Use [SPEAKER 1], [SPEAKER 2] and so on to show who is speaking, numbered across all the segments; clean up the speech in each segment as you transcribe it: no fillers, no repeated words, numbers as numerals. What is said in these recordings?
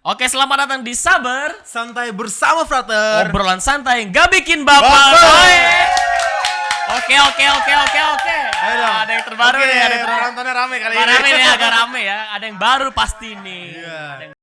[SPEAKER 1] Oke, selamat datang di Sabar
[SPEAKER 2] Santai bersama Frater.
[SPEAKER 1] Obrolan santai nggak bikin baper. Oke.
[SPEAKER 2] Ayo dong.
[SPEAKER 1] Ada yang terbaru nih, ada yang terbaru.
[SPEAKER 2] Penontonnya rame kali ini.
[SPEAKER 1] Rame nih, agak rame ya. Ada yang baru pasti nih.
[SPEAKER 2] Iya.
[SPEAKER 1] Ada yang-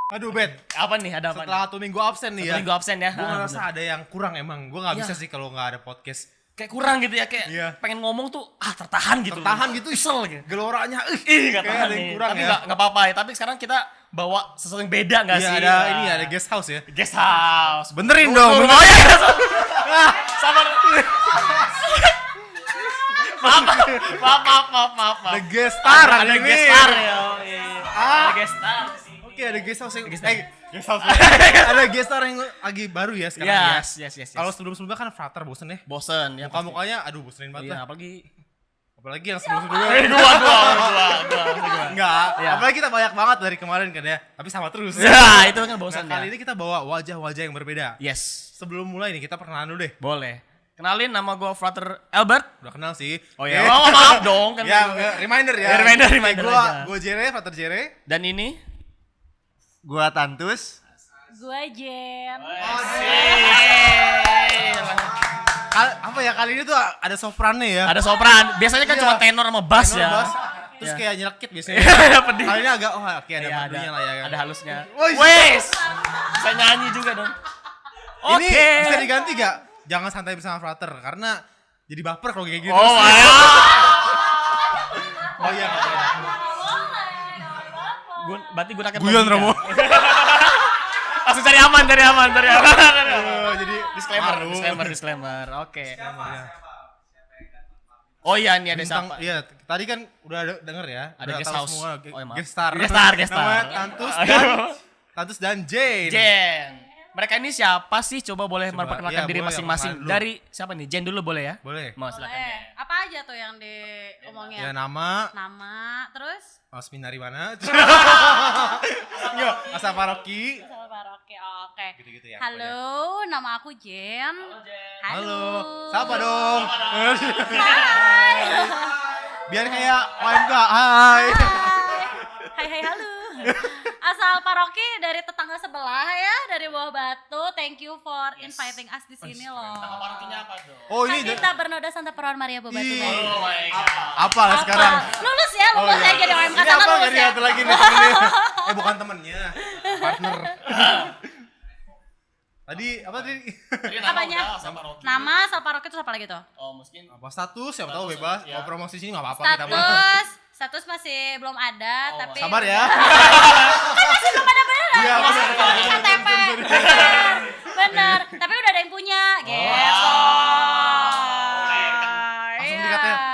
[SPEAKER 2] Aduh Ben,
[SPEAKER 1] Apa nih? Ada apa?
[SPEAKER 2] setelah 1 minggu absen nih ya.
[SPEAKER 1] Minggu absen ya.
[SPEAKER 2] Gue ngerasa ada yang kurang emang. Gue gak
[SPEAKER 1] Iya.
[SPEAKER 2] bisa sih kalau gak ada podcast.
[SPEAKER 1] Kayak kurang gitu ya, kayak
[SPEAKER 2] Iya.
[SPEAKER 1] pengen ngomong tuh tertahan gitu.
[SPEAKER 2] Tertahan gitu.
[SPEAKER 1] Isel gitu.
[SPEAKER 2] Geloranya
[SPEAKER 1] Nggak
[SPEAKER 2] kayak
[SPEAKER 1] tahan
[SPEAKER 2] ada yang
[SPEAKER 1] nih.
[SPEAKER 2] kurang
[SPEAKER 1] Tapi
[SPEAKER 2] ya.
[SPEAKER 1] nggak apa-apa ya. Tapi sekarang kita bawa sesuatu yang beda nggak
[SPEAKER 2] Iya
[SPEAKER 1] sih?
[SPEAKER 2] ada
[SPEAKER 1] Nah.
[SPEAKER 2] ini ada guest house ya.
[SPEAKER 1] Guest house.
[SPEAKER 2] Benerin dong.
[SPEAKER 1] Oh iya. Sabar. Maaf.
[SPEAKER 2] Ada guest star
[SPEAKER 1] Ada
[SPEAKER 2] hari ini.
[SPEAKER 1] guest star ya. Iya. Ada guest star.
[SPEAKER 2] Oke ada guest house yang
[SPEAKER 1] Guest star.
[SPEAKER 2] guest house. Ada guest star yang lagi baru ya sekarang ya.
[SPEAKER 1] Yes.
[SPEAKER 2] Kalau sebelum-sebelumnya kan Frater bosen ya.
[SPEAKER 1] bosen ya.
[SPEAKER 2] Muka-mukanya aduh bosenin banget
[SPEAKER 1] Iya,
[SPEAKER 2] lah.
[SPEAKER 1] apalagi
[SPEAKER 2] Apalagi yang sebelum-sebelumnya.
[SPEAKER 1] gua.
[SPEAKER 2] Enggak,
[SPEAKER 1] Iya.
[SPEAKER 2] apalagi kita banyak banget dari kemarin kan ya. Tapi sama terus.
[SPEAKER 1] Ya, itu kan bosen
[SPEAKER 2] Nah, kali
[SPEAKER 1] ya.
[SPEAKER 2] ini kita bawa wajah-wajah yang berbeda.
[SPEAKER 1] Yes,
[SPEAKER 2] Sebelum mulai nih kita perkenalan dulu deh.
[SPEAKER 1] boleh. Kenalin, nama gua Frater Albert.
[SPEAKER 2] Udah kenal sih.
[SPEAKER 1] Oh ya, maaf dong kan.
[SPEAKER 2] Ya, reminder ya.
[SPEAKER 1] Ya, reminder aja.
[SPEAKER 2] Gua Jere, Frater Jere.
[SPEAKER 1] Dan ini
[SPEAKER 3] Gua Tantus.
[SPEAKER 4] Gua Jen.
[SPEAKER 2] Apa ya kali ini tuh ada soprannya ya.
[SPEAKER 1] ada sopran. Biasanya kan
[SPEAKER 2] Iya.
[SPEAKER 1] cuma tenor sama bass
[SPEAKER 2] Tenor,
[SPEAKER 1] ya.
[SPEAKER 2] bass. Terus
[SPEAKER 1] Iya.
[SPEAKER 2] kayak nyelekit biasanya.
[SPEAKER 1] Iya, pedih.
[SPEAKER 2] Kali ini agak oke ada
[SPEAKER 1] Iya,
[SPEAKER 2] madunya lah ya.
[SPEAKER 1] ada halusnya.
[SPEAKER 2] Woi,
[SPEAKER 1] Wes. Saya nyanyi juga dong.
[SPEAKER 2] Ini
[SPEAKER 1] Oke.
[SPEAKER 2] bisa diganti gak? Jangan santai bersama Frater karena jadi baper kalau kayak gitu.
[SPEAKER 1] Oh, ayo.
[SPEAKER 2] Oh iya.
[SPEAKER 1] Berarti gunakan
[SPEAKER 2] Guyon,
[SPEAKER 1] logika.
[SPEAKER 2] Romo.
[SPEAKER 1] Langsung cari aman.
[SPEAKER 2] Jadi
[SPEAKER 1] Disclaimer. Oke. Oh iya, ini ada
[SPEAKER 2] bintang,
[SPEAKER 1] siapa?
[SPEAKER 2] iya, tadi kan udah denger ya.
[SPEAKER 1] Ada
[SPEAKER 2] udah
[SPEAKER 1] guest
[SPEAKER 2] tahu
[SPEAKER 1] house.
[SPEAKER 2] semua,
[SPEAKER 1] Oh, iya, maaf.
[SPEAKER 2] guest star.
[SPEAKER 1] Guest star.
[SPEAKER 2] Namanya Tantus dan Jane.
[SPEAKER 1] Jen. Mereka ini siapa sih? Coba boleh
[SPEAKER 2] Coba,
[SPEAKER 1] memperkenalkan
[SPEAKER 2] iya,
[SPEAKER 1] diri
[SPEAKER 2] boleh,
[SPEAKER 1] masing-masing.
[SPEAKER 2] yang perkenalan dulu.
[SPEAKER 1] Dari siapa nih? Jen dulu boleh ya?
[SPEAKER 2] Boleh.
[SPEAKER 1] Mau silakan.
[SPEAKER 4] Boleh. Apa aja tuh yang diomongin?
[SPEAKER 2] Ya nama,
[SPEAKER 4] Nama, terus
[SPEAKER 2] Asmin dari mana? Enggak, asal paroki.
[SPEAKER 4] asal paroki. Oh, oke.
[SPEAKER 2] Gitu-gitu ya.
[SPEAKER 4] Halo, nama aku Jen.
[SPEAKER 2] Halo. Siapa dong?
[SPEAKER 4] Hai.
[SPEAKER 2] Biar kayak OMK. Hai.
[SPEAKER 4] Hai, halo. Asal paroki dari tetangga sebelah ya, dari Bawah Batu. Thank you for inviting us di sini loh.
[SPEAKER 2] Oh, ini
[SPEAKER 4] Kita Bernoda Santa Perawan Maria Bawah Batu.
[SPEAKER 2] Ih.
[SPEAKER 4] Bang.
[SPEAKER 2] apa lah sekarang?
[SPEAKER 4] Lulus ya, lulus
[SPEAKER 2] iya.
[SPEAKER 4] ya jadi OMK
[SPEAKER 2] Ini
[SPEAKER 4] sana
[SPEAKER 2] apa
[SPEAKER 4] lulus
[SPEAKER 2] enggak
[SPEAKER 4] ya.
[SPEAKER 2] dilihat lagi nih temennya? Bukan temennya, partner. Tadi apa tadi?
[SPEAKER 4] Apanya? Nama asal paroki itu apa lagi tuh?
[SPEAKER 1] Oh, mungkin
[SPEAKER 2] Apa status? Siapa tahu bebas.
[SPEAKER 1] ya.
[SPEAKER 2] Mau promosi sini enggak apa-apa kita mah.
[SPEAKER 4] Status masih belum ada,
[SPEAKER 1] Oh,
[SPEAKER 4] tapi
[SPEAKER 2] Sabar ya.
[SPEAKER 4] kan masih belum ada beneran.
[SPEAKER 2] Iya,
[SPEAKER 4] masih
[SPEAKER 2] bener.
[SPEAKER 4] belum ada KTP. Bener. Tapi udah ada yang punya, gitu.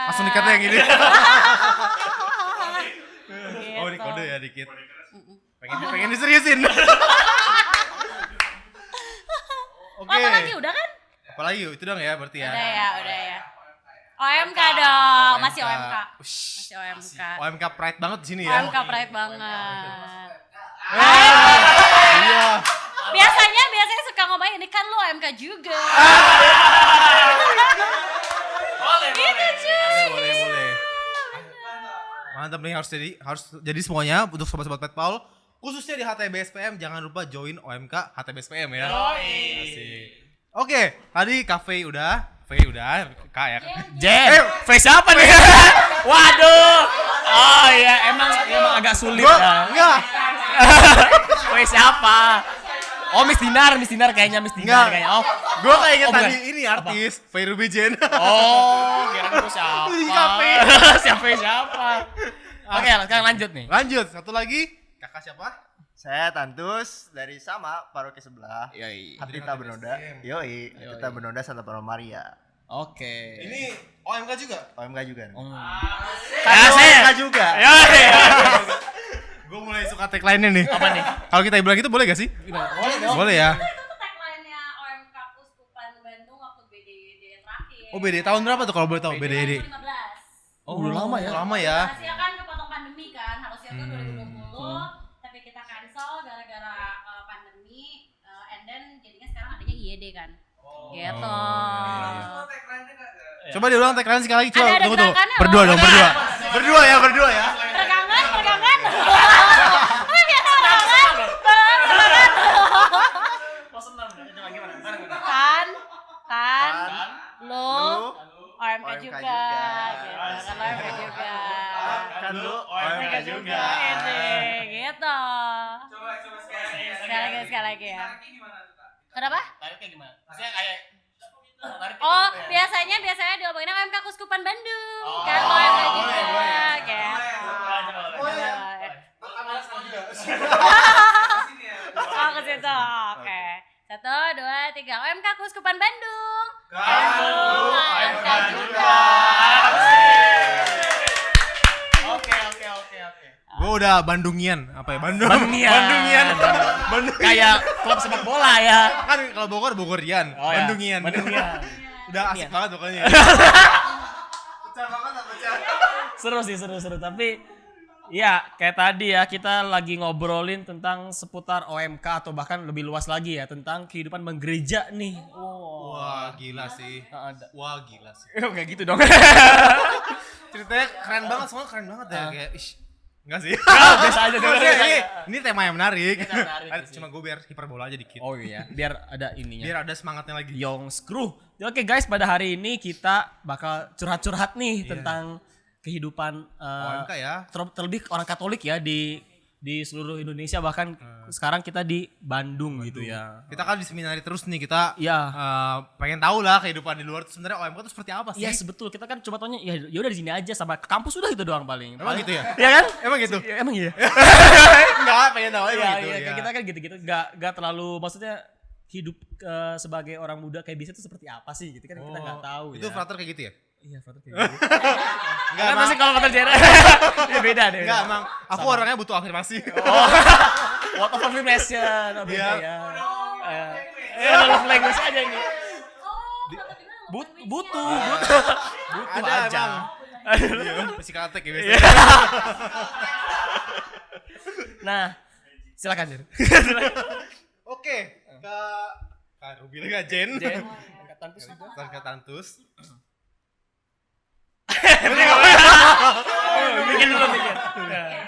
[SPEAKER 2] Langsung dikatnya yang ini.
[SPEAKER 4] Gitu.
[SPEAKER 2] Oh, ini kode ya dikit. Pengen diseriusin. Oke.
[SPEAKER 4] Oh, apa lagi udah kan?
[SPEAKER 2] Apalagi itu dong ya berarti ya.
[SPEAKER 4] Udah ya. OMK dong, masih
[SPEAKER 2] OMK.
[SPEAKER 4] OMK. Masih OMK.
[SPEAKER 2] OMK pride banget di sini ya.
[SPEAKER 4] OMK pride banget.
[SPEAKER 2] Iya.
[SPEAKER 4] Biasanya suka ngomongin ini kan lu OMK juga. Gitu cuy.
[SPEAKER 2] Boleh. Mantap nih harus jadi semuanya untuk sobat-sobat Petpaul khususnya di HTBSPM jangan lupa join OMK HTBSPM ya. Asik. Oke, tadi kafe udah, K ya.
[SPEAKER 1] Jen. Face siapa nih? Waduh. Oh iya, emang agak sulit ya.
[SPEAKER 2] Enggak.
[SPEAKER 1] Face siapa? Oh, Miss Dinar kayaknya Miss Dinar kayaknya. Oh.
[SPEAKER 2] Gua kayak inget
[SPEAKER 1] Oh,
[SPEAKER 2] tadi
[SPEAKER 1] bukan.
[SPEAKER 2] ini artis Fairubi Jen.
[SPEAKER 1] Oh, kira itu siapa?
[SPEAKER 2] Di kafe.
[SPEAKER 1] siapa? Oke, sekarang lanjut nih.
[SPEAKER 2] Lanjut, satu lagi. Kakak siapa?
[SPEAKER 3] Saya Tantus dari sama paroki sebelah.
[SPEAKER 1] Yoi.
[SPEAKER 3] Hadita Bernoda. Yoi, Hadita Bernoda Santa Perawan Maria.
[SPEAKER 1] Oke.
[SPEAKER 2] Ini OMK juga.
[SPEAKER 3] OMK juga.
[SPEAKER 1] saya
[SPEAKER 3] juga.
[SPEAKER 1] Yoi.
[SPEAKER 2] Gue mulai suka tagline-nya nih.
[SPEAKER 1] Apa nih?
[SPEAKER 2] Kalau kita bilang itu boleh gak sih?
[SPEAKER 1] Boleh dong.
[SPEAKER 2] Boleh ya.
[SPEAKER 4] Itu tagline-nya OMK Uskupan Bandung waktu BDD terakhir.
[SPEAKER 2] Oh BD tahun berapa tuh kalau boleh tahu BD?
[SPEAKER 4] 2015.
[SPEAKER 1] Oh, udah lama ya.
[SPEAKER 2] Lama ya.
[SPEAKER 4] Harusnya kan kepotong pandemi kan, harusnya tuh 2020, tapi kita cancel gara-gara pandemi, and then jadinya sekarang adanya IED kan. Gitu.
[SPEAKER 2] Coba diulang tagline sekali lagi, coba.
[SPEAKER 4] Ada
[SPEAKER 2] Tunggu.
[SPEAKER 4] gerakannya,
[SPEAKER 2] Berdua
[SPEAKER 4] loh.
[SPEAKER 2] dong, berdua. Berdua ya.
[SPEAKER 4] Peregangan. Oh, biasa peregangan. Kan, lu, OMK juga, gitu. Kan OMK juga.
[SPEAKER 3] Kan lu
[SPEAKER 4] OMK juga, ini, gitu. Sekali lagi ya. Kenapa?
[SPEAKER 1] Tariknya gimana? Maksudnya kayak
[SPEAKER 4] Oh, biasanya diomongin OMK Kuskupan Bandung. Kan OMK juga, gitu. Oh, ke situ. Oke. 1, 2, 3. OMK Kuskupan Bandung. OMK juga.
[SPEAKER 1] Oke.
[SPEAKER 2] Gue udah Bandungian, apa ya?
[SPEAKER 1] Bandungian. Kayak klub sepak bola ya.
[SPEAKER 2] Kan kalau Bogor Bogorian,
[SPEAKER 1] Oh, ya.
[SPEAKER 2] Bandungian. Udah asik banget pokoknya.
[SPEAKER 1] Seru sih, seru. Tapi ya kayak tadi ya, kita lagi ngobrolin tentang seputar OMK atau bahkan lebih luas lagi ya tentang kehidupan menggereja nih.
[SPEAKER 2] Wah, gila sih.
[SPEAKER 1] Ada.
[SPEAKER 2] Wah, gila sih.
[SPEAKER 1] Kayak gitu dong.
[SPEAKER 2] Ceritanya keren banget, semua keren banget ya. Kayak, enggak sih.
[SPEAKER 1] Biasa aja dulu.
[SPEAKER 2] Ini tema yang menarik.
[SPEAKER 1] menarik sih.
[SPEAKER 2] Cuma gue biar hiperbola aja dikit.
[SPEAKER 1] Oh iya, biar ada ininya.
[SPEAKER 2] Biar ada semangatnya lagi.
[SPEAKER 1] Young Screw. Oke guys, pada hari ini kita bakal curhat-curhat nih tentang kehidupan
[SPEAKER 2] OMK ya.
[SPEAKER 1] terlebih orang Katolik ya di seluruh Indonesia, bahkan sekarang kita di Bandung gitu ya.
[SPEAKER 2] Kita kan di seminari terus nih, kita
[SPEAKER 1] Iya.
[SPEAKER 2] pengen tahu lah kehidupan di luar itu sebenarnya OMK itu seperti apa sih?
[SPEAKER 1] Iya, betul. Kita kan coba tanya ya udah di sini aja sama ke kampus udah itu doang paling.
[SPEAKER 2] Emang gitu ya?
[SPEAKER 1] Iya kan?
[SPEAKER 2] Emang gitu?
[SPEAKER 1] Ya, emang iya.
[SPEAKER 2] Enggak, pengen tahu aja
[SPEAKER 1] Iya,
[SPEAKER 2] gitu.
[SPEAKER 1] iya, kayak kita kan gitu-gitu. Gak terlalu, maksudnya hidup sebagai orang muda kayak biasa itu seperti apa sih gitu kan, kita nggak tahu.
[SPEAKER 2] Itu
[SPEAKER 1] ya.
[SPEAKER 2] frater kayak gitu ya?
[SPEAKER 1] Iya, frater kayak gitu.
[SPEAKER 2] Enggak,
[SPEAKER 1] Kenapa sih kalau frater Jera? Ya beda deh.
[SPEAKER 2] Enggak, emang aku orangnya butuh afirmasi.
[SPEAKER 1] What of affirmation. Oh, beda
[SPEAKER 2] Iya.
[SPEAKER 1] ya. Love language aja ini.
[SPEAKER 4] Oh,
[SPEAKER 1] Butuh
[SPEAKER 2] Ada
[SPEAKER 1] aja.
[SPEAKER 2] emang. Iya, psikotek ya biasanya.
[SPEAKER 1] Nah, silakan Jer.
[SPEAKER 2] Oke, ke Ruby lagi Jen.
[SPEAKER 1] Angkatan terus juga.
[SPEAKER 2] Ke Tantus.
[SPEAKER 1] Mikir dulu mikir.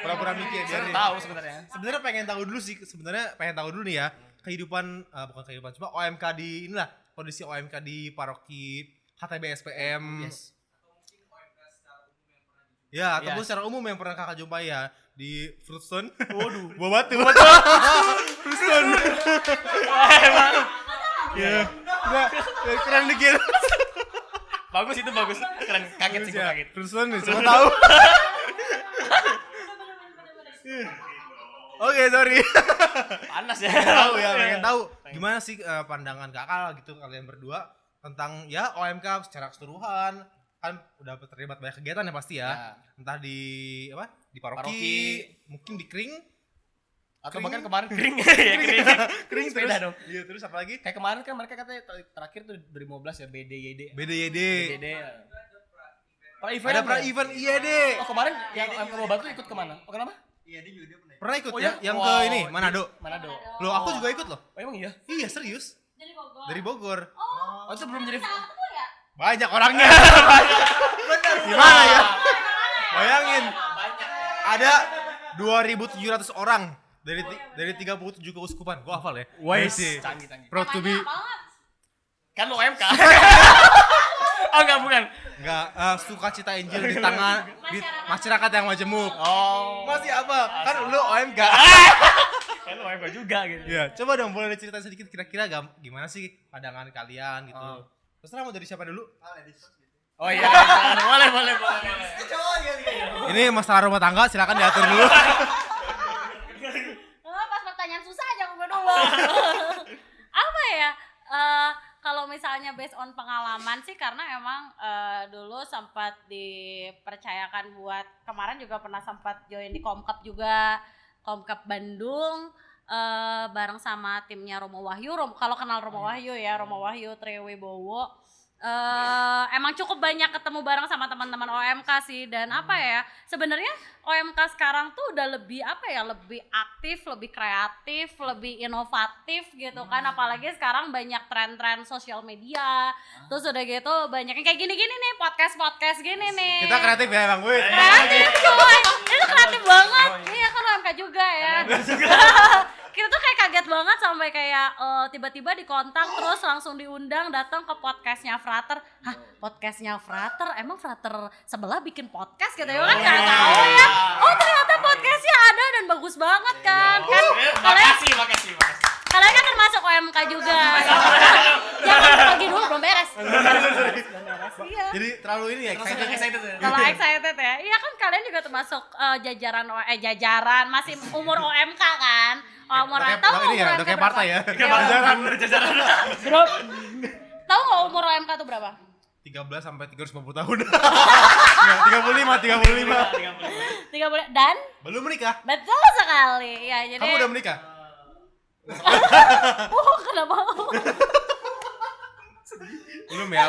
[SPEAKER 2] Pura-pura mikir biar nih.
[SPEAKER 1] Tahu sebenarnya.
[SPEAKER 2] Sebenarnya pengen tahu dulu nih ya, kehidupan bukan kehidupan, cuma OMK di inilah, kondisi OMK di paroki HTB SPM.
[SPEAKER 1] Yes.
[SPEAKER 2] Ya, ataupun secara umum yang pernah kakak jumpai ya di Fruitstone.
[SPEAKER 1] Waduh.
[SPEAKER 2] Buah batu. Fruitstone.
[SPEAKER 1] Emang.
[SPEAKER 2] Ya. Enggak, keren dikit.
[SPEAKER 1] Bagus itu bagus. Keren, kaget sih gua kaget.
[SPEAKER 2] Fruitstone nih, semua tahu. Oke, sorry.
[SPEAKER 1] Panas ya.
[SPEAKER 2] Pengen tahu gimana sih pandangan kakak gitu kalian berdua tentang ya OMK secara keseluruhan. Kan udah terlibat banyak kegiatan ya pasti ya. Entah di apa? Di paroki, mungkin di Kring
[SPEAKER 1] Atau
[SPEAKER 2] Kering.
[SPEAKER 1] bahkan kemarin kering. Ya,
[SPEAKER 2] Kring terus.
[SPEAKER 1] Sepeda dong.
[SPEAKER 2] Iya, terus apa lagi?
[SPEAKER 1] Kayak kemarin kan mereka katanya terakhir tuh 2015 ya BDYD.
[SPEAKER 2] BDYD.
[SPEAKER 1] Pra event.
[SPEAKER 2] Ada pra event IED.
[SPEAKER 1] Oh, kemarin yang ke Batu ikut kemana? Oh, kenapa?
[SPEAKER 3] Iya, dia juga dia pernah.
[SPEAKER 2] Pernah ikut
[SPEAKER 1] Oh,
[SPEAKER 2] ya?
[SPEAKER 1] iya?
[SPEAKER 2] Yang
[SPEAKER 1] Wow.
[SPEAKER 2] ke ini, Manado.
[SPEAKER 1] Manado.
[SPEAKER 2] Loh, aku juga ikut loh.
[SPEAKER 1] Oh, emang iya?
[SPEAKER 2] Iya, serius.
[SPEAKER 4] Dari Bogor.
[SPEAKER 2] Dari Bogor.
[SPEAKER 1] Oh, itu belum jadi
[SPEAKER 4] Salah ketemu ya?
[SPEAKER 2] Banyak orangnya. Gimana ya? Bayangin. Ada 2.700 orang dari 37 keuskupan. Gua hafal ya.
[SPEAKER 1] Wes,
[SPEAKER 2] Sih.
[SPEAKER 1] canggih.
[SPEAKER 2] Proud to be.
[SPEAKER 4] Namanya apa nggak?
[SPEAKER 1] Kan lo OMK. Oh, enggak bukan.
[SPEAKER 2] Enggak, sukacita Injil di tangan di masyarakat yang majemuk.
[SPEAKER 1] Oh.
[SPEAKER 2] Masih apa? Kan lu OMK.
[SPEAKER 1] Kan lo OMK juga gitu.
[SPEAKER 2] Iya, coba dong boleh diceritain sedikit kira-kira gimana sih pandangan kalian gitu.
[SPEAKER 1] Oh.
[SPEAKER 2] Terserah mau dari siapa dulu?
[SPEAKER 1] Oh iya, boleh.
[SPEAKER 2] Ini masalah rumah tangga, silakan diatur dulu.
[SPEAKER 4] Pas pertanyaan susah aja gue dulu. Apa ya? Kalau misalnya based on pengalaman sih, karena emang dulu sempat dipercayakan buat, kemarin juga pernah sempat join di Komkap juga, Komkap Bandung, bareng sama timnya Romo Wahyu. Kalau kenal Romo Wahyu ya, Romo Wahyu Triwibowo. emang cukup banyak ketemu bareng sama teman-teman OMK sih, dan apa ya, sebenarnya OMK sekarang tuh udah lebih lebih aktif, lebih kreatif, lebih inovatif gitu kan, apalagi sekarang banyak tren-tren sosial media, terus udah gitu banyak yang kayak gini-gini nih, podcast gini nih.
[SPEAKER 2] Kita kreatif ya Bang Wid.
[SPEAKER 4] Kreatif cuy, itu kreatif banget. Iya kan OMK juga ya. Kita tuh kayak kaget banget sampai kayak tiba-tiba dikontak terus langsung diundang datang ke podcastnya Frater. Hah, podcastnya Frater? Emang Frater sebelah bikin podcast gitu ya kan? Nggak tahu ya. Oh ternyata podcastnya ada dan bagus banget kan. Kan
[SPEAKER 1] Makasih.
[SPEAKER 4] kalian kan termasuk OMK juga. Jangan lagi dulu belum beres. Belum beres. Iya.
[SPEAKER 2] Jadi terlalu ini ya excited.
[SPEAKER 4] Kalau excited ya, iya kan kalian juga termasuk jajaran masih umur OMK kan? Umur tahu nggak
[SPEAKER 2] ini ya,
[SPEAKER 4] umur
[SPEAKER 2] udah
[SPEAKER 4] OMK
[SPEAKER 2] kayak
[SPEAKER 4] berapa?
[SPEAKER 2] partai ya.
[SPEAKER 1] Jajaran.
[SPEAKER 4] Tahu nggak umur OMK tuh berapa?
[SPEAKER 2] 13 sampai 350 tahun. Nggak, 35.
[SPEAKER 4] 30 dan
[SPEAKER 2] Belum menikah.
[SPEAKER 4] betul sekali. Ya jadi.
[SPEAKER 2] Kamu udah menikah?
[SPEAKER 4] Kenapa?
[SPEAKER 2] Belum ya.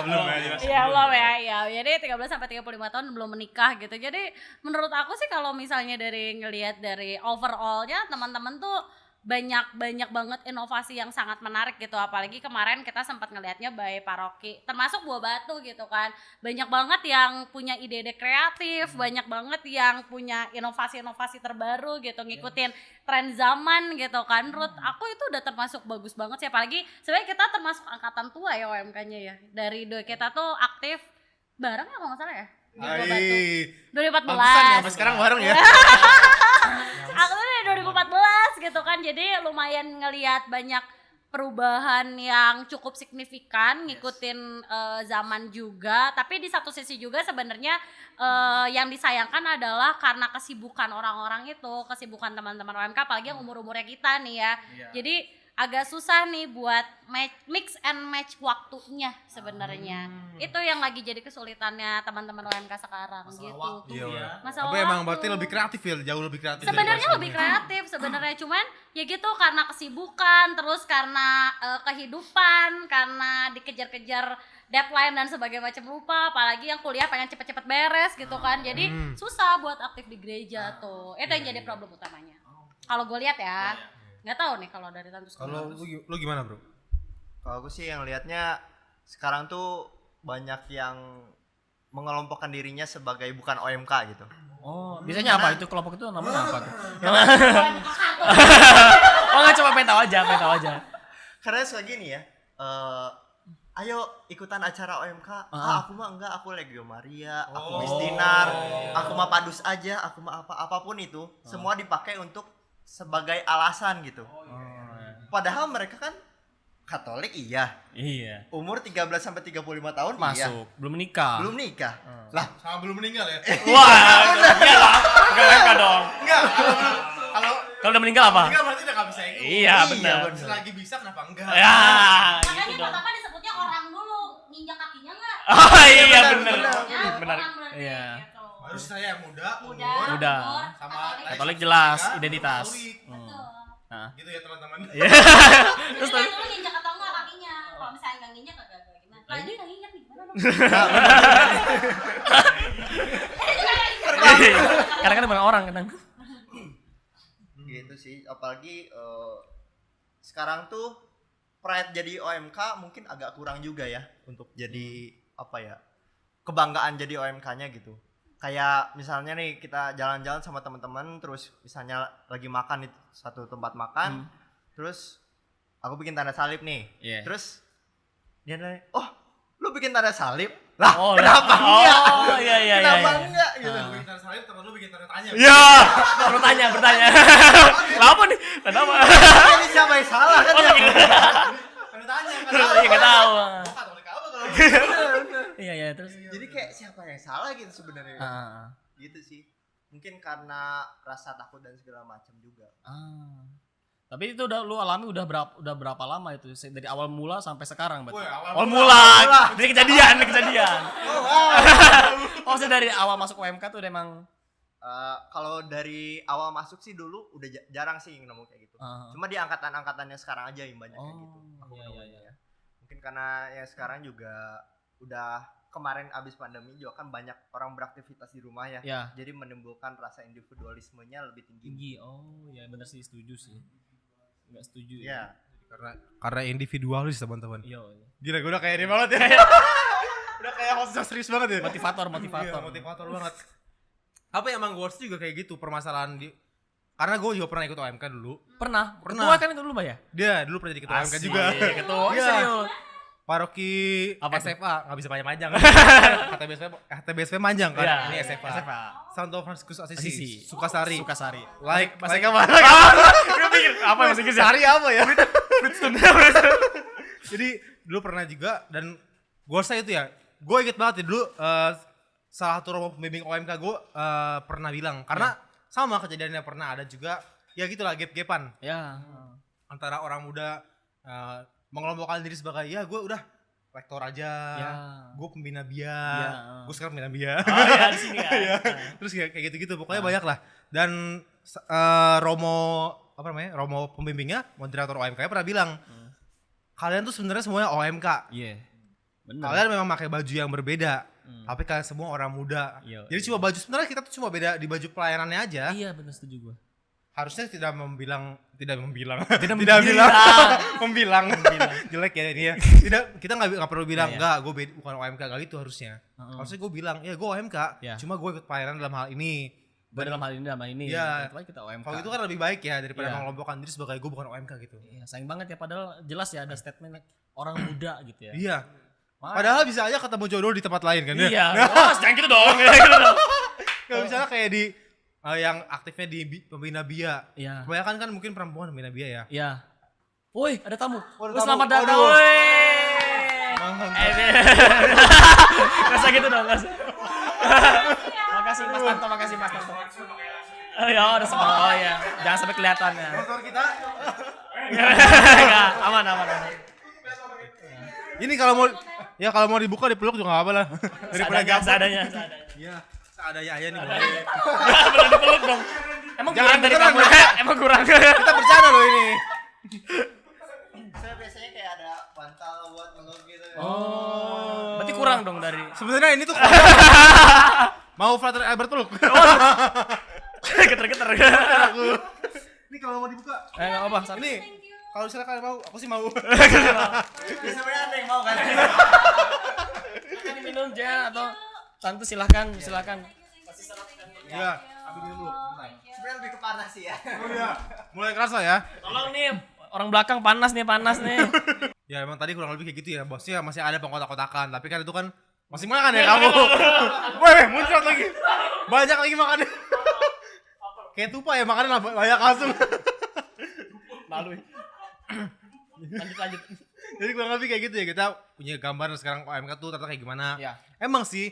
[SPEAKER 4] Iya belum ya, iya. Jadi 13 sampai 35 tahun belum menikah gitu. Jadi menurut aku sih kalau misalnya dari ngelihat dari overallnya teman-teman tuh banyak banget inovasi yang sangat menarik gitu, apalagi kemarin kita sempat ngelihatnya by paroki termasuk Buah Batu gitu kan, banyak banget yang punya ide-ide kreatif, banyak banget yang punya inovasi-inovasi terbaru gitu, ngikutin tren zaman gitu kan. Menurut aku itu udah termasuk bagus banget sih, apalagi sebenarnya kita termasuk angkatan tua ya OMK-nya ya, dari kita tuh aktif bareng ya kalau nggak salah ya di Buah Batu 2014.
[SPEAKER 2] Pantesan ya, sampai sekarang bareng ya.
[SPEAKER 4] Aku tuh dari 2014 gitu kan, jadi lumayan ngelihat banyak perubahan yang cukup signifikan, ngikutin zaman juga. Tapi di satu sisi juga sebenarnya yang disayangkan adalah karena kesibukan orang-orang itu, kesibukan teman-teman OMK, apalagi yang umur-umurnya kita nih ya. Jadi agak susah nih buat mix and match waktunya sebenarnya. Itu yang lagi jadi kesulitannya teman-teman OMK sekarang gitu.
[SPEAKER 2] Iya.
[SPEAKER 4] Masalah
[SPEAKER 2] Tapi emang
[SPEAKER 4] waktu.
[SPEAKER 2] berarti lebih kreatif ya, jauh lebih kreatif.
[SPEAKER 4] Sebenarnya lebih kreatif sebenarnya, cuman ya gitu karena kesibukan, terus karena kehidupan, karena dikejar-kejar deadline dan sebagainya macam rupa, apalagi yang kuliah pengen cepet-cepet beres gitu kan, jadi susah buat aktif di gereja tuh. Itu yang jadi problem utamanya. Kalau gue lihat ya, nggak tahu nih kalau dari Tantus.
[SPEAKER 2] Kalau lu gimana bro?
[SPEAKER 3] Kalau aku sih yang lihatnya sekarang tuh banyak yang mengelompokkan dirinya sebagai bukan OMK gitu.
[SPEAKER 1] Oh, biasanya apa itu kelompok itu namanya apa tuh? Oh nggak, coba pengen tahu aja.
[SPEAKER 3] Karena suka gini ya, ayo ikutan acara OMK. Aku mah enggak, aku Legio Maria, aku Mistinar, aku mah Padus aja, aku mah apapun itu, semua dipakai untuk sebagai alasan gitu. Padahal mereka kan Katolik iya. Umur 13 sampai 35 tahun iya.
[SPEAKER 1] Masuk, belum menikah.
[SPEAKER 3] Belum nikah. Lah,
[SPEAKER 2] Sama belum meninggal ya?
[SPEAKER 1] Wah, iyalah. Enggak OMK dong.
[SPEAKER 2] Enggak.
[SPEAKER 1] Kalau udah meninggal apa?
[SPEAKER 2] Meninggal berarti udah nggak bisa ikut.
[SPEAKER 1] Iya, benar.
[SPEAKER 2] Selagi bisa kenapa enggak?
[SPEAKER 1] Ya,
[SPEAKER 4] Makanya
[SPEAKER 1] gitu
[SPEAKER 4] buat
[SPEAKER 1] dong.
[SPEAKER 4] apa disebutnya orang dulu, nginjak kakinya nggak?
[SPEAKER 1] Oh iya benar.
[SPEAKER 4] Ya,
[SPEAKER 1] Benar.
[SPEAKER 4] orang berarti,
[SPEAKER 1] Iya.
[SPEAKER 4] gitu.
[SPEAKER 2] Harus saya muda,
[SPEAKER 4] Muda,
[SPEAKER 1] Muda.
[SPEAKER 4] umur,
[SPEAKER 2] sama
[SPEAKER 1] Katolik jelas, identitas.
[SPEAKER 2] Katolik.
[SPEAKER 4] Betul.
[SPEAKER 1] Nah.
[SPEAKER 2] Gitu ya teman-teman.
[SPEAKER 1] Iya.
[SPEAKER 4] Terus dulu nginjak atau enggak kakinya? Kalau misalnya nggak nginjak agak gimana? Lah ini nggak nginjak nih, gimana dong?
[SPEAKER 1] Karena kan bukan orang kadang.
[SPEAKER 3] gitu sih. Apalagi sekarang tuh pride jadi OMK mungkin agak kurang juga ya untuk jadi apa ya, kebanggaan jadi OMK-nya gitu. Kayak misalnya nih kita jalan-jalan sama teman-teman, terus misalnya lagi makan di satu tempat makan, terus aku bikin tanda salib nih.
[SPEAKER 1] Iya.
[SPEAKER 3] Terus dia nanya, "Oh, lu bikin tanda salib?" Lah,
[SPEAKER 1] Oh,
[SPEAKER 3] kenapa
[SPEAKER 1] oh,
[SPEAKER 3] enggak?
[SPEAKER 1] iya.
[SPEAKER 3] Kenapa enggak gitu.
[SPEAKER 2] Lu bikin tanda salib, temen lu bikin tanda tanya.
[SPEAKER 1] Ya, bertanya. Kenapa nih? Kenapa?
[SPEAKER 3] Ini siapa yang salah kan? Ya?
[SPEAKER 2] Tanda tanya kan.
[SPEAKER 1] Iya enggak tahu.
[SPEAKER 2] Katolik apa kalau
[SPEAKER 1] Iya, terus.
[SPEAKER 3] Jadi kayak siapa yang salah gitu sebenarnya. Gitu sih. Mungkin karena rasa takut dan segala macam juga.
[SPEAKER 1] Tapi itu udah lu alami udah berapa lama itu? Dari awal mula sampai sekarang berarti.
[SPEAKER 2] Woi,
[SPEAKER 1] Awal mula. Dari kejadian. Oh, saya dari awal masuk UMK tuh udah emang
[SPEAKER 3] Kalau dari awal masuk sih dulu udah jarang sih nemu kayak gitu. Cuma di angkatan-angkatannya sekarang aja yang banyak kayak gitu. Aku
[SPEAKER 1] iya.
[SPEAKER 3] nemunya ya. Mungkin karena ya sekarang juga udah kemarin abis pandemi juga kan banyak orang beraktivitas di rumah ya.
[SPEAKER 1] Ya.
[SPEAKER 3] Jadi menimbulkan rasa individualismenya lebih tinggi.
[SPEAKER 1] Tinggi. Oh, ya benar sih, setuju sih. Enggak setuju.
[SPEAKER 3] Iya.
[SPEAKER 2] Karena individualis teman-teman.
[SPEAKER 1] Iya.
[SPEAKER 2] Gila, gue udah kayak ini banget ya. Udah kayak host yang serius banget ya.
[SPEAKER 1] Motivator.
[SPEAKER 2] Iya, motivator banget. Apa emang gue juga kayak gitu permasalahan di karena gue juga pernah ikut OMK dulu.
[SPEAKER 1] Pernah.
[SPEAKER 2] Pernah.
[SPEAKER 1] Ketua kan itu dulu, Mbak ya?
[SPEAKER 2] Dia dulu pernah jadi ketua OMK
[SPEAKER 1] Asik,
[SPEAKER 2] juga.
[SPEAKER 1] Ketua.
[SPEAKER 2] Iya.
[SPEAKER 1] Serius.
[SPEAKER 2] Paroki
[SPEAKER 1] Apa tuh?
[SPEAKER 2] SFA nggak bisa panjang-panjang. HTBSP panjang kan.
[SPEAKER 1] Iya,
[SPEAKER 2] Ini SFA.
[SPEAKER 1] SFA.
[SPEAKER 2] Santo Franciscus
[SPEAKER 1] Assisi.
[SPEAKER 2] Assisi. Sukasari.
[SPEAKER 1] Sukasari.
[SPEAKER 2] Like
[SPEAKER 1] Bahasa
[SPEAKER 2] apa?
[SPEAKER 1] Gue pikir apa bahasa Inggris ya?
[SPEAKER 2] Sari apa ya? Jadi dulu pernah juga dan gue rasa itu ya. Gue inget banget ya dulu salah satu romo pembimbing OMK gue pernah bilang karena sama kejadiannya pernah ada juga ya gitulah gap-gapan
[SPEAKER 1] Ya.
[SPEAKER 2] antara orang muda mengelompokkan diri sebagai ya gue udah rektor aja,
[SPEAKER 1] Ya.
[SPEAKER 2] gue pembina BIA,
[SPEAKER 1] Ya.
[SPEAKER 2] gue sekarang pembina BIA.
[SPEAKER 1] Oh ya di sini ya.
[SPEAKER 2] Iya. Terus kayak gitu-gitu pokoknya banyak lah. Dan Romo apa namanya? Romo pembimbingnya, moderator OMK pernah bilang, kalian tuh sebenarnya semuanya OMK.
[SPEAKER 1] Iya. Benar.
[SPEAKER 2] Kalian memang pakai baju yang berbeda, tapi kalian semua orang muda.
[SPEAKER 1] Iya,
[SPEAKER 2] Jadi cuma baju sebenarnya kita tuh cuma beda di baju pelayanannya aja.
[SPEAKER 1] Iya, benar setuju gua.
[SPEAKER 2] Harusnya tidak membilang
[SPEAKER 1] membilang.
[SPEAKER 2] jelek ya ini ya. Tidak, kita nggak perlu bilang
[SPEAKER 1] Iya, iya.
[SPEAKER 2] enggak, gue bukan OMK gak gitu harusnya. Harusnya gue bilang ya gue OMK,
[SPEAKER 1] Iya.
[SPEAKER 2] cuma gue ikut pelayanan dalam hal ini.
[SPEAKER 1] Dalam hal ini.
[SPEAKER 2] Iya.
[SPEAKER 1] Kebetulan kita OMK.
[SPEAKER 2] Kalau itu kan lebih baik ya daripada
[SPEAKER 1] Iya.
[SPEAKER 2] mengelompokkan diri sebagai gue bukan OMK gitu.
[SPEAKER 1] Iya, sayang banget ya padahal jelas ya ada statement orang muda gitu ya.
[SPEAKER 2] Iya.
[SPEAKER 1] Makanya-
[SPEAKER 2] Padahal bisa aja ketemu jodoh di tempat lain kan ya.
[SPEAKER 1] Iya. Oh, jangan gitu dong.
[SPEAKER 2] Gak misalnya kayak di yang aktifnya di pembina BIA.
[SPEAKER 1] Iya.
[SPEAKER 2] Kebanyakan kan mungkin perempuan pembina BIA ya.
[SPEAKER 1] Iya. Woi, ada tamu.
[SPEAKER 2] Oh, ada
[SPEAKER 1] Woi,
[SPEAKER 2] tamu.
[SPEAKER 1] selamat datang.
[SPEAKER 2] Waduh.
[SPEAKER 1] Woi.
[SPEAKER 2] Mantap.
[SPEAKER 1] Gak usah gitu dong, gak usah. Makasih Mas Tanto, makasih Mas Tanto. Oh ya, udah semua. Oh ya, jangan sampai kelihatan ya.
[SPEAKER 2] Motor kita.
[SPEAKER 1] Enggak, aman.
[SPEAKER 2] Ini kalau mau dibuka dipeluk juga gak apa lah. Daripada gabut.
[SPEAKER 1] Seadanya.
[SPEAKER 2] Iya, seadanya aja nih.
[SPEAKER 1] Belum dipeluk dong. Emang
[SPEAKER 2] Jangan
[SPEAKER 1] kurang dari
[SPEAKER 2] beneran,
[SPEAKER 1] kamu ya? Emang kurang.
[SPEAKER 2] Kita bercanda loh ini.
[SPEAKER 3] Saya biasanya kayak ada bantal buat meluk gitu.
[SPEAKER 1] Oh. Berarti kurang dong dari.
[SPEAKER 2] Sebenarnya ini tuh mau Frater Albert peluk.
[SPEAKER 1] Geter-geter.
[SPEAKER 2] Ini kalau mau dibuka.
[SPEAKER 1] Enggak apa-apa. Sar.
[SPEAKER 2] Ini kalau misalnya kalian mau, aku sih mau.
[SPEAKER 3] Ya sebenarnya ada yang mau kan?
[SPEAKER 1] Kan diminum Jen atau Tante silakan.
[SPEAKER 2] Iya, ambil dulu.
[SPEAKER 3] Sebenarnya lebih ke panas sih ya.
[SPEAKER 2] Oh iya, mulai kerasa ya.
[SPEAKER 1] Tolong nih orang belakang panas nih.
[SPEAKER 2] Ya emang tadi kurang lebih kayak gitu ya, bosnya masih ada pengkotak-kotakan, tapi kan itu kan masih makan ya kamu. Weh, muncrat lagi. Banyak lagi makannya. Kayak tupai ya makannya lah, banyak langsung.
[SPEAKER 1] Malu. Lanjut.
[SPEAKER 2] Jadi kurang lebih kayak gitu ya, kita punya gambaran sekarang OMK tuh ternyata kayak gimana.
[SPEAKER 1] Ya.
[SPEAKER 2] Emang sih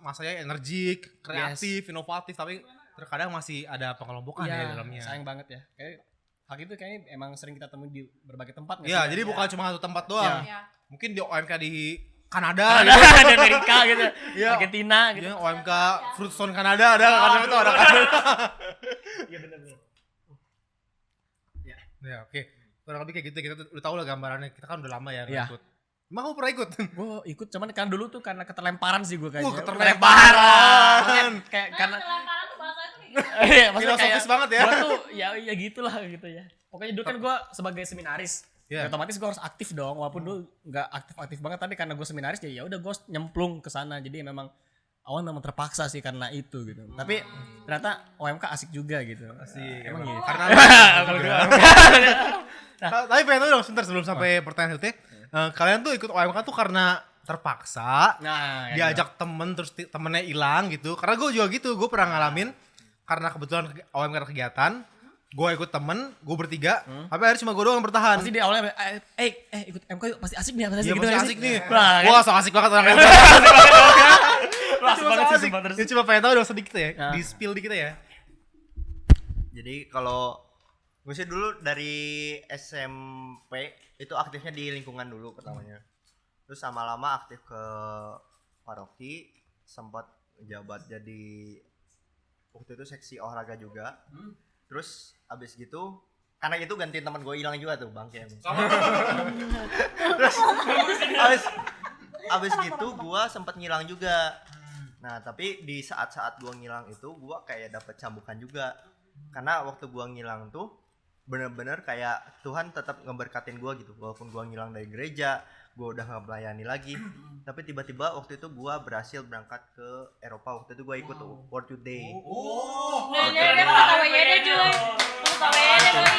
[SPEAKER 2] masanya energik, kreatif, inovatif, tapi terkadang masih ada pengelompokan ya di dalamnya.
[SPEAKER 1] Sayang banget ya. Kayak hal itu kayaknya emang sering kita temui di berbagai tempat nggak
[SPEAKER 2] Iya,
[SPEAKER 1] sih?
[SPEAKER 2] jadi bukan cuma satu tempat doang.
[SPEAKER 4] Iya.
[SPEAKER 2] Mungkin di OMK di Kanada
[SPEAKER 1] Ada
[SPEAKER 2] gitu.
[SPEAKER 1] di Amerika gitu.
[SPEAKER 2] Iya.
[SPEAKER 1] Argentina gitu.
[SPEAKER 2] Ya, OMK Fruitstone Kanada ada, karena itu ada kan.
[SPEAKER 1] Iya benar.
[SPEAKER 2] Ya, oke. Kurang lebih kayak gitu, kita udah tahu lah gambarannya. Kita kan udah lama ya
[SPEAKER 1] Iya.
[SPEAKER 2] ikut. Emang kamu pernah ikut?
[SPEAKER 1] Gue ikut cuman kan dulu tuh karena keterlemparan sih gue kayaknya.
[SPEAKER 2] Keterlemparan.
[SPEAKER 1] Makanya kayak karena
[SPEAKER 4] Kelaparan tuh bahasa itu kayak gitu.
[SPEAKER 1] iya, maksudnya
[SPEAKER 2] Filosofis
[SPEAKER 1] kayak
[SPEAKER 2] banget ya.
[SPEAKER 1] Gue tuh ya gitulah gitu ya. Pokoknya dulu kan gue sebagai seminaris.
[SPEAKER 2] Iya.
[SPEAKER 1] Ya, otomatis gue harus aktif dong, walaupun dulu nggak aktif banget, tapi karena gue seminaris ya udah gue nyemplung ke sana. Jadi memang awal memang terpaksa sih karena itu gitu. Tapi ternyata OMK asik juga gitu.
[SPEAKER 2] Asik.
[SPEAKER 1] Emang gitu.
[SPEAKER 2] Karena
[SPEAKER 1] Kalau gue
[SPEAKER 2] tapi pengen tahu dong sebentar sebelum sampai pertanyaan itu. Kalian tuh ikut OMK tuh karena terpaksa,
[SPEAKER 1] nah,
[SPEAKER 2] diajak temen terus temennya hilang gitu. Karena gue juga gitu, gue pernah ngalamin karena kebetulan OMK ada kegiatan, gue ikut temen, gue bertiga, tapi akhirnya cuma gue doang yang bertahan.
[SPEAKER 1] pasti di awalnya ikut MK yuk, pasti asik nih,
[SPEAKER 2] Iya pasti asik nih.
[SPEAKER 1] Wah,
[SPEAKER 2] Wah so asik banget orangnya.
[SPEAKER 1] Wah,
[SPEAKER 2] Cuma so asik. Ya cuma pengen tahu dong sedikit ya,
[SPEAKER 1] Nah.
[SPEAKER 2] di spill dikit ya.
[SPEAKER 3] Jadi kalau gue sih dulu dari SMP itu aktifnya di lingkungan dulu pertamanya. Terus lama-lama aktif ke paroki, sempat jabat jadi waktu itu seksi olahraga juga. Terus abis gitu karena itu gantiin teman gue hilang juga tuh bangke. Terus abis gitu gua sempat ngilang juga. Nah tapi di saat-saat gua ngilang itu gua kayak dapet cambukan juga, karena waktu gua ngilang tuh bener-bener kayak Tuhan tetap ngeberkatin gua gitu, walaupun gua ngilang dari gereja, gua udah nggak melayani lagi, tapi tiba-tiba waktu itu gua berhasil berangkat ke Eropa. Waktu itu gua ikut World Youth Day.
[SPEAKER 4] Jadi mau WYD cuy. Mau WYD doi.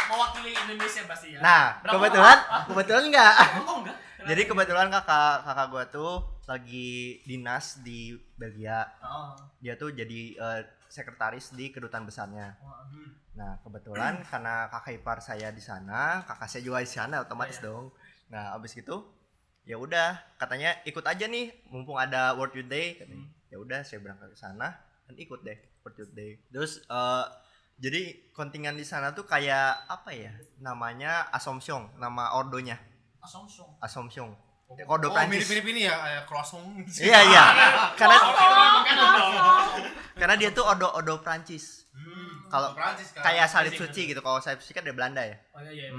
[SPEAKER 1] Mewakili Indonesia pasti ya.
[SPEAKER 3] Nah kebetulan enggak.
[SPEAKER 1] Oh enggak.
[SPEAKER 3] Jadi kebetulan kakak gua tuh lagi dinas di Belgia. Dia tuh jadi sekretaris di kedutaan besarnya. Nah kebetulan karena kakak ipar saya di sana, kakak saya juga di sana, otomatis dong. Nah abis gitu ya udah katanya ikut aja nih mumpung ada World Youth Day. Ya udah saya berangkat ke sana dan ikut deh World Youth Day. Terus jadi kontingen di sana tuh kayak apa ya namanya, Assumption, nama ordonya. Assumption. Ordo Prancis.
[SPEAKER 2] Mirip-mirip ini ya, croissant.
[SPEAKER 3] Iya. Karena dia tuh ordo Prancis. Kalau
[SPEAKER 2] Prancis kan.
[SPEAKER 3] kayak salib suci gitu. Kalau salib suci kan dari Belanda ya.
[SPEAKER 1] Oh iya.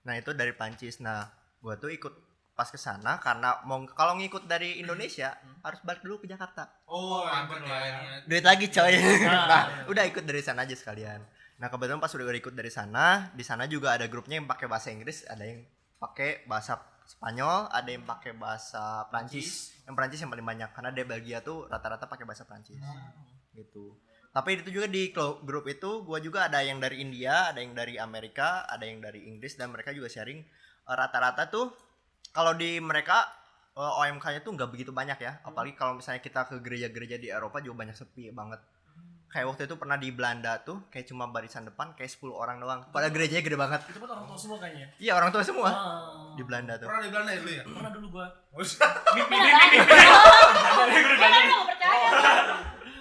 [SPEAKER 3] Nah itu dari Prancis. Nah gua tuh ikut pas ke sana karena kalau ngikut dari Indonesia harus balik dulu ke Jakarta.
[SPEAKER 2] Oh, ribet ya.
[SPEAKER 3] Duit lagi coy. Nah udah ikut dari sana aja sekalian. Nah kebetulan pas udah ikut dari sana, di sana juga ada grupnya yang pakai bahasa Inggris, ada yang pakai bahasa Spanyol, ada yang pakai bahasa Prancis. Yang Prancis yang paling banyak karena di Belgia tuh rata-rata pakai bahasa Prancis. Gitu. Tapi itu juga di grup itu gua juga ada yang dari India, ada yang dari Amerika, ada yang dari Inggris, dan mereka juga sharing rata-rata tuh kalau di mereka OMK-nya tuh nggak begitu banyak ya. Apalagi kalau misalnya kita ke gereja-gereja di Eropa juga banyak sepi banget. Kayak waktu itu pernah di Belanda tuh kayak cuma barisan depan kayak 10 orang doang. Padahal gerejanya gede banget.
[SPEAKER 1] Itu kan orang tua semua kayaknya.
[SPEAKER 3] Iya, orang tua semua. Di Belanda tuh.
[SPEAKER 2] Pernah di Belanda ya dulu ya?
[SPEAKER 1] Pernah dulu gua.
[SPEAKER 4] Mimpi. Enggak percaya.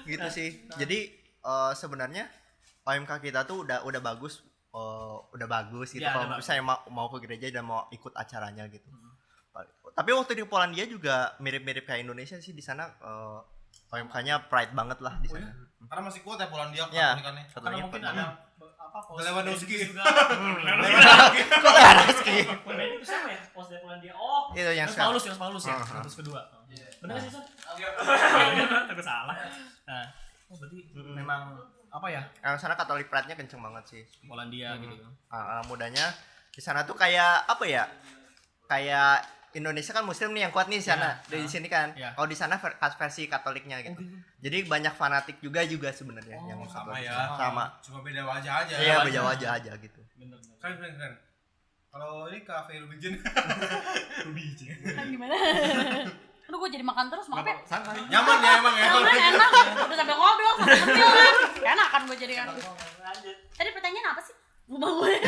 [SPEAKER 3] Gitu sih. Jadi sebenarnya OMK kita tuh udah bagus. Udah bagus gitu.
[SPEAKER 1] Ya,
[SPEAKER 3] kalau misalnya mau ke gereja dan mau ikut acaranya gitu. Tapi waktu di Polandia juga mirip-mirip kayak Indonesia sih. Di sana OMK-nya pride banget lah di sana.
[SPEAKER 2] Karena masih kuat ya Polandia
[SPEAKER 3] Iya.
[SPEAKER 2] katolikannya.
[SPEAKER 1] Karena mungkin ada apa pos
[SPEAKER 2] Lewandowski
[SPEAKER 1] juga.
[SPEAKER 3] Kok Lewandowski?
[SPEAKER 1] Polandia itu sama ya pos dari Polandia. Oh,
[SPEAKER 3] Itu yang
[SPEAKER 1] Paulus ya. Terus kedua. Benar sih, Son? Aku salah. Nah, berarti memang apa ya?
[SPEAKER 3] Yang sana Katolik pride-nya kenceng banget sih.
[SPEAKER 1] Polandia gitu.
[SPEAKER 3] Mudanya di sana tuh kayak apa ya? Kayak Indonesia kan Muslim nih yang kuat nih di sana. Dari sini kan. Kalau di sana versi Katoliknya gitu. Jadi banyak fanatik juga sebenarnya yang
[SPEAKER 2] sama
[SPEAKER 3] Katolik.
[SPEAKER 2] ya.
[SPEAKER 3] Sama.
[SPEAKER 2] Cuma beda wajah aja.
[SPEAKER 3] Iya, beda wajah aja gitu.
[SPEAKER 1] Bener.
[SPEAKER 2] Keren. Kalau ini Cafe Rubijin.
[SPEAKER 4] Kan gimana? Aduh gue jadi makan terus, maaf ya.
[SPEAKER 2] Nyaman ya emang ya.
[SPEAKER 4] Nyaman, enak. Udah sambil ngobrol, sambil ngemil kan. Enak kan gue jadi kan. Tadi pertanyaan apa sih? Lupa gue.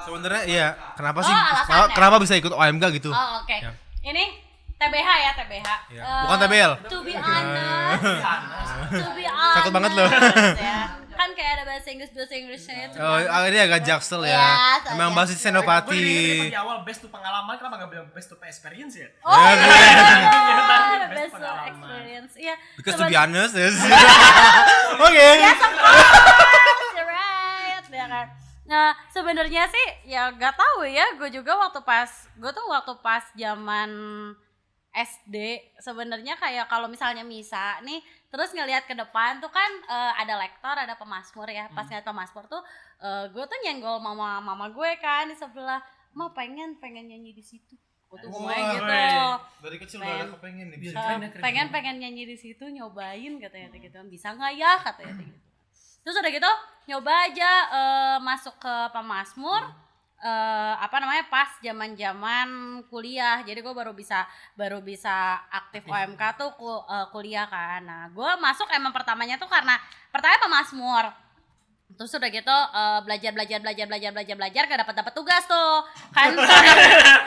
[SPEAKER 2] Sebenarnya iya, kenapa sih?
[SPEAKER 4] alasannya.
[SPEAKER 2] Kenapa bisa ikut OMK gitu?
[SPEAKER 4] Oh oke.
[SPEAKER 2] Ya.
[SPEAKER 4] Ini TBH ya, TBH.
[SPEAKER 2] Ya. Bukan TBL.
[SPEAKER 4] To be honest.
[SPEAKER 2] Takut banget loh.
[SPEAKER 4] Ya. Kan kayak ada bahasa Inggrisnya itu.
[SPEAKER 2] Oh, ini agak jaksel ya.
[SPEAKER 4] Ya,
[SPEAKER 2] Emang
[SPEAKER 4] saya
[SPEAKER 2] basis senopati.
[SPEAKER 1] Gue di awal best to pengalaman, kenapa nggak bilang best to experience ya?
[SPEAKER 4] Oh iya,
[SPEAKER 1] Best
[SPEAKER 4] best
[SPEAKER 1] pengalaman.
[SPEAKER 4] experience. Iya.
[SPEAKER 2] Because to be honest, yes. Oke.
[SPEAKER 4] Yes, of course. You're right. Ya kan. Nah, sebenarnya sih ya gak tahu ya, gue waktu pas zaman SD sebenarnya kayak kalau misalnya misa nih terus ngelihat ke depan tuh kan ada lektor, ada pemazmur ya. Pas ngeliat pemazmur tuh gue tuh nyenggol mama gue kan di sebelah, "Ma pengen nyanyi di situ." Gue tuh gue gitu.
[SPEAKER 2] Dari kecil udah kepengen nih bisa.
[SPEAKER 4] Pengen nyanyi di situ, nyobain katanya gitu. Bisa nggak ya katanya gitu. Terus udah gitu nyoba aja masuk ke pemazmur pas zaman kuliah. Jadi gue baru bisa aktif OMK tuh kuliah kan. Nah gue masuk emang pertamanya tuh karena pertama pemazmur. Terus udah gitu belajar gak dapat tugas tuh kan.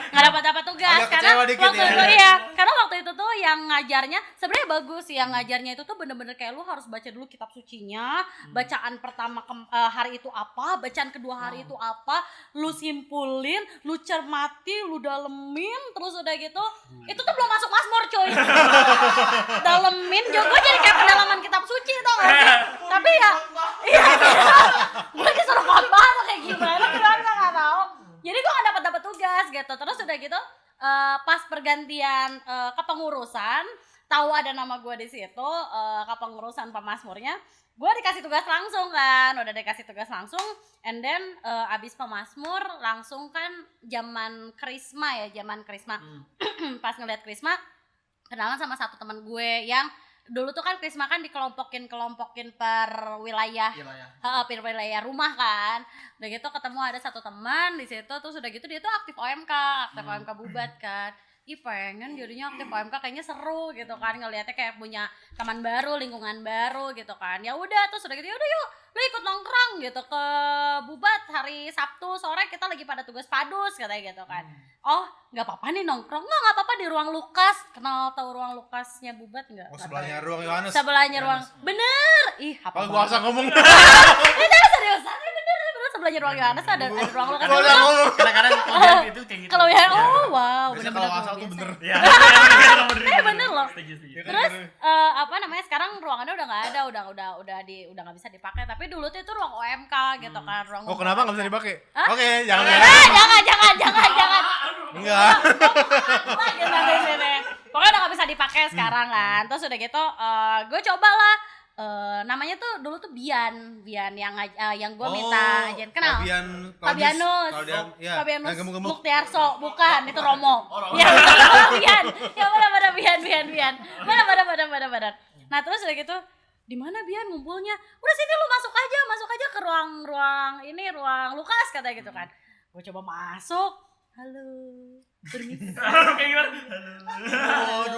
[SPEAKER 4] Gak dapat tugas
[SPEAKER 2] agak
[SPEAKER 4] karena
[SPEAKER 2] kecewa dikit
[SPEAKER 4] waktu
[SPEAKER 2] ya.
[SPEAKER 4] karena waktu itu tuh yang ngajarnya sebenarnya bagus sih, yang ngajarnya itu tuh bener-bener kayak lu harus baca dulu kitab sucinya, bacaan pertama hari itu apa, bacaan kedua hari itu apa, lu simpulin, lu cermati, lu dalemin, terus udah gitu itu tuh belum masuk Mazmur coy. Dalemin juga jadi kayak pendalaman kitab suci tau gak sih? Tapi ya iya gue disuruh khotbah tuh kayak gimana gak tahu. Jadi gue gak dapat tugas gitu. Terus udah gitu pas pergantian kepengurusan, tahu ada nama gue di situ, kepengurusan pemasmurnya, gue dikasih tugas langsung kan, udah dikasih tugas langsung, and then abis pemasmur langsung kan zaman krisma. Pas ngeliat krisma, kenalan sama satu teman gue yang dulu tuh kan krisma kan dikelompokin per wilayah, per wilayah rumah kan. Udah gitu ketemu ada satu teman di situ, terus udah gitu dia tuh aktif OMK Bubat kan. Ih pengen jadinya aktif OMK, kayaknya seru gitu kan, ngeliatnya kayak punya teman baru, lingkungan baru gitu kan. Ya udah, terus udah gitu, yaudah yuk lu ikut nongkrong gitu ke Bubat hari Sabtu sore, kita lagi pada tugas padus katanya gitu kan. Oh nggak apa-apa nih nongkrong, nggak apa-apa di ruang Lukas. Kenal tahu ruang Lukasnya Bubat nggak?
[SPEAKER 2] Oh sebelahnya ruang Yohanes.
[SPEAKER 4] Sebelahnya ruang, bener. Ih apa?
[SPEAKER 2] Kalau gua asal ngomong.
[SPEAKER 4] Itu seriusan bener sebelahnya ruang Yohanes ada ruang Lukas.
[SPEAKER 2] Gua asal ngomong.
[SPEAKER 1] Kadang-kadang kelebihan itu kayak gitu.
[SPEAKER 4] Kalau ya oh wow
[SPEAKER 2] Biasanya
[SPEAKER 4] bener-bener
[SPEAKER 2] kalau asal tuh
[SPEAKER 4] biasa.
[SPEAKER 2] bener.
[SPEAKER 1] Iya.
[SPEAKER 4] Bener loh.
[SPEAKER 1] Setuju.
[SPEAKER 4] Terus apa namanya, sekarang ruangannya udah nggak ada, udah nggak bisa dipakai. Tapi dulu tuh itu ruang OMK gitu kan, ruang.
[SPEAKER 2] Oh kenapa nggak bisa dipakai?
[SPEAKER 4] Hah?
[SPEAKER 2] Oke, jangan.
[SPEAKER 4] Jangan.
[SPEAKER 2] Enggak.
[SPEAKER 4] Lagi nanti sini. Pokoknya udah nggak bisa dipakai sekarang kan. Terus udah gitu, gue cobalah. Namanya tuh dulu tuh Bian yang gue minta ajain, kenal? Fabianus Muktiarso, bukan, itu Romo. Ya Bian, ya benar Bian. Nah terus udah gitu, di mana Bian ngumpulnya? Udah sini lu masuk aja ke ruang Lukas katanya gitu kan. Gue coba masuk, halo, permisi.
[SPEAKER 1] Kayak gimana?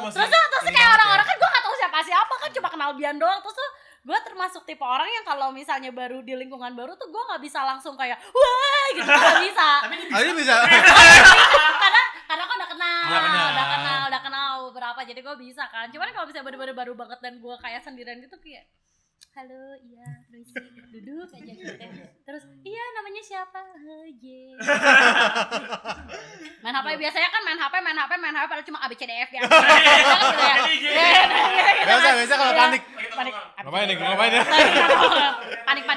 [SPEAKER 4] Terus kayak orang-orang kan gue gak tahu siapa kan, cuma kenal Bian doang. Terus tuh gue termasuk tipe orang yang kalau misalnya baru di lingkungan baru tuh gue gak bisa langsung kayak wah gitu, gak bisa.
[SPEAKER 2] Ini bisa.
[SPEAKER 4] Karena kan udah kenal beberapa, jadi gue bisa kan. Cuman kalau bisa bener-bener baru banget dan gue kayak sendirian gitu kayak halo, iya, permisi, duduk aja gitu. Terus, iya namanya siapa? Ye. Main HP biasanya kan main HP padahal cuma ABCDF ya.
[SPEAKER 2] Biasa kalau panik.
[SPEAKER 4] Panik.
[SPEAKER 2] Ngapain ya?
[SPEAKER 4] Panik.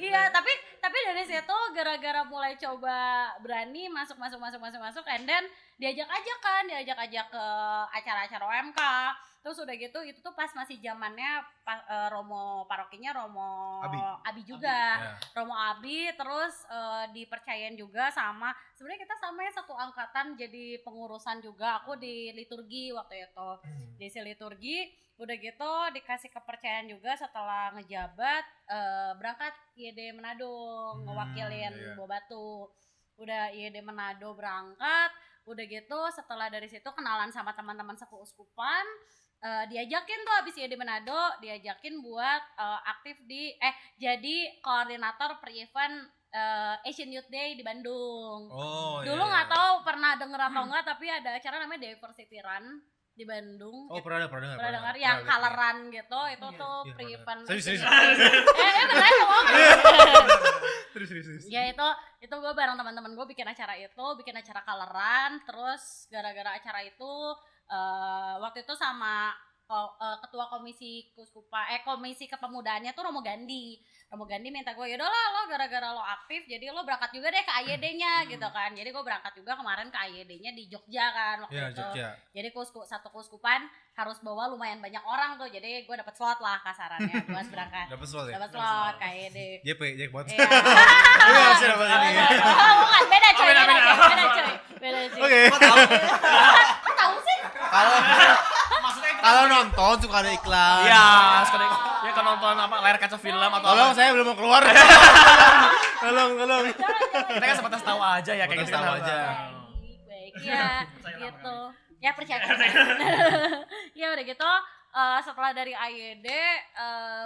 [SPEAKER 4] Iya, tapi dari situ gara-gara mulai coba berani masuk, and then diajak aja ke acara-acara OMK. Terus udah gitu, itu tuh pas masih zamannya Romo parokinya Romo Abi juga.
[SPEAKER 2] Yeah.
[SPEAKER 4] Romo Abi, terus dipercayain juga sama, sebenarnya kita sama ya satu angkatan jadi pengurusan juga. Aku di liturgi waktu itu. Di liturgi, udah gitu dikasih kepercayaan juga setelah ngejabat berangkat IED Manado ngewakilin Bobatu. Udah IED Manado berangkat, udah gitu setelah dari situ kenalan sama teman-teman sekeuskupan. Diajakin tuh abis IED Manado, diajakin buat aktif jadi koordinator per-event Asian Youth Day di Bandung. Dulu nggak tahu pernah denger atau enggak, tapi ada acara namanya Diversity Run di Bandung.
[SPEAKER 2] Oh pernah dengar.
[SPEAKER 4] Yang coloran gitu, itu tuh pre-event.
[SPEAKER 2] Serius.
[SPEAKER 4] Beneran ngomong.
[SPEAKER 2] Serius.
[SPEAKER 4] Ya itu gue bareng teman-teman gue bikin acara coloran. Terus gara-gara acara itu waktu itu sama ketua komisi komisi kepemudaannya tuh Romo Gandhi minta gue, yaudahlah lo gara-gara lo aktif jadi lo berangkat juga deh ke AYD-nya gitu kan. Jadi gue berangkat juga kemarin ke AYD-nya di Jogja kan waktu itu. Jogja. Jadi satu keuskupan harus bawa lumayan banyak orang tuh, jadi gue dapet slot lah kasarannya buat berangkat.
[SPEAKER 2] Dapet slot
[SPEAKER 4] ke AYD.
[SPEAKER 2] Jackpot.
[SPEAKER 4] Iya.
[SPEAKER 2] Ini harusnya dapat ini.
[SPEAKER 4] Bukan, beda cuy.
[SPEAKER 2] Oke.
[SPEAKER 4] Kok tahu sih?
[SPEAKER 2] Kalau nonton suka ada iklan.
[SPEAKER 1] Iya, sekali ya kalau nonton layar kaca film atau
[SPEAKER 2] Tolong saya belum mau keluar. Tolong.
[SPEAKER 1] kita kan sebatas tahu aja ya, kayak gitu
[SPEAKER 2] tahu aja.
[SPEAKER 4] Baik. Ya, gitu. Ya percaya. Ya udah gitu. Setelah dari AYD,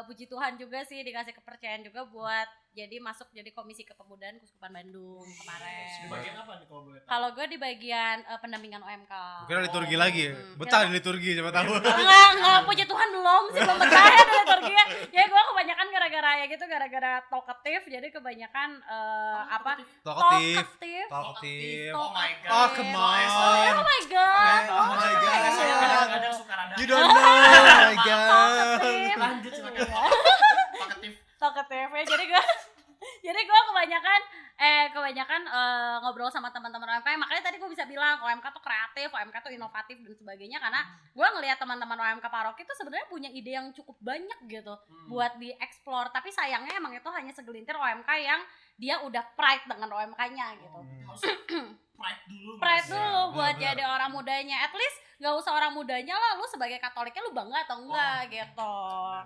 [SPEAKER 4] puji Tuhan juga sih dikasih kepercayaan juga buat masuk jadi komisi kepemudaan Keuskupan Bandung kemarin.
[SPEAKER 1] Di bagian apa nih kalau boleh tahu?
[SPEAKER 4] Kalau gue di bagian pendampingan OMK.
[SPEAKER 2] Kira liturgi lagi. Betah di liturgi siapa tahu.
[SPEAKER 4] Enggak, puji Tuhan belum betah ya di liturgi. Ya gue kebanyakan gara-gara talkative, jadi kebanyakan talkative.
[SPEAKER 2] Oh my god. Oh come on.
[SPEAKER 4] Oh my god.
[SPEAKER 1] Kadang-kadang suka rada.
[SPEAKER 2] You don't know. Oh my god.
[SPEAKER 1] Lanjut silakan.
[SPEAKER 4] Talkative ya. Jadi gue kebanyakan ngobrol sama teman-teman OMK. Makanya tadi gue bisa bilang bilang OMK tuh kreatif, OMK tuh inovatif dan sebagainya, karena gue ngelihat teman-teman OMK Paroki itu sebenarnya punya ide yang cukup banyak gitu buat dieksplor. Tapi sayangnya emang itu hanya segelintir OMK yang dia udah pride dengan OMK-nya gitu. Pride dulu buat
[SPEAKER 2] benar.
[SPEAKER 4] jadi orang mudanya. At least nggak usah orang mudanya lah, lu sebagai Katoliknya lu bangga atau enggak gitu.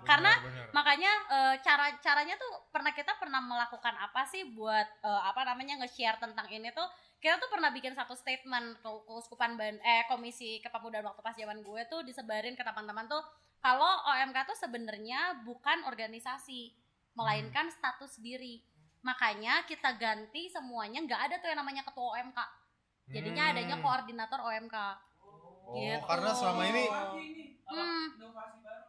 [SPEAKER 4] Karena
[SPEAKER 2] Benar.
[SPEAKER 4] makanya caranya tuh kita pernah melakukan apa sih buat nge-share tentang ini tuh. Kita tuh pernah bikin satu statement ke Keuskupan Komisi Kepemudaan waktu pas zaman gue tuh disebarin ke teman-teman tuh, kalau OMK tuh sebenarnya bukan organisasi, melainkan status diri. Makanya kita ganti semuanya, nggak ada tuh yang namanya ketua OMK. Jadinya adanya koordinator OMK.
[SPEAKER 2] Oh,
[SPEAKER 4] Gitu.
[SPEAKER 2] karena selama ini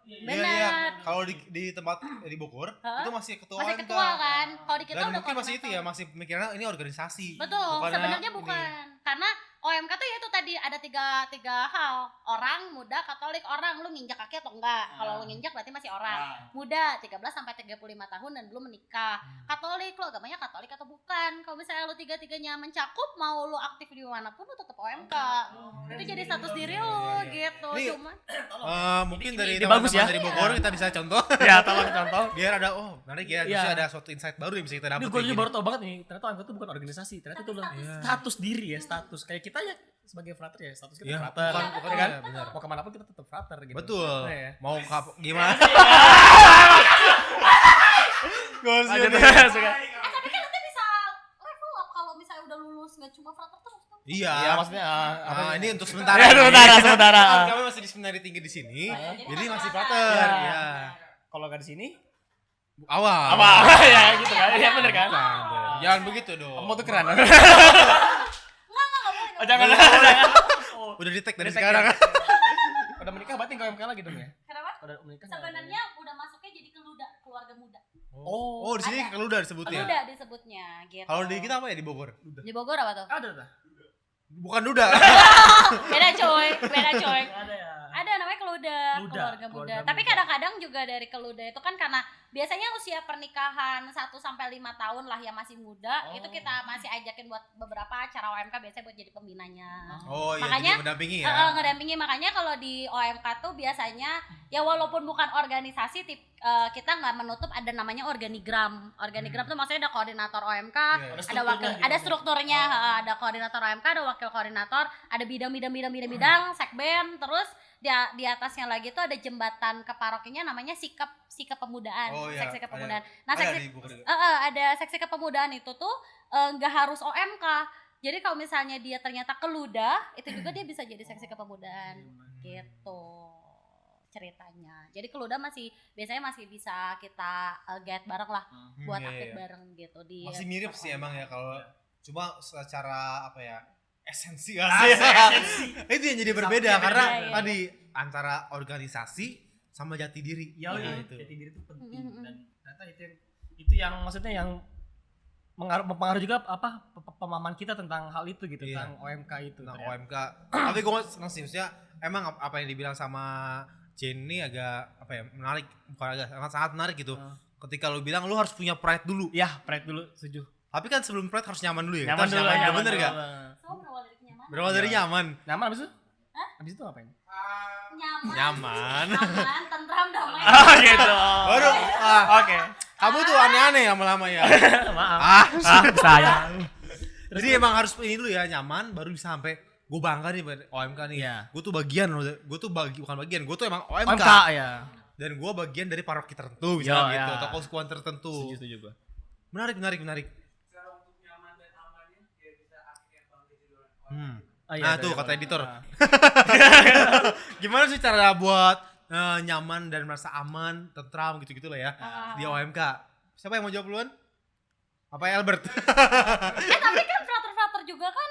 [SPEAKER 4] Benar.
[SPEAKER 2] iya. Kalau di tempat di Bogor
[SPEAKER 4] Hah?
[SPEAKER 2] itu masih ketua
[SPEAKER 4] Masih
[SPEAKER 2] OMK.
[SPEAKER 4] ketua kan? Kalau di kita
[SPEAKER 2] Dan
[SPEAKER 4] udah
[SPEAKER 2] mungkin masih itu
[SPEAKER 4] koordinator.
[SPEAKER 2] ya, masih pemikirannya ini organisasi.
[SPEAKER 4] Betul,
[SPEAKER 2] Bukannya
[SPEAKER 4] sebenarnya
[SPEAKER 2] ini.
[SPEAKER 4] bukan. Karena OMK tuh ya itu tadi ada tiga hal. Orang, muda, Katolik. Orang, lu nginjak kaki atau enggak? Kalau lu nginjak berarti masih orang. Muda, 13 sampai 35 tahun dan belum menikah. Katolik, lu agamanya Katolik atau bukan? Kalau misalnya lu tiga-tiganya mencakup, mau lu aktif di manapun lu tetap OMK. Itu jadi status diri lu gitu.
[SPEAKER 2] Ini-
[SPEAKER 4] Cuman
[SPEAKER 2] Mungkin dari
[SPEAKER 1] Ini bagus
[SPEAKER 2] teman-teman
[SPEAKER 1] ya.
[SPEAKER 2] dari Bogor kita bisa contoh
[SPEAKER 1] Ya, tolong contoh.
[SPEAKER 2] biar ada menarik ya, terus
[SPEAKER 1] Iya.
[SPEAKER 2] ada suatu insight baru yang bisa kita dapat.
[SPEAKER 1] Ini gue juga baru tau banget nih, ternyata OMK itu bukan organisasi, ternyata itu adalah status diri ya, status. Kayak kita ya sebagai frater ya, status kita
[SPEAKER 2] Iya,
[SPEAKER 1] frater.
[SPEAKER 2] bukan
[SPEAKER 1] ya kan?
[SPEAKER 2] ya, benar.
[SPEAKER 1] Mau kemanapun kita tetap frater gitu.
[SPEAKER 2] Betul.
[SPEAKER 1] Nah, ya.
[SPEAKER 2] Mau gimana? Gosip
[SPEAKER 1] Lanjut,
[SPEAKER 2] nih.
[SPEAKER 1] suka.
[SPEAKER 4] tapi kan nanti bisa level up kalau misalnya udah lulus nggak cuma frater terus kan.
[SPEAKER 2] Iya.
[SPEAKER 1] Iya, maksudnya
[SPEAKER 2] Ini untuk sementara.
[SPEAKER 1] Ya, sementara.
[SPEAKER 2] Kan kami masih di seminari tinggi di sini, jadi masih frater.
[SPEAKER 1] Iya.
[SPEAKER 2] Iya.
[SPEAKER 1] Kalau nggak di sini,
[SPEAKER 2] Awal.
[SPEAKER 1] apa? Ya gitu kan, ya bener kan?
[SPEAKER 2] Jangan begitu dong.
[SPEAKER 1] Kamu tuh keren.
[SPEAKER 4] Nggak boleh.
[SPEAKER 1] Oh, jangan, jangan. Oh,
[SPEAKER 2] Udah di tag dari
[SPEAKER 1] Di tag
[SPEAKER 2] sekarang.
[SPEAKER 1] ya. Udah menikah berarti nggak OMK lagi dong ya?
[SPEAKER 4] Kenapa?
[SPEAKER 1] Udah menikah. nggak?
[SPEAKER 4] Sebenarnya udah masuknya jadi keluarga muda.
[SPEAKER 2] Oh, di sini
[SPEAKER 4] Ada.
[SPEAKER 2] keluar disebutnya.
[SPEAKER 4] Keluda disebutnya gitu.
[SPEAKER 2] Kalau di kita apa ya di Bogor?
[SPEAKER 4] Di Bogor apa tuh?
[SPEAKER 1] Ada tuh.
[SPEAKER 2] Bukan duda.
[SPEAKER 4] Beda coy.
[SPEAKER 1] Ada ya.
[SPEAKER 4] Ada namanya keluarga
[SPEAKER 1] Keluarga
[SPEAKER 4] muda.
[SPEAKER 1] muda.
[SPEAKER 4] Tapi kadang-kadang juga dari keluarga itu kan karena biasanya usia pernikahan 1 sampai 5 tahun lah yang masih muda, itu kita masih ajakin buat beberapa acara OMK biasanya buat jadi pembinanya.
[SPEAKER 2] Oh iya,
[SPEAKER 4] Makanya,
[SPEAKER 2] jadi mendampingi ya.
[SPEAKER 4] Ngedampingi, makanya kalau di OMK tuh biasanya ya walaupun bukan organisasi kita nggak menutup ada namanya organigram. Organigram tuh maksudnya ada koordinator OMK,
[SPEAKER 2] Iya.
[SPEAKER 4] ada wakil,
[SPEAKER 1] strukturnya
[SPEAKER 4] ada
[SPEAKER 1] gitu.
[SPEAKER 4] strukturnya, ada koordinator OMK, ada wakil koordinator, ada bidang, sekben, terus di atasnya lagi tuh ada jembatan ke parokinya namanya sikap pemudaan,
[SPEAKER 2] Oh, iya,
[SPEAKER 4] seksi
[SPEAKER 2] ada.
[SPEAKER 4] kepemudaan. Nah,
[SPEAKER 2] Ada
[SPEAKER 4] seksi
[SPEAKER 2] di Bogor juga.
[SPEAKER 4] ada seksi kepemudaan itu tuh nggak harus OMK. Jadi kalau misalnya dia ternyata keluda, itu juga dia bisa jadi seksi kepemudaan gitu ceritanya. Jadi keluda biasanya masih bisa kita get bareng lah buat
[SPEAKER 2] Iya,
[SPEAKER 4] aktif
[SPEAKER 2] iya.
[SPEAKER 4] bareng gitu di
[SPEAKER 2] Masih mirip sih emang ya kalau cuma secara apa ya esensi itu yang jadi berbeda
[SPEAKER 1] Iya,
[SPEAKER 2] karena
[SPEAKER 4] iya, iya.
[SPEAKER 2] tadi antara organisasi sama jati diri.
[SPEAKER 1] Ya,
[SPEAKER 2] Nah,
[SPEAKER 1] itu. Jati diri itu penting
[SPEAKER 4] Mm-mm.
[SPEAKER 1] dan ternyata itu yang maksudnya yang mempengaruhi juga apa pemahaman kita tentang hal itu gitu,
[SPEAKER 2] Iya.
[SPEAKER 1] tentang OMK itu.
[SPEAKER 2] Nah,
[SPEAKER 1] ternyata.
[SPEAKER 2] OMK. Tapi gue senang sih maksudnya emang apa yang dibilang sama Jane ini agak apa ya menarik, bukan agak sangat menarik gitu. Ketika lu bilang lu harus punya pride dulu.
[SPEAKER 1] Ya, pride dulu, setuju.
[SPEAKER 2] Tapi kan sebelum pride harus nyaman dulu ya. Kita
[SPEAKER 1] Nyaman
[SPEAKER 2] harus
[SPEAKER 1] dulu,
[SPEAKER 2] nyaman,
[SPEAKER 1] nyaman
[SPEAKER 2] bener
[SPEAKER 1] dulu.
[SPEAKER 2] gak?
[SPEAKER 4] semua berawal dari kenyamanan.
[SPEAKER 2] Berawal dari nyaman.
[SPEAKER 1] Nyaman abis itu? Abis itu ngapain?
[SPEAKER 2] Nyaman.
[SPEAKER 4] Aman, tentram, damai.
[SPEAKER 1] Oh gitu.
[SPEAKER 2] Baru
[SPEAKER 1] Oke.
[SPEAKER 2] kamu tuh aneh-aneh lama-lama ya.
[SPEAKER 1] Maaf. Sayang.
[SPEAKER 2] Jadi emang harus ini dulu ya, nyaman baru bisa sampai gue bangga nih OMK nih.
[SPEAKER 1] Iya.
[SPEAKER 2] Gue tuh bagian loh, bukan bagian, gue tuh emang OMK.
[SPEAKER 1] OMK ya.
[SPEAKER 2] Dan gue bagian dari paroki tertentu misalnya
[SPEAKER 1] Yo,
[SPEAKER 2] gitu,
[SPEAKER 1] ya.
[SPEAKER 2] atau keuskupan tertentu.
[SPEAKER 1] Setuju gua.
[SPEAKER 2] Menarik.
[SPEAKER 1] Oh,
[SPEAKER 2] Nah,
[SPEAKER 1] iya,
[SPEAKER 2] tuh
[SPEAKER 1] iya,
[SPEAKER 2] kata
[SPEAKER 1] iya.
[SPEAKER 2] editor.
[SPEAKER 1] Ah.
[SPEAKER 2] Gimana sih cara buat nyaman dan merasa aman, tentram gitu-gitu lah ya di OMK. Siapa yang mau jawab duluan? Apa Albert?
[SPEAKER 4] Tapi kan frater-frater juga kan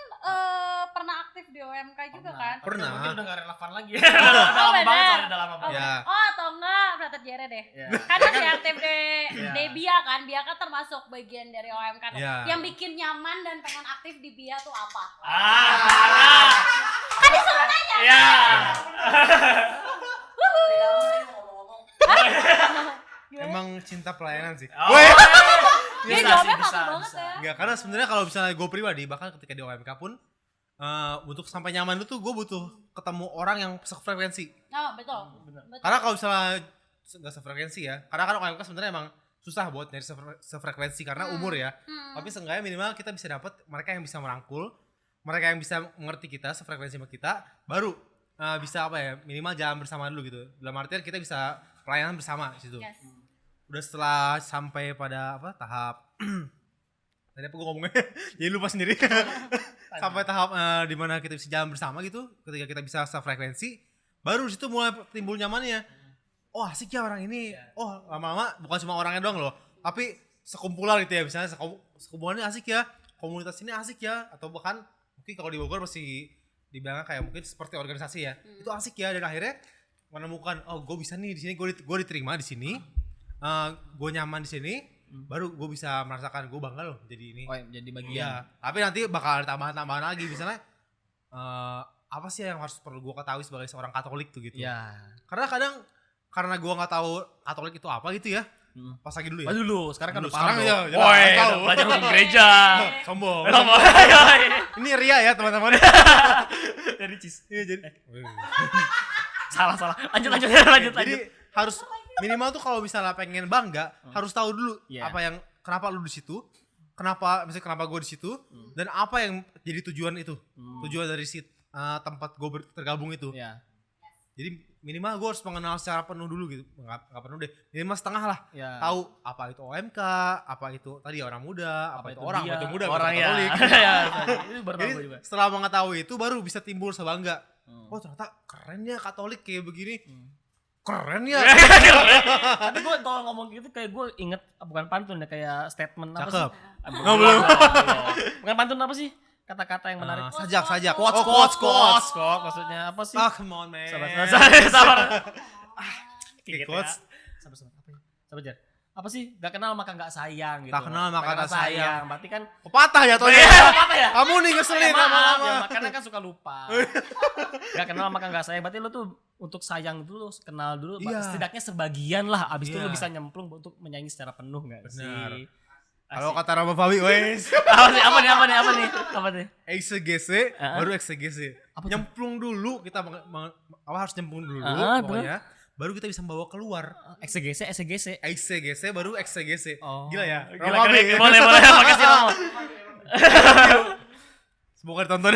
[SPEAKER 4] pernah aktif di OMK juga kan?
[SPEAKER 2] Pernah.
[SPEAKER 1] Mungkin udah gak relevan lagi.
[SPEAKER 4] Oh,
[SPEAKER 1] Udah lama
[SPEAKER 4] bener.
[SPEAKER 1] banget soalnya, udah lama
[SPEAKER 4] Oh,
[SPEAKER 1] banget.
[SPEAKER 2] Ya.
[SPEAKER 4] oh atau enggak frater Jere deh.
[SPEAKER 1] Ya.
[SPEAKER 4] Kan masih aktif di
[SPEAKER 1] Iya.
[SPEAKER 4] BIA kan? BIA kan termasuk bagian dari OMK tuh.
[SPEAKER 2] Iya.
[SPEAKER 4] Yang bikin nyaman dan pengen aktif di BIA tuh apa?
[SPEAKER 1] Kan
[SPEAKER 4] disuruh nanya.
[SPEAKER 1] Ya.
[SPEAKER 2] Emang cinta pelayanan sih.
[SPEAKER 1] Oh.
[SPEAKER 2] Weh.
[SPEAKER 4] Dia
[SPEAKER 1] Bisa
[SPEAKER 4] jawabnya
[SPEAKER 1] sih, bisa,
[SPEAKER 4] kaku banget
[SPEAKER 1] bisa.
[SPEAKER 4] ya.
[SPEAKER 2] Enggak, karena sebenarnya kalau misalnya gue pribadi bahkan ketika di OMK pun untuk sampai nyaman itu gue butuh ketemu orang yang sefrekuensi.
[SPEAKER 4] Oh, betul. Betul.
[SPEAKER 2] Karena kalau misalnya nggak sefrekuensi ya, karena kan OMK sebenarnya emang susah buat nyari sefrekuensi karena umur ya. Tapi seenggaknya minimal kita bisa dapat mereka yang bisa merangkul, mereka yang bisa mengerti kita, sefrekuensi sama kita, baru bisa apa ya, minimal jalan bersama dulu gitu. Dalam artian kita bisa pelayanan bersama di situ.
[SPEAKER 4] Yes.
[SPEAKER 2] Udah setelah sampai pada apa tahap tadi apa gue ngomongnya jadi lupa sendiri sampai tahap di mana kita bisa jalan bersama gitu, ketika kita bisa sefrekuensi baru di situ mulai timbul nyamannya. Oh asik ya orang ini, oh lama-lama bukan cuma orangnya doang loh, tapi sekumpulan gitu ya, misalnya sekumpulan ini asik ya, komunitas ini asik ya, atau bahkan mungkin kalau di Bogor masih dibilang kayak mungkin seperti organisasi ya, itu asik ya, dan akhirnya menemukan oh gue bisa nih di sini, gue diterima di sini, gue nyaman di sini, baru gue bisa merasakan gue bangga loh jadi ini.
[SPEAKER 1] Oh, jadi bagian.
[SPEAKER 2] Iya, tapi nanti bakal ada tambahan-tambahan lagi, misalnya apa sih yang harus perlu gue ketahui sebagai seorang Katolik tuh gitu.
[SPEAKER 1] Iya.
[SPEAKER 2] Karena gue nggak tahu Katolik itu apa gitu ya. Pas lagi dulu ya.
[SPEAKER 1] Dulu, sekarang kan
[SPEAKER 2] Dulu,
[SPEAKER 1] udah paham.
[SPEAKER 2] sekarang
[SPEAKER 1] Dong.
[SPEAKER 2] ya,
[SPEAKER 1] Woi,
[SPEAKER 2] tahu.
[SPEAKER 1] belajar hukum gereja.
[SPEAKER 2] Sombong.
[SPEAKER 1] Yoi.
[SPEAKER 2] Ini ria ya teman-teman.
[SPEAKER 1] Dari cis.
[SPEAKER 2] Iya jadi.
[SPEAKER 1] Salah. Lanjut.
[SPEAKER 2] Jadi harus minimal tuh kalau misalnya pengen bangga harus tahu dulu
[SPEAKER 1] Iya.
[SPEAKER 2] apa yang kenapa lu di situ, kenapa gue di situ, dan apa yang jadi tujuan itu, tujuan dari tempat gue tergabung itu.
[SPEAKER 1] Iya.
[SPEAKER 2] Jadi minimal gue harus mengenal secara penuh dulu gitu, nggak penuh deh, minimal setengah lah.
[SPEAKER 1] Iya.
[SPEAKER 2] Tahu apa itu OMK, apa itu tadi orang muda, apa itu orang,
[SPEAKER 1] dia?
[SPEAKER 2] apa itu muda,
[SPEAKER 1] Orang ya.
[SPEAKER 2] Katolik.
[SPEAKER 1] Iya, itu baru
[SPEAKER 2] Jadi
[SPEAKER 1] tahu gue juga.
[SPEAKER 2] setelah mengetahui itu baru bisa timbul sebangga. Oh ternyata keren ya Katolik kayak begini. Keren ya.
[SPEAKER 1] Tapi gue kalau ngomong gitu kayak gue inget bukan pantun ya, kayak statement apa sih?
[SPEAKER 2] Cakep.
[SPEAKER 1] Nggak, belum. Bukan pantun apa sih? Kata-kata yang menarik.
[SPEAKER 2] Sajak.
[SPEAKER 1] Quotes maksudnya apa sih?
[SPEAKER 2] Ah, come on man.
[SPEAKER 1] Sabar.
[SPEAKER 2] Oke, quotes.
[SPEAKER 1] Sabar. Apa ya? Sabar Jar. Apa sih? Gak kenal maka gak sayang gitu.
[SPEAKER 2] Tak kenal maka tak sayang.
[SPEAKER 1] Berarti kan
[SPEAKER 2] Patah ya toh.
[SPEAKER 1] apa ya?
[SPEAKER 2] Kamu nih ngeselin
[SPEAKER 1] Maaf
[SPEAKER 2] lama-lama.
[SPEAKER 1] ya, makanya kan suka lupa. Gak kenal maka gak sayang. Berarti lo tuh untuk sayang dulu, kenal dulu,
[SPEAKER 2] Iya.
[SPEAKER 1] setidaknya sebagian lah. Abis itu
[SPEAKER 2] Iya.
[SPEAKER 1] lo bisa nyemplung untuk menyayangi secara penuh gak sih?
[SPEAKER 2] Benar.
[SPEAKER 1] Asik.
[SPEAKER 2] Kalau kata Rama Fawi, wes.
[SPEAKER 1] apa nih?
[SPEAKER 2] Eksegese
[SPEAKER 1] Ah.
[SPEAKER 2] baru eksegese.
[SPEAKER 1] Apa tuh?
[SPEAKER 2] Nyemplung dulu kita harus nyemplung dulu
[SPEAKER 1] Ah,
[SPEAKER 2] pokoknya. Baru kita bisa membawa keluar.
[SPEAKER 1] Eksegese.
[SPEAKER 2] Eksegese baru eksegese.
[SPEAKER 1] Oh.
[SPEAKER 2] Gila ya.
[SPEAKER 1] Gila,
[SPEAKER 2] Rama Fawi.
[SPEAKER 1] boleh. Makasih Romo.
[SPEAKER 2] Semoga ditonton.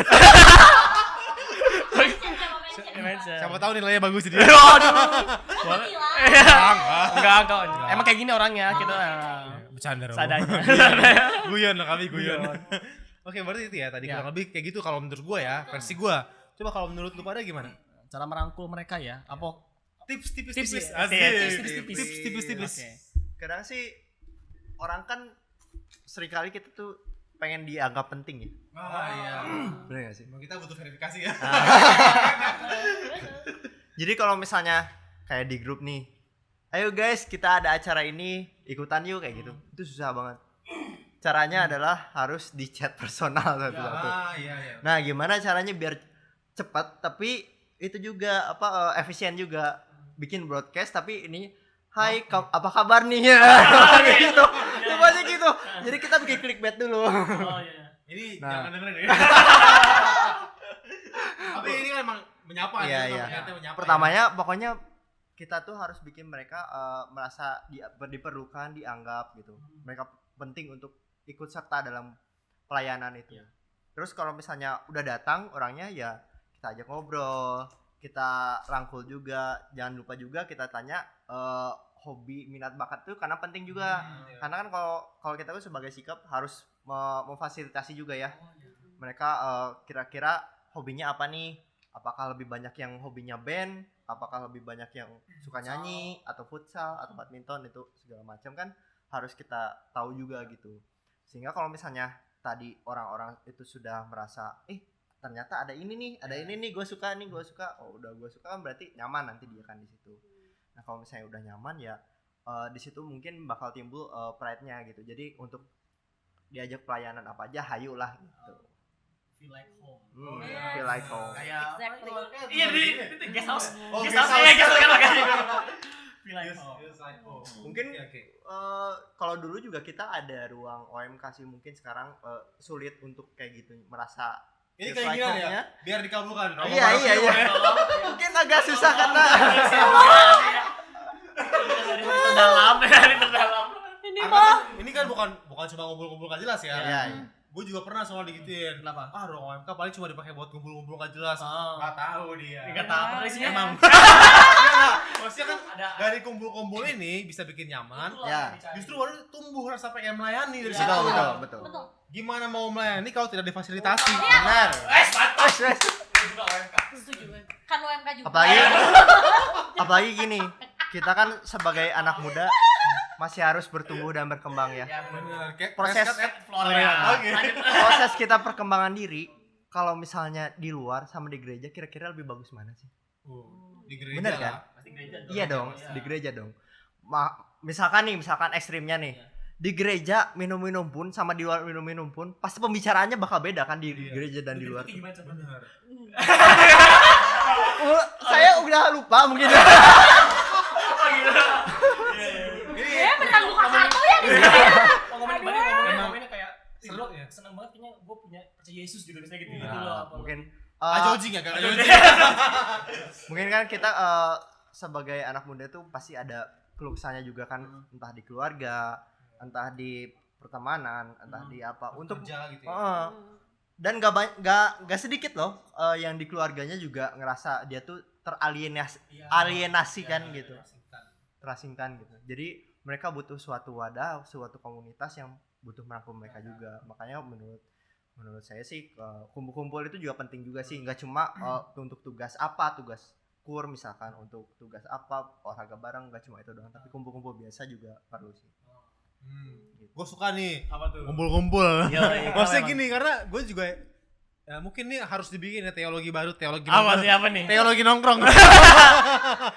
[SPEAKER 1] Mention.
[SPEAKER 2] Siapa tahu nilainya bagus jadi.
[SPEAKER 1] Aduh.
[SPEAKER 4] Gila.
[SPEAKER 1] Enggak. Emang kayak gini orangnya kita.
[SPEAKER 2] Bercanda Rama.
[SPEAKER 1] Sadanya.
[SPEAKER 2] Guyon lah kami guyon.
[SPEAKER 1] Guyon.
[SPEAKER 2] Oke, berarti itu ya tadi
[SPEAKER 1] Ya.
[SPEAKER 2] kurang lebih kayak gitu kalau menurut gua ya, versi gua. Coba kalau menurut lu pada gimana?
[SPEAKER 1] Cara merangkul mereka ya. Apa?
[SPEAKER 2] Tips
[SPEAKER 1] Tips
[SPEAKER 2] tipis.
[SPEAKER 1] ya?
[SPEAKER 2] Asik.
[SPEAKER 1] Tips tipis. Oke.
[SPEAKER 3] Kadang sih orang kan seringkali kita tuh pengen dianggap penting ya.
[SPEAKER 2] Ah iya.
[SPEAKER 3] Bener gak sih?
[SPEAKER 2] Emang kita butuh verifikasi ya.
[SPEAKER 3] Jadi kalau misalnya kayak di grup nih, ayo guys kita ada acara ini, ikutan yuk kayak gitu. Itu susah banget. Caranya adalah harus di chat personal satu-satu.
[SPEAKER 2] Iya.
[SPEAKER 3] Nah, gimana caranya biar cepat tapi itu juga efisien juga, bikin broadcast tapi ini hai apa kabar nih ya. Gitu. Coba aja gitu. Jadi kita bikin clickbait dulu.
[SPEAKER 1] Oh iya.
[SPEAKER 2] Ini
[SPEAKER 3] Nah.
[SPEAKER 2] jangan dengerin ya. Tapi ini kan emang menyapa
[SPEAKER 3] Iya,
[SPEAKER 2] ya.
[SPEAKER 3] iya.
[SPEAKER 2] Menyapa,
[SPEAKER 3] Pertamanya pokoknya kita tuh harus bikin mereka merasa diperlukan, dianggap gitu. Mereka penting untuk ikut serta dalam pelayanan itu. Terus kalau misalnya udah datang orangnya ya kita ajak ngobrol, kita rangkul juga. Jangan lupa juga kita tanya hobi, minat, bakat tuh karena penting juga. Karena kan kalau kita tuh sebagai sikap harus memfasilitasi juga ya. Mereka kira-kira hobinya apa nih? Apakah lebih banyak yang hobinya band, apakah lebih banyak yang suka nyanyi atau futsal atau badminton, itu segala macam kan harus kita tahu juga gitu. Sehingga kalau misalnya tadi orang-orang itu sudah merasa ternyata ada ini nih gue suka, oh udah gue suka kan berarti nyaman nanti dia kan di situ. Nah kalau misalnya udah nyaman ya di situ mungkin bakal timbul pride-nya gitu. Jadi untuk diajak pelayanan apa aja hayu lah gitu.
[SPEAKER 1] Feel like home.
[SPEAKER 3] Feel like home.
[SPEAKER 1] Kayak
[SPEAKER 4] Exactly.
[SPEAKER 1] iya di guest house.
[SPEAKER 2] Oh,
[SPEAKER 1] Guest
[SPEAKER 2] guest
[SPEAKER 1] house
[SPEAKER 2] house.
[SPEAKER 1] ya, guest house kan. Feel like home.
[SPEAKER 3] Mungkin
[SPEAKER 2] Oke.
[SPEAKER 3] kalau dulu juga kita ada ruang OMK sih, mungkin sekarang sulit untuk kayak gitu merasa
[SPEAKER 2] Ini
[SPEAKER 3] Just
[SPEAKER 2] keinginan
[SPEAKER 3] like
[SPEAKER 2] ya,
[SPEAKER 3] Hope-nya.
[SPEAKER 2] biar dikabulkan.
[SPEAKER 3] Iya. Mungkin agak susah karena
[SPEAKER 1] Terdalam ya, ini terdalam.
[SPEAKER 4] Ini
[SPEAKER 2] Karena
[SPEAKER 4] mah
[SPEAKER 2] kan ini kan bukan cuma ngumpul-ngumpul gak jelas ya.
[SPEAKER 3] Iya.
[SPEAKER 2] Gue juga pernah soal digituin.
[SPEAKER 1] Kenapa?
[SPEAKER 2] Ruang OMK paling cuma dipakai buat ngumpul-ngumpul gak jelas.
[SPEAKER 1] Oh.
[SPEAKER 2] Gak tahu dia.
[SPEAKER 1] Enggak tahu apa isinya emang.
[SPEAKER 2] Maksudnya kan
[SPEAKER 1] Ada.
[SPEAKER 2] dari kumpul-kumpul ini bisa bikin nyaman.
[SPEAKER 3] Ya.
[SPEAKER 2] Justru baru tumbuh rasa pengen melayani dari
[SPEAKER 1] Iya.
[SPEAKER 2] situ.
[SPEAKER 3] Betul.
[SPEAKER 4] betul.
[SPEAKER 2] Gimana mau melayani kalau tidak difasilitasi?
[SPEAKER 3] Benar.
[SPEAKER 1] Mantap.
[SPEAKER 3] Wes.
[SPEAKER 1] Juga OMK.
[SPEAKER 4] Setuju. Kan UMK juga.
[SPEAKER 3] Apalagi gini, kita kan sebagai anak muda masih harus bertumbuh dan berkembang ya.
[SPEAKER 1] Ya benar.
[SPEAKER 2] Bener. Kayak
[SPEAKER 3] Proses-
[SPEAKER 2] Prescott at
[SPEAKER 1] Florea.
[SPEAKER 2] Oke.
[SPEAKER 1] Lanjut.
[SPEAKER 3] Proses kita perkembangan diri, kalau misalnya di luar sama di gereja kira-kira lebih bagus mana sih?
[SPEAKER 2] Di gereja
[SPEAKER 3] Bener
[SPEAKER 2] lah.
[SPEAKER 3] kan?
[SPEAKER 1] Pasti gereja
[SPEAKER 3] Iya dong,
[SPEAKER 1] Iya.
[SPEAKER 3] di gereja dong. Misalkan ekstrimnya nih. Di gereja minum-minum pun sama di luar minum-minum pun pasti pembicaraannya bakal beda kan di
[SPEAKER 2] Iya.
[SPEAKER 3] gereja dan di luar.
[SPEAKER 1] Itu gimana coba?
[SPEAKER 2] Bener.
[SPEAKER 3] Saya udah lupa mungkin.
[SPEAKER 1] Oh gitu. Iya, iya.
[SPEAKER 4] Ya benar buka kartu ya di sini.
[SPEAKER 1] Ngomongin kayak seru ya. Seneng banget kayaknya gue punya percaya Yesus gitu misalnya gitu gitu loh. apa.
[SPEAKER 3] Mungkin
[SPEAKER 2] Ajojing ya kan?
[SPEAKER 3] mungkin kan kita sebagai anak muda tuh pasti ada keluh kesahnya juga kan, entah di keluarga, entah di pertemanan, entah di apa untuk
[SPEAKER 2] Kerja gitu ya.
[SPEAKER 3] dan gak sedikit loh yang di keluarganya juga ngerasa dia tuh alienasi kan gitu, terasingkan gitu. Jadi mereka butuh suatu wadah, suatu komunitas yang butuh merangkul mereka juga. Makanya menurut saya sih kumpul-kumpul itu juga penting juga sih, nggak cuma untuk tugas kur misalkan, untuk tugas apa olahraga bareng, nggak cuma itu doang, tapi kumpul-kumpul biasa juga perlu sih.
[SPEAKER 2] Gue suka nih
[SPEAKER 1] Apa tuh?
[SPEAKER 2] ngumpul-ngumpul.
[SPEAKER 1] Iya,
[SPEAKER 2] Maksudnya
[SPEAKER 1] emang.
[SPEAKER 2] gini, karena gue juga ya mungkin nih harus dibikin ya teologi baru, teologi
[SPEAKER 1] Apa
[SPEAKER 2] nongkrong.
[SPEAKER 1] sih apa nih?
[SPEAKER 2] Teologi nongkrong.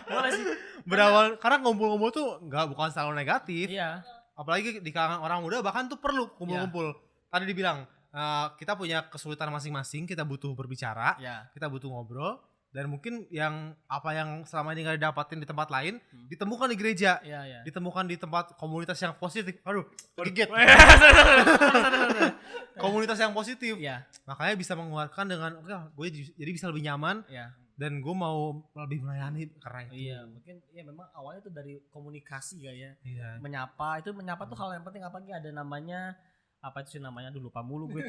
[SPEAKER 1] Boleh sih.
[SPEAKER 2] Berawal karena ngumpul-ngumpul tuh bukan selalu negatif.
[SPEAKER 1] Iya.
[SPEAKER 2] Apalagi di kalangan orang muda bahkan tuh perlu kumpul-kumpul. Tadi dibilang kita punya kesulitan masing-masing, kita butuh berbicara,
[SPEAKER 1] Iya.
[SPEAKER 2] kita butuh ngobrol, dan mungkin yang selama ini gak didapatin di tempat lain ditemukan di gereja,
[SPEAKER 1] Iya, iya.
[SPEAKER 2] ditemukan di tempat komunitas yang positif. Aduh, gigit. Komunitas yang positif.
[SPEAKER 1] Iya.
[SPEAKER 2] Makanya bisa mengeluarkan dengan gue jadi bisa lebih nyaman
[SPEAKER 1] Iya.
[SPEAKER 2] dan gue mau lebih melayani karena itu.
[SPEAKER 1] Iya, mungkin ya memang awalnya tuh dari komunikasi kayaknya.
[SPEAKER 2] Iya.
[SPEAKER 1] Menyapa tuh hal yang penting, apalagi ada namanya apa itu sih namanya, aduh lupa mulu gue.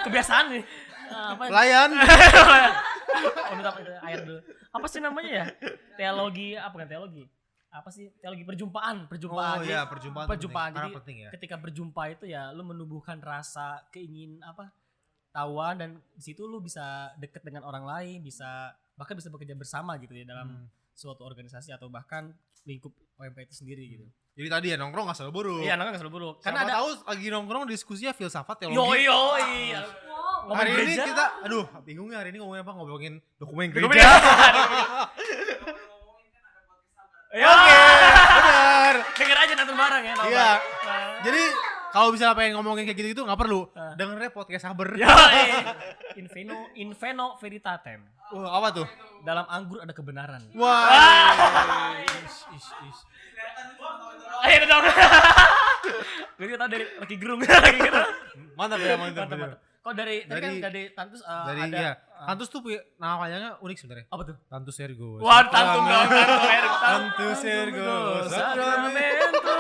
[SPEAKER 1] Kebiasaan nih. Apa?
[SPEAKER 2] Pelayan.
[SPEAKER 1] Oh, minta air dulu. Apa sih namanya ya? Teologi, apa kan teologi? Apa sih? Teologi perjumpaan.
[SPEAKER 2] Oh
[SPEAKER 1] Jadi,
[SPEAKER 2] iya, perjumpaan.
[SPEAKER 1] perjumpaan.
[SPEAKER 2] Karena
[SPEAKER 1] Jadi
[SPEAKER 2] penting ya.
[SPEAKER 1] ketika berjumpa itu ya lu menumbuhkan rasa tahuan, dan di situ lu bisa deket dengan orang lain, bahkan bisa bekerja bersama gitu ya dalam suatu organisasi atau bahkan lingkup OMK itu sendiri gitu.
[SPEAKER 2] Jadi tadi ya nongkrong gak selalu buruk.
[SPEAKER 1] Iya, nggak selalu buruk.
[SPEAKER 2] Karena
[SPEAKER 1] Karena ada
[SPEAKER 2] tahu lagi nongkrong diskusinya filsafat teologi.
[SPEAKER 1] yoi.
[SPEAKER 4] Wow.
[SPEAKER 1] Ngomong
[SPEAKER 2] Hari ini
[SPEAKER 1] gereja.
[SPEAKER 2] kita bingung ya hari ini ngomongin apa, ngomongin dokumen
[SPEAKER 1] Dokumen.
[SPEAKER 2] gereja.
[SPEAKER 1] Ya,
[SPEAKER 2] Benar.
[SPEAKER 1] denger aja nonton bareng ya. nobar.
[SPEAKER 2] Iya.
[SPEAKER 1] Nah.
[SPEAKER 2] Jadi kalau misalnya pengen ngomongin kayak gitu nggak perlu.
[SPEAKER 1] Ah.
[SPEAKER 2] Dengerin podcast Saber.
[SPEAKER 1] Yoi. Inveno veritatem.
[SPEAKER 2] Wah, apa tuh?
[SPEAKER 1] Dalam anggur ada kebenaran.
[SPEAKER 2] Wah. Ish.
[SPEAKER 1] Ayo dong. Gue juga tau dari Lucky Gerung. Lucky Gerung.
[SPEAKER 2] Mantap ya, mantap.
[SPEAKER 1] Mantap. Kalau dari Tantus
[SPEAKER 2] Dari
[SPEAKER 1] ada
[SPEAKER 2] iya. Tantus tuh punya nama panjangnya unik sebenarnya.
[SPEAKER 1] apa tuh?
[SPEAKER 2] Tantus Ergo.
[SPEAKER 1] Wah, Tantum dong.
[SPEAKER 2] Tantus Ergo.
[SPEAKER 1] Sacramento.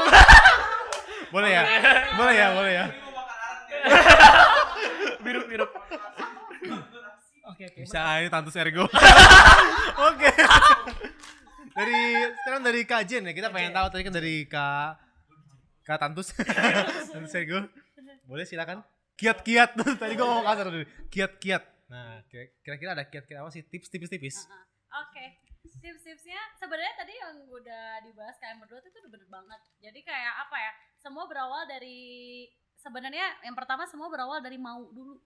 [SPEAKER 2] Boleh ya? Boleh ya.
[SPEAKER 1] Biru. Oke.
[SPEAKER 2] Bisa ini Tantus Ergo. Oke. Sekarang dari Kak Jen ya, kita pengen tahu tadi kan dari Kak Tantus. Tantus Ergo. Boleh silakan. Kiat-kiat. Tadi gua ngomong kasar dulu. Kiat-kiat. Nah, kira-kira ada kiat-kiat apa sih? Tips-tips tipis.
[SPEAKER 4] Oke. Tips-tipsnya sebenarnya tadi yang udah dibahas kalian berdua itu udah bener banget. Jadi kayak apa ya? Semua berawal dari, sebenarnya yang pertama semua berawal dari mau dulu.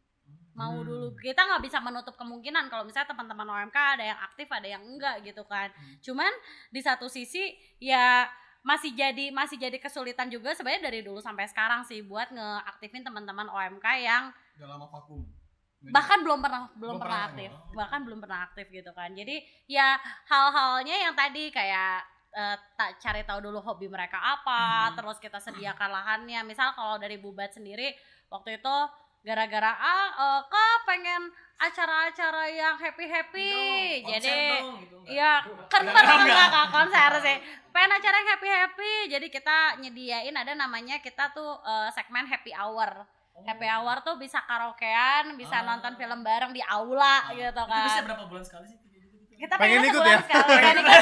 [SPEAKER 4] Dulu. Kita nggak bisa menutup kemungkinan kalau misalnya teman-teman OMK ada yang aktif, ada yang enggak gitu kan. Cuman di satu sisi ya masih jadi kesulitan juga sebenarnya dari dulu sampai sekarang sih buat ngeaktifin teman-teman OMK yang
[SPEAKER 1] Udah lama vakum.
[SPEAKER 4] bahkan belum pernah aktif gitu kan. Jadi ya hal-halnya yang tadi kayak cari tahu dulu hobi mereka apa, terus kita sediakan lahannya. Misal kalau dari Bubat sendiri waktu itu gara-gara Kak pengen acara-acara yang happy jadi iya konser enggak konser sih pengen acara yang happy jadi kita nyediain ada namanya kita tuh segmen happy hour. Happy hour tuh bisa karaokean, bisa nonton film bareng di aula gitu
[SPEAKER 1] Itu
[SPEAKER 4] kan.
[SPEAKER 1] bisa berapa bulan sekali sih?
[SPEAKER 4] Kita
[SPEAKER 2] Pengen
[SPEAKER 4] pengen
[SPEAKER 2] ikut
[SPEAKER 4] sebulan
[SPEAKER 2] ya?
[SPEAKER 4] sekali, pengen ikut.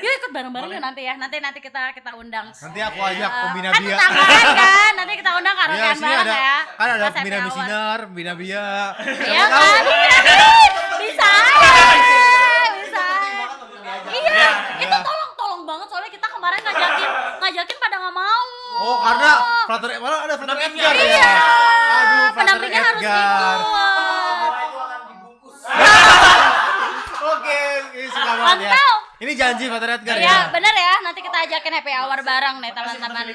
[SPEAKER 4] Yuk ikut bareng-bareng yuk nanti ya. Nanti kita undang.
[SPEAKER 2] Nanti aku ajak Pembina
[SPEAKER 4] Kan
[SPEAKER 2] Bia.
[SPEAKER 4] tetanggaan kan. Nanti kita undang
[SPEAKER 2] Iya,
[SPEAKER 4] karaokean
[SPEAKER 2] sini
[SPEAKER 4] bareng
[SPEAKER 2] ada
[SPEAKER 4] ya.
[SPEAKER 2] kan ada
[SPEAKER 4] Pas happy
[SPEAKER 2] Pembina
[SPEAKER 4] hour.
[SPEAKER 2] Sinar, Pembina Bia.
[SPEAKER 4] Iya kan? Bisa aja. Bisa. Iya, itu tolong banget soalnya kita kemarin ngajakin pada nggak mau.
[SPEAKER 2] Oh, karena Frater malah ada Frater Edgar ya.
[SPEAKER 4] Iya.
[SPEAKER 2] Aduh, Frater
[SPEAKER 4] Pendampingnya harus
[SPEAKER 2] Edgar.
[SPEAKER 4] ikut.
[SPEAKER 2] Oke, ini suka banget ya.
[SPEAKER 4] Mantap.
[SPEAKER 2] Ini janji Frater Edgar
[SPEAKER 4] Iya,
[SPEAKER 2] ya.
[SPEAKER 4] bener ya. Nanti kita ajakin happy hour bareng nih teman-teman.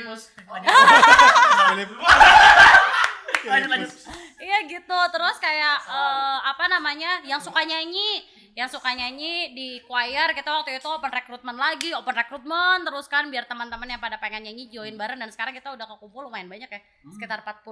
[SPEAKER 1] Lanjut.
[SPEAKER 4] Iya gitu. Terus kayak apa namanya? Yang suka nyanyi di choir kita waktu itu open recruitment terus kan biar teman-teman yang pada pengen nyanyi join bareng dan sekarang kita udah kekumpul lumayan banyak ya. Sekitar 40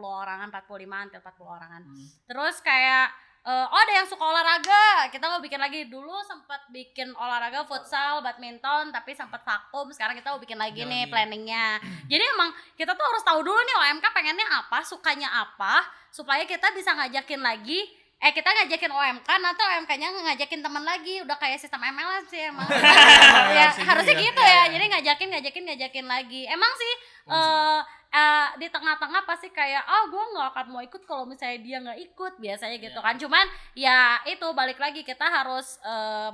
[SPEAKER 4] orangan, 45 hampir 40 orangan. Terus kayak ada yang suka olahraga, kita mau bikin lagi. Dulu sempat bikin olahraga futsal, badminton, tapi sempat vakum. Sekarang kita mau bikin lagi nih planningnya. Jadi emang kita tuh harus tahu dulu nih OMK pengennya apa, sukanya apa, supaya kita bisa ngajakin lagi. Kita ngajakin OMK, nanti OMK-nya ngajakin teman lagi. Udah kayak sistem MLM sih emang. Ya harusnya gitu ya. Jadi ngajakin lagi. Emang sih di tengah-tengah pasti kayak gue nggak akan mau ikut kalau misalnya dia nggak ikut biasanya gitu kan. Cuman ya itu balik lagi kita harus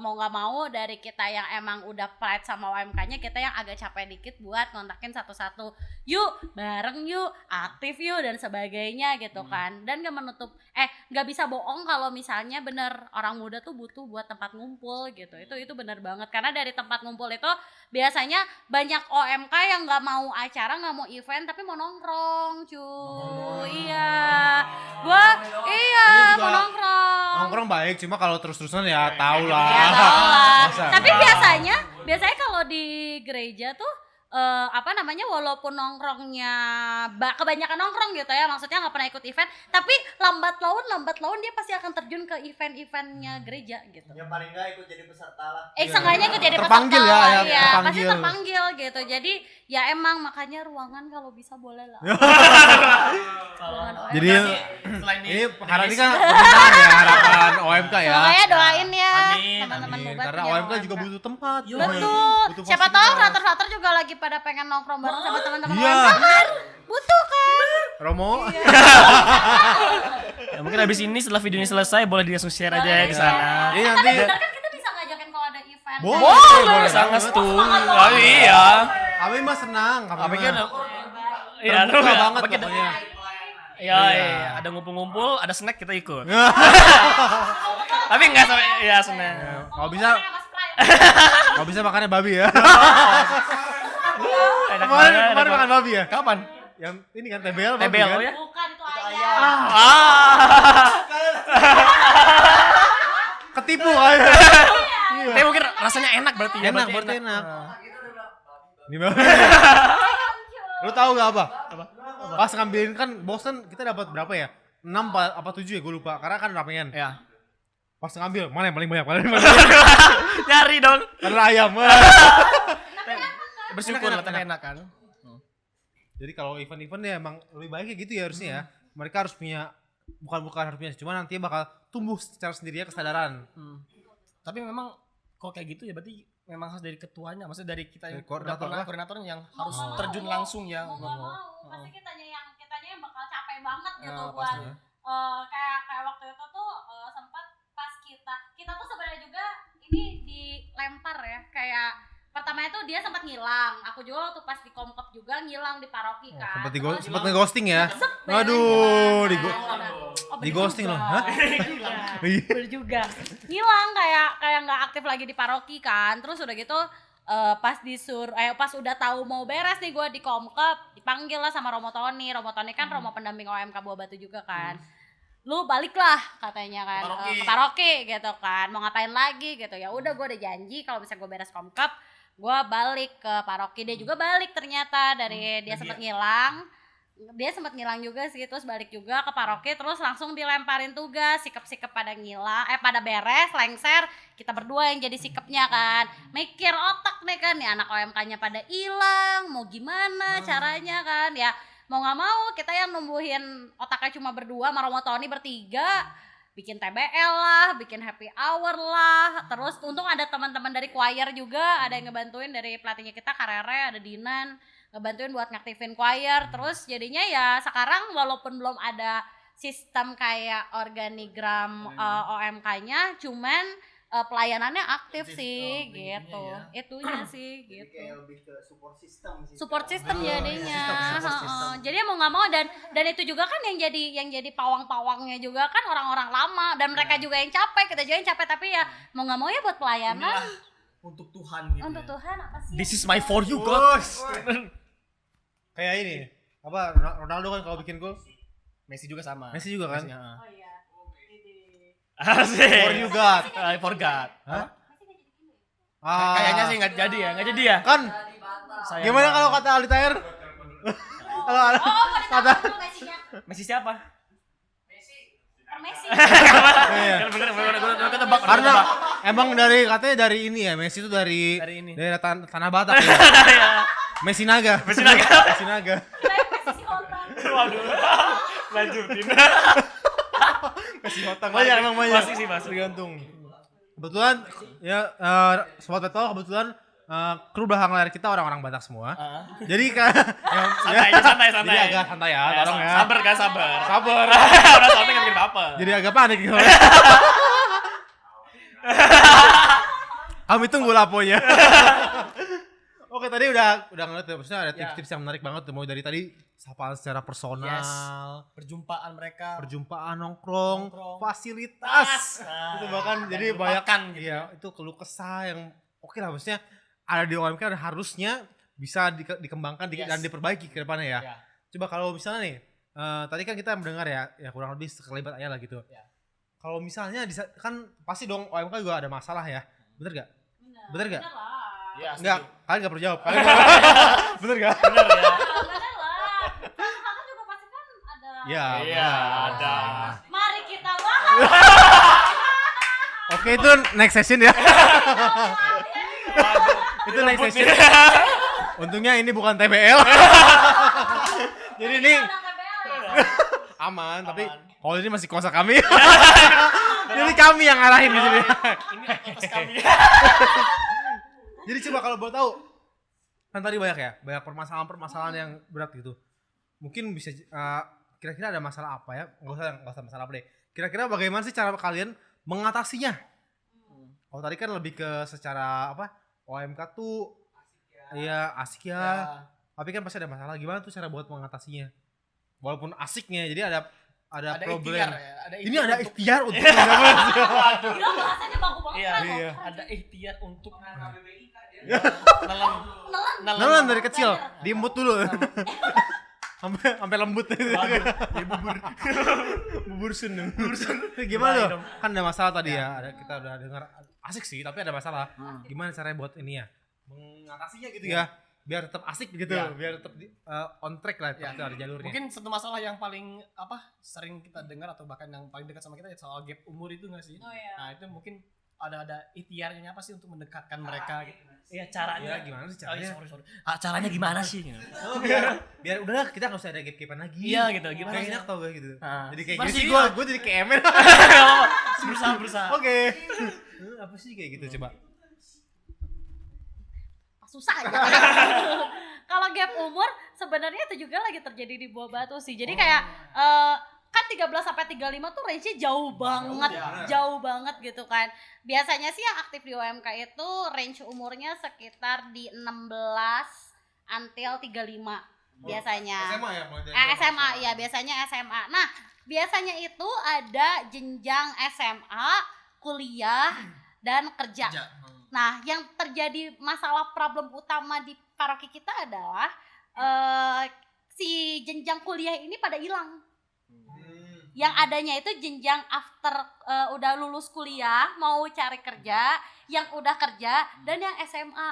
[SPEAKER 4] mau nggak mau dari kita yang emang udah pride sama OMK-nya, kita yang agak capek dikit buat ngontakin satu-satu, yuk bareng yuk, aktif yuk dan sebagainya gitu kan. Dan nggak bisa bohong kalau misalnya bener orang muda tuh butuh buat tempat ngumpul gitu. Itu bener banget karena dari tempat ngumpul itu biasanya banyak OMK yang nggak mau acara, nggak mau event tapi mau nongkrong cuy. Mau
[SPEAKER 2] Nongkrong baik, cuma kalau terus-terusan ya tau lah.
[SPEAKER 4] ya tau lah.
[SPEAKER 2] Masa
[SPEAKER 4] Tapi
[SPEAKER 2] enggak?
[SPEAKER 4] biasanya kalau di gereja tuh walaupun nongkrongnya kebanyakan nongkrong gitu ya, maksudnya nggak pernah ikut event, tapi lambat laun dia pasti akan terjun ke eventnya gereja gitu.
[SPEAKER 3] Ya paling nggak ikut jadi peserta lah.
[SPEAKER 4] Seenggaknya ikut jadi
[SPEAKER 2] Terpanggil
[SPEAKER 4] peserta
[SPEAKER 2] ya,
[SPEAKER 4] lah,
[SPEAKER 2] ya,
[SPEAKER 4] pasti
[SPEAKER 2] terpanggil.
[SPEAKER 4] terpanggil gitu. Jadi ya emang makanya ruangan kalau bisa boleh lah. Ruangan OMK.
[SPEAKER 2] Jadi
[SPEAKER 1] Selain
[SPEAKER 2] ini harapan ini kan permintaan ya, harapan OMK ya.
[SPEAKER 4] Makanya doain ya
[SPEAKER 1] Amin,
[SPEAKER 4] teman-teman
[SPEAKER 2] Amin.
[SPEAKER 4] Bubat
[SPEAKER 2] Karena
[SPEAKER 4] punya
[SPEAKER 2] OMK juga butuh tempat.
[SPEAKER 4] Betul.
[SPEAKER 2] Butuh
[SPEAKER 4] Siapa tahu
[SPEAKER 2] fasilitas.
[SPEAKER 4] frater juga lagi pada pengen nongkrong bareng sama teman-teman
[SPEAKER 2] Iya.
[SPEAKER 4] OMK kan? Butuh kan?
[SPEAKER 2] Romo.
[SPEAKER 1] Ya, mungkin habis ini setelah video ini selesai boleh langsung share aja ya di sana.
[SPEAKER 2] Ini
[SPEAKER 4] Tapi
[SPEAKER 2] nanti
[SPEAKER 4] bener kan kita bisa ngajakin kalau ada event.
[SPEAKER 2] boleh
[SPEAKER 1] Sangat
[SPEAKER 2] banget.
[SPEAKER 1] setuju. Oh, iya.
[SPEAKER 2] Kami mah senang,
[SPEAKER 1] Apa
[SPEAKER 2] kami
[SPEAKER 1] kan?
[SPEAKER 2] mah
[SPEAKER 1] Iya,
[SPEAKER 2] terbuka banget
[SPEAKER 1] apa kita-
[SPEAKER 2] pokoknya.
[SPEAKER 1] Iya, ada ngumpul-ngumpul, ada snack kita ikut. Tapi enggak sampai ya snack.
[SPEAKER 2] Kalau bisa kalau bisa makannya babi ya.
[SPEAKER 1] Enak
[SPEAKER 2] Kemarin
[SPEAKER 1] banget.
[SPEAKER 2] makan babi ya.
[SPEAKER 1] Kapan?
[SPEAKER 2] Yang ini kan TBL babi
[SPEAKER 1] TBL
[SPEAKER 2] kan?
[SPEAKER 1] ya?
[SPEAKER 4] Bukan itu ayam.
[SPEAKER 2] Ketipu kan.
[SPEAKER 1] Tapi mungkin rasanya enak berarti ya.
[SPEAKER 2] Enak, berarti enak. Gimana? Lu tahu gak apa? Pas ngambilin kan bosan kita dapat berapa ya? 6 apa 7 ya gue lupa. Karena kan ramean.
[SPEAKER 1] Ya.
[SPEAKER 2] Pas ngambil mana yang paling banyak?
[SPEAKER 1] Nyari dong.
[SPEAKER 2] Karena ayam.
[SPEAKER 1] Bersyukur lah,
[SPEAKER 2] Enak,
[SPEAKER 1] tapi enak kan.
[SPEAKER 2] Jadi kalau event-event ya emang lebih baik kayak gitu ya harusnya ya. Mereka harus punya bukan harus punya, cuma nanti bakal tumbuh secara sendirinya kesadaran.
[SPEAKER 1] Tapi memang kok kayak gitu ya berarti memang harus dari ketuanya, maksudnya dari kita yang
[SPEAKER 2] Dari koordinator
[SPEAKER 1] udah pernah
[SPEAKER 2] lah.
[SPEAKER 1] koordinatornya yang harus
[SPEAKER 4] Mau.
[SPEAKER 1] terjun langsung ya.
[SPEAKER 4] Mau nggak mau, pasti kitanya yang bakal capek banget gitu buat
[SPEAKER 1] Pasti.
[SPEAKER 4] kayak waktu itu tuh sempat pas kita tuh sebenarnya juga ini dilempar ya, kayak pertamanya tuh dia sempat ngilang. Aku juga waktu pas di Komkep juga ngilang di paroki kan.
[SPEAKER 2] Sempat nge-ghosting ya.
[SPEAKER 4] Sepi
[SPEAKER 2] Waduh,
[SPEAKER 4] di
[SPEAKER 2] ghosting loh. Hah?
[SPEAKER 4] Bener juga. Ngilang kayak nggak aktif lagi di paroki kan. Terus udah gitu pas udah tahu mau beres nih gue di Komkep, dipanggil lah sama Romo Tony. Romo Tony kan Romo pendamping OMK Buah Batu juga kan. Lu baliklah katanya kan ke paroki gitu kan. Mau ngapain lagi gitu. Ya udah gue udah janji kalau bisa gue beres Komkep gue balik ke paroki. Dia juga balik ternyata dari dia sempat ngilang. dia sempat ngilang juga sih, terus balik juga ke paroki, terus langsung dilemparin tugas, sikep-sikep pada pada beres, lengser, kita berdua yang jadi sikepnya kan, mikir otak nih kan, nih anak OMK-nya pada hilang, mau gimana caranya kan, ya mau nggak mau kita yang numbuhin otaknya cuma berdua, Maromo Tony bertiga, bikin TBL lah, bikin happy hour lah, terus untung ada teman-teman dari choir juga, ada yang ngebantuin dari pelatihnya kita, Karere, ada Dinan, ngebantuin buat ngaktifin choir. Terus jadinya ya sekarang walaupun belum ada sistem kayak organigram OMK-nya, cuman pelayanannya aktif sih gitu. Itunya sih
[SPEAKER 3] Jadi
[SPEAKER 4] gitu.
[SPEAKER 3] kayak lebih ke support system sih.
[SPEAKER 4] Support system jadinya.
[SPEAKER 3] Support system.
[SPEAKER 4] Jadi mau nggak mau dan itu juga kan yang jadi pawang-pawangnya juga kan orang-orang lama, dan mereka juga yang capek, kita juga yang capek, tapi ya mau nggak mau ya buat pelayanan.
[SPEAKER 1] Inilah untuk Tuhan gitu.
[SPEAKER 4] Untuk Tuhan apa sih?
[SPEAKER 1] This is my for you God.
[SPEAKER 2] Kayak ini Ronaldo kan kalau bikin gol
[SPEAKER 1] Messi juga sama.
[SPEAKER 2] Messi juga kan?
[SPEAKER 1] Messi,
[SPEAKER 4] Oh iya.
[SPEAKER 1] Asik.
[SPEAKER 2] For you God.
[SPEAKER 1] I forgot.
[SPEAKER 2] Hah?
[SPEAKER 1] Kayaknya sih nggak jadi ya.
[SPEAKER 2] Kan
[SPEAKER 1] Sayang
[SPEAKER 2] gimana
[SPEAKER 1] banget.
[SPEAKER 2] kalau kata Ali Tahir? Kalau kata
[SPEAKER 1] Messi siapa?
[SPEAKER 4] Messi.
[SPEAKER 2] Iya.
[SPEAKER 1] Kan bener gue tebak.
[SPEAKER 2] Karena emang katanya dari ini ya, Messi itu dari
[SPEAKER 1] ini.
[SPEAKER 2] daerah tanah Batak ya. Messi Naga.
[SPEAKER 1] Messi Naga.
[SPEAKER 2] Messi Naga.
[SPEAKER 4] Messi Hotan.
[SPEAKER 1] Waduh. Lanjutin.
[SPEAKER 2] Messi Batak
[SPEAKER 1] Banyak,
[SPEAKER 2] emang banyak.
[SPEAKER 1] pasti sih, pasti.
[SPEAKER 2] Tergantung. Kebetulan ya Sobat Petol kebetulan kru belakang layar kita orang-orang Batak semua. Jadi kan
[SPEAKER 1] Santai.
[SPEAKER 2] Jadi agak santai ya, tolong ya.
[SPEAKER 1] Sabar kan, sabar.
[SPEAKER 2] Sabar.
[SPEAKER 1] Udah santai kan bikin apa?
[SPEAKER 2] Jadi agak panik gitu. Kami tunggu laponya. Oke, tadi udah ngeliat ya, maksudnya ada tips-tips yang menarik banget tuh, mau dari tadi sapaan secara personal,
[SPEAKER 1] Yes. Perjumpaan mereka.
[SPEAKER 2] perjumpaan nongkrong,
[SPEAKER 1] Nongkrong.
[SPEAKER 2] fasilitas.
[SPEAKER 1] Nah,
[SPEAKER 2] Itu bahkan
[SPEAKER 1] dan
[SPEAKER 2] jadi banyak
[SPEAKER 1] dilupakan gitu.
[SPEAKER 2] Iya, itu keluh kesah yang oke lah, maksudnya ada di OMK dan harusnya bisa dikembangkan
[SPEAKER 1] Yes.
[SPEAKER 2] dan diperbaiki ke depannya ya.
[SPEAKER 1] Ya.
[SPEAKER 2] Coba kalau misalnya nih, tadi kan kita mendengar ya kurang lebih sekelibat aja lah gitu.
[SPEAKER 1] Ya.
[SPEAKER 2] Kalau misalnya kan pasti dong OMK juga ada masalah ya, bener gak? Bener gak?
[SPEAKER 1] Ya,
[SPEAKER 2] Enggak, kalian gak perlu jawab. Bener gak?
[SPEAKER 1] Bener ya.
[SPEAKER 4] Bener lah. Kan kakak juga pasti kan ada.
[SPEAKER 2] Ya.
[SPEAKER 1] Iya, ada.
[SPEAKER 4] Mari kita bahas.
[SPEAKER 2] Oke, itu next session ya. Itu next session. Untungnya ini bukan TBL. Jadi ini aman, tapi kalau ini masih kuasa kami. Jadi kami yang ngarahin di sini.
[SPEAKER 1] Ini atas kami.
[SPEAKER 2] Jadi coba kalau boleh tahu, kan tadi banyak permasalahan yang berat gitu. Mungkin bisa kira-kira ada masalah apa ya? Nggak usah masalah apa deh. Kira-kira bagaimana sih cara kalian mengatasinya? Kalau tadi kan lebih ke secara apa? OMK tuh iya asik ya. Tapi kan pasti ada masalah. Gimana tuh cara buat mengatasinya? Walaupun asiknya, jadi ada problem.
[SPEAKER 1] ikhtiar ya,
[SPEAKER 2] Ini ada
[SPEAKER 1] untuk-
[SPEAKER 2] ikhtiar untuk
[SPEAKER 4] Gila bahasanya bagus banget.
[SPEAKER 1] Iya,
[SPEAKER 4] kan,
[SPEAKER 2] iya.
[SPEAKER 4] loh.
[SPEAKER 1] ada ikhtiar untuk
[SPEAKER 2] Nelan dari kecil, diemut dulu. sampai lembut. Bubur sun. Gimana
[SPEAKER 1] Nah,
[SPEAKER 2] tuh?
[SPEAKER 1] dong.
[SPEAKER 2] Kan ada masalah tadi ya. Kita udah dengar asik sih, tapi ada masalah. Gimana caranya buat ini ya? Mengatasinya gitu ya. Biar tetap asik gitu,
[SPEAKER 1] Ya.
[SPEAKER 2] biar tetap on track lah, tetap ada jalurnya.
[SPEAKER 1] Mungkin satu masalah yang paling sering kita dengar atau bahkan yang paling dekat sama kita ya soal gap umur itu nggak sih?
[SPEAKER 4] Oh iya.
[SPEAKER 1] Nah itu mungkin ada ikhtiarnya apa sih untuk mendekatkan mereka gitu? Iya caranya.
[SPEAKER 2] Ya, gimana sih
[SPEAKER 1] Oh,
[SPEAKER 2] caranya?
[SPEAKER 1] iya, sorry. Caranya gimana sih?
[SPEAKER 2] Oh, biar udahlah kita nggak usah ada gap-gapan lagi.
[SPEAKER 1] Iya gitu. Gimana?
[SPEAKER 2] Kayak
[SPEAKER 1] sih?
[SPEAKER 2] enak tau gak gitu.
[SPEAKER 1] Nah,
[SPEAKER 2] Jadi kayak
[SPEAKER 1] gimana
[SPEAKER 2] gini sih
[SPEAKER 1] sih?
[SPEAKER 2] gue jadi kayak Emil.
[SPEAKER 1] berusaha.
[SPEAKER 2] Oke. Apa sih kayak gitu coba?
[SPEAKER 4] Susah aja. Kalau gap umur sebenarnya itu juga lagi terjadi di Buah Batu sih. Jadi kayak kan 13 sampai 35 tuh range-nya jauh banget gitu kan. Biasanya sih yang aktif di OMK itu range umurnya sekitar di 16 until 35 biasanya.
[SPEAKER 2] SMA ya?
[SPEAKER 4] SMA ya, biasanya SMA. Nah, biasanya itu ada jenjang SMA, kuliah dan kerja. Nah, yang terjadi masalah problem utama di paroki kita adalah si jenjang kuliah ini pada hilang. Yang adanya itu jenjang after udah lulus kuliah mau cari kerja, yang udah kerja dan yang SMA.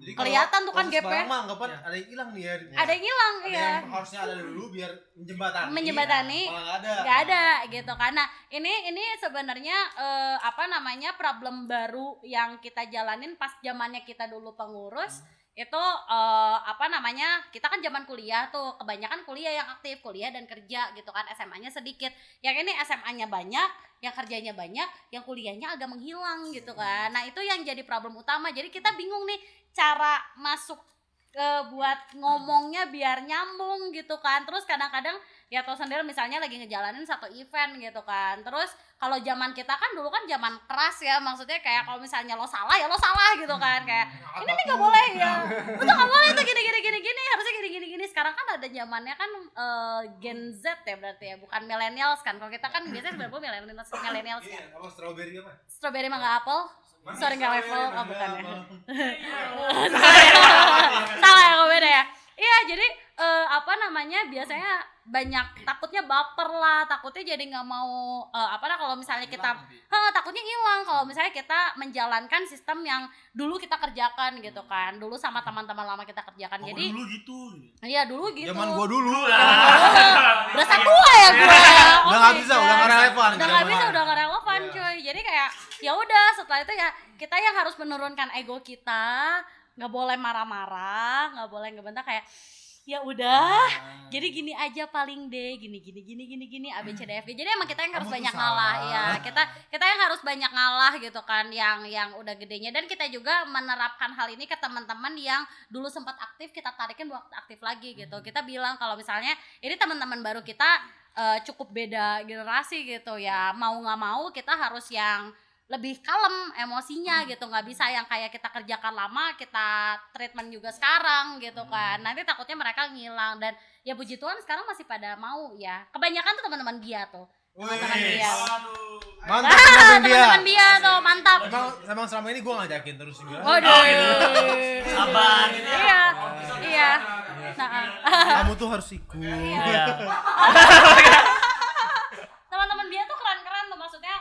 [SPEAKER 2] Jadi
[SPEAKER 4] kelihatan tuh kan
[SPEAKER 2] proses
[SPEAKER 4] gapnya.
[SPEAKER 2] barang mah anggapan ada yang hilang nih ya.
[SPEAKER 4] Ada yang hilang
[SPEAKER 2] Ada
[SPEAKER 4] ya.
[SPEAKER 2] yang harusnya ada dulu biar
[SPEAKER 4] Menjembatani.
[SPEAKER 2] malah nggak ada.
[SPEAKER 4] Nggak ada gitu kan. Nah ini sebenarnya problem baru yang kita jalanin pas zamannya kita dulu pengurus. Itu kita kan zaman kuliah tuh kebanyakan kuliah yang aktif, kuliah dan kerja gitu kan, SMA-nya sedikit. Yang ini SMA-nya banyak, yang kerjanya banyak, yang kuliahnya agak menghilang gitu kan. Nah itu yang jadi problem utama. Jadi kita bingung nih cara masuk buat ngomongnya biar nyambung gitu kan. Terus kadang-kadang ya tau sendiri misalnya lagi ngejalanin satu event gitu kan. Terus kalau zaman kita kan dulu kan zaman keras ya, maksudnya kayak kalau misalnya lo salah ya lo salah gitu kan, kayak ini nih nggak boleh ya, itu nggak boleh tuh gini harusnya gini. Sekarang kan ada zamannya kan Gen Z ya berarti ya, bukan millennials kan. Kalau kita kan biasanya 90 millennials ya.
[SPEAKER 2] Iya, apa strawberry apa?
[SPEAKER 4] Strawberry mangga apple. Sorry nggak level, bukan ya. Salah ya, beda ya. Iya jadi biasanya banyak takutnya baper lah, takutnya jadi nggak mau kalau misalnya kita takutnya hilang kalau misalnya kita menjalankan sistem yang dulu kita kerjakan gitu kan, dulu sama teman-teman lama kita kerjakan. Jadi
[SPEAKER 5] dulu gitu.
[SPEAKER 4] Iya dulu gitu.
[SPEAKER 2] Zaman gua dulu.
[SPEAKER 4] Berasa tua ya gua.
[SPEAKER 2] Udah nggak bisa, udah nggak relevan.
[SPEAKER 4] Udah nggak relevan cuy. Jadi kayak ya udah setelah itu ya kita yang harus menurunkan ego kita, nggak boleh marah-marah, nggak boleh ngebentak, kayak ya udah jadi gini aja paling deh, gini A B C D F G. Jadi emang kita yang harus banyak ngalah ya, kita yang harus banyak ngalah gitu kan, yang udah gedenya. Dan kita juga menerapkan hal ini ke teman-teman yang dulu sempat aktif, kita tarikin buat aktif lagi gitu. Kita bilang kalau misalnya ini teman-teman baru kita cukup beda generasi gitu ya, mau nggak mau kita harus yang lebih kalem emosinya gitu, nggak bisa yang kayak kita kerjakan lama kita treatment juga sekarang gitu kan, nanti takutnya mereka ngilang. Dan ya puji Tuhan sekarang masih pada mau ya, kebanyakan tuh teman-teman Bia tuh, teman-teman Bia.
[SPEAKER 2] Mantap teman-teman
[SPEAKER 4] Bia tuh mantap.
[SPEAKER 2] Emang selama ini gue ngajakin terus juga.
[SPEAKER 4] Waduh.
[SPEAKER 5] Sabar gitu ya.
[SPEAKER 4] Iya.
[SPEAKER 2] Kamu tuh harus ikut.
[SPEAKER 5] Iya.
[SPEAKER 4] Teman-teman Bia tuh keren-keren tuh, maksudnya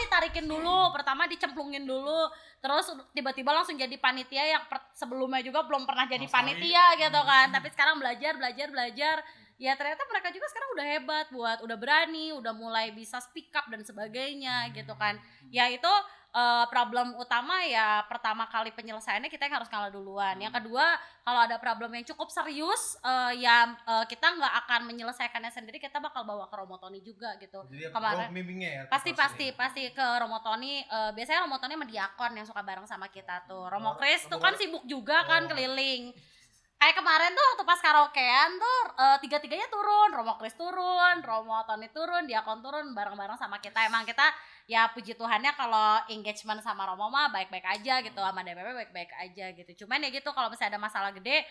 [SPEAKER 4] ditarikin dulu, pertama dicemplungin dulu, terus tiba-tiba langsung jadi panitia yang sebelumnya juga belum pernah jadi panitia gitu kan, tapi sekarang belajar, ya ternyata mereka juga sekarang udah hebat, udah berani, udah mulai bisa speak up dan sebagainya gitu kan. Ya itu problem utama ya, pertama kali penyelesaiannya kita yang harus kalah duluan. Yang kedua, kalau ada problem yang cukup serius kita nggak akan menyelesaikannya sendiri, kita bakal bawa ke Romotoni juga gitu.
[SPEAKER 2] Jadi
[SPEAKER 4] kemarin
[SPEAKER 2] ya,
[SPEAKER 4] pasti ke Romotoni. Biasanya Romotoni sama Diakon yang suka bareng sama kita tuh. Romo Chris tuh kan sibuk juga kan keliling. Kayak kemarin tuh waktu pas karaokean tuh tiga-tiganya turun, Romo Chris turun, Romo Tony turun, Diakon turun bareng-bareng sama kita. Emang kita ya puji Tuhannya kalau engagement sama Romo mah baik-baik aja gitu, sama DPP baik-baik aja gitu. Cuman ya gitu, kalau misalnya ada masalah gede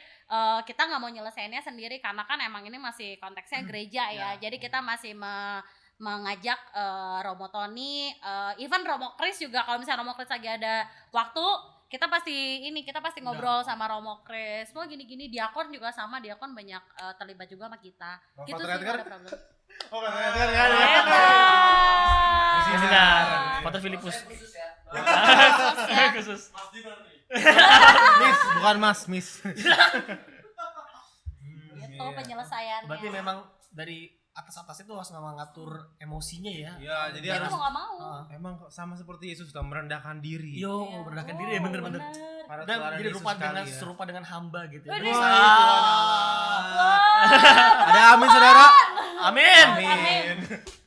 [SPEAKER 4] kita nggak mau nyelesainnya sendiri, karena kan emang ini masih konteksnya gereja ya. Jadi kita masih mengajak Romo Tony, even Romo Chris juga, kalau misalnya Romo Chris lagi ada waktu kita pasti ngobrol sama Romo Chris. Mau gini-gini, Diakon juga sama, Diakon banyak terlibat juga sama kita. Gitu sih ada problem.
[SPEAKER 2] Oh, kan.
[SPEAKER 5] Foto Filipus. Khusus.
[SPEAKER 2] Miss, bukan Mas, Miss.
[SPEAKER 4] Gitu penyelesaiannya.
[SPEAKER 1] Berarti memang dari atas itu harus memang ngatur emosinya ya.
[SPEAKER 2] Iya, jadi
[SPEAKER 4] Itu
[SPEAKER 2] harus
[SPEAKER 4] mau nggak mau.
[SPEAKER 2] emang sama seperti Yesus sudah merendahkan diri.
[SPEAKER 1] Yo, merendahkan diri ya, bener-bener.
[SPEAKER 2] Para
[SPEAKER 1] Dan
[SPEAKER 2] teladan
[SPEAKER 1] jadi
[SPEAKER 2] Yesus
[SPEAKER 1] rupa dengan
[SPEAKER 2] sekali ya.
[SPEAKER 1] serupa dengan hamba gitu.
[SPEAKER 4] Waduh.
[SPEAKER 1] Terus,
[SPEAKER 2] Ada amin saudara.
[SPEAKER 1] amin.
[SPEAKER 2] Amin.